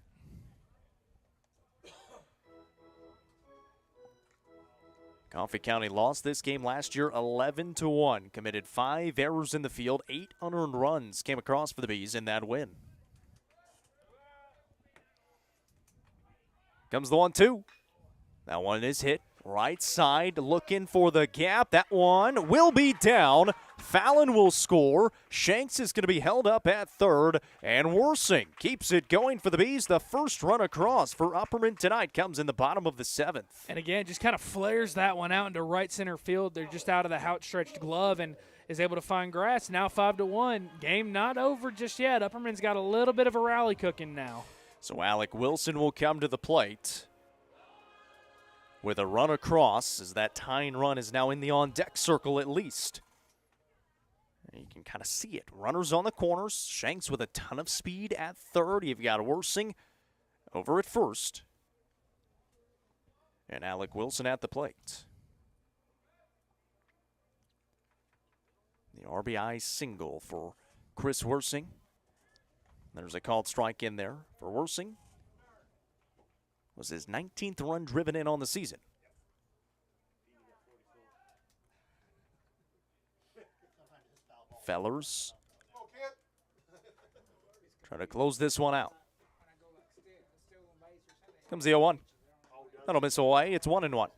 Coffee County lost this game last year 11-1. Committed 5 errors in the field. 8 unearned runs came across for the Bees in that win. Comes the 1-2. That one is hit. Right side looking for the gap. That one will be down. Fallon will score. Shanks is going to be held up at third. And Worsing keeps it going for the Bees. The first run across for Upperman tonight comes in the bottom of the 7th. And again, just kind of flares that one out into right center field. They're just out of the outstretched glove and is able to find grass. Now 5-1. Game not over just yet. Upperman's got a little bit of a rally cooking now. So Alec Wilson will come to the plate with a run across, as that tying run is now in the on-deck circle at least. And you can kind of see it. Runners on the corners. Shanks with a ton of speed at third. You've got Worsing over at first. And Alec Wilson at the plate. The RBI single for Chris Worsing. There's a called strike in there for Worsing. Was his 19th run driven in on the season. Fellers trying to close this one out. Comes the 0-1. That'll miss away. It's 1-1.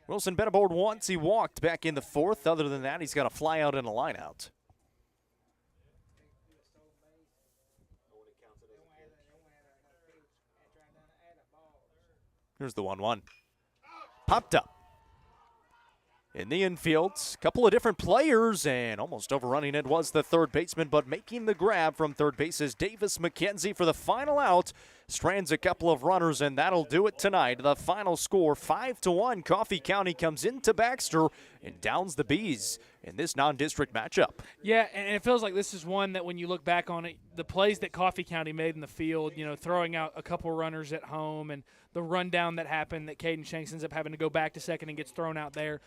Wilson been aboard once. He walked back in the 4th. Other than that, he's got a fly out and a line out. Here's the 1-1. Popped up. In the infield, couple of different players, and almost overrunning it was the third baseman, but making the grab from third base is Davis McKenzie for the final out. Strands a couple of runners, and that'll do it tonight. The final score, 5-1. Coffee County comes into Baxter and downs the Bees in this non-district matchup. Yeah, and it feels like this is one that when you look back on it, the plays that Coffee County made in the field, you know, throwing out a couple runners at home and the rundown that happened that Caden Shanks ends up having to go back to second and gets thrown out there.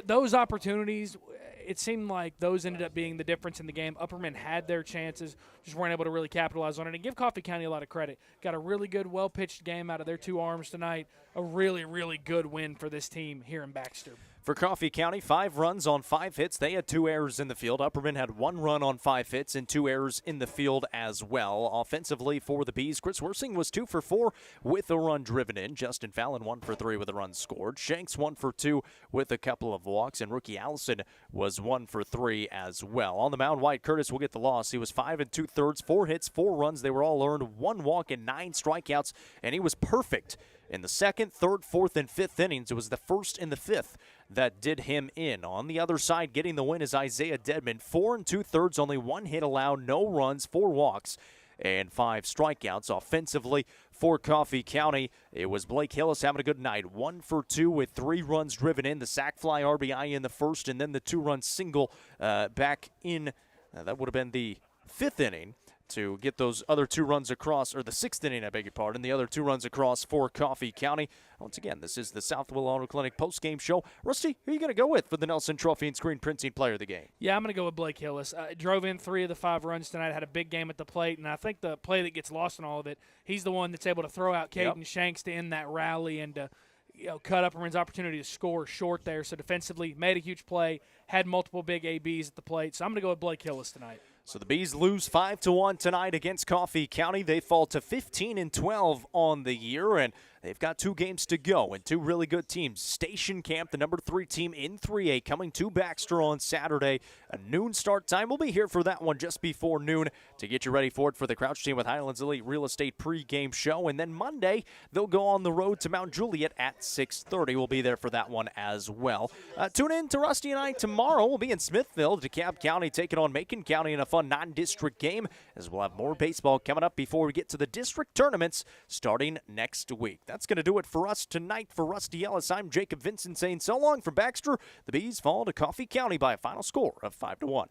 Those opportunities, it seemed like those ended up being the difference in the game. Upperman had their chances, just weren't able to really capitalize on it. And give Coffee County a lot of credit. Got a really good, well-pitched game out of their 2 arms tonight. A really, really good win for this team here in Baxter. For Coffee County, 5 runs on 5 hits. They had 2 errors in the field. Upperman had 1 run on 5 hits and 2 errors in the field as well. Offensively for the Bees, Chris Worsing was 2 for 4 with a run driven in. Justin Fallon 1 for 3 with a run scored. Shanks 1 for 2 with a couple of walks. And rookie Allison was 1 for 3 as well. On the mound, Wyatt Curtis will get the loss. He was 5 2/3, 4 hits, 4 runs. They were all earned, 1 walk and 9 strikeouts. And he was perfect in the 2nd, 3rd, 4th, and 5th innings. It was the 1st and the 5th that did him in. On the other side, getting the win is Isaiah Dedman. 4 2/3, only 1 hit allowed, no runs, 4 walks, and 5 strikeouts. Offensively for Coffee County, it was Blake Hillis having a good night. 1 for 2 with 3 runs driven in. The sac fly RBI in the 1st, and then the 2-run single back in, that would have been the 5th inning, to get those other 2 runs across, or the 6th inning, I beg your pardon, the other 2 runs across for Coffee County. Once again, this is the South Willow Auto Clinic post-game show. Rusty, who are you going to go with for the Nelson Trophy and Screen Printing Player of the Game? Yeah, I'm going to go with Blake Hillis. Drove in 3 of the 5 runs tonight, had a big game at the plate, and I think the play that gets lost in all of it, he's the one that's able to throw out Caden Shanks to end that rally and cut Upperman's opportunity to score short there. So defensively, made a huge play, had multiple big ABs at the plate. So I'm going to go with Blake Hillis tonight. So the Bees lose 5-1 tonight against Coffee County. They fall to 15-12 on the year, and they've got 2 games to go and 2 really good teams. Station Camp, the number 3 team in 3A, coming to Baxter on Saturday. A noon start time. We'll be here for that one just before noon to get you ready for it for the Crouch team with Highlands Elite Real Estate pregame show. And then Monday, they'll go on the road to Mount Juliet at 6:30. We'll be there for that one as well. Tune in to Rusty and I tomorrow. We'll be in Smithville, DeKalb County taking on Macon County in a fun non-district game, as we'll have more baseball coming up before we get to the district tournaments starting next week. That's going to do it for us tonight. For Rusty Ellis, I'm Jacob Vincent saying so long from Baxter. The Bees fall to Coffee County by a final score of 5-1.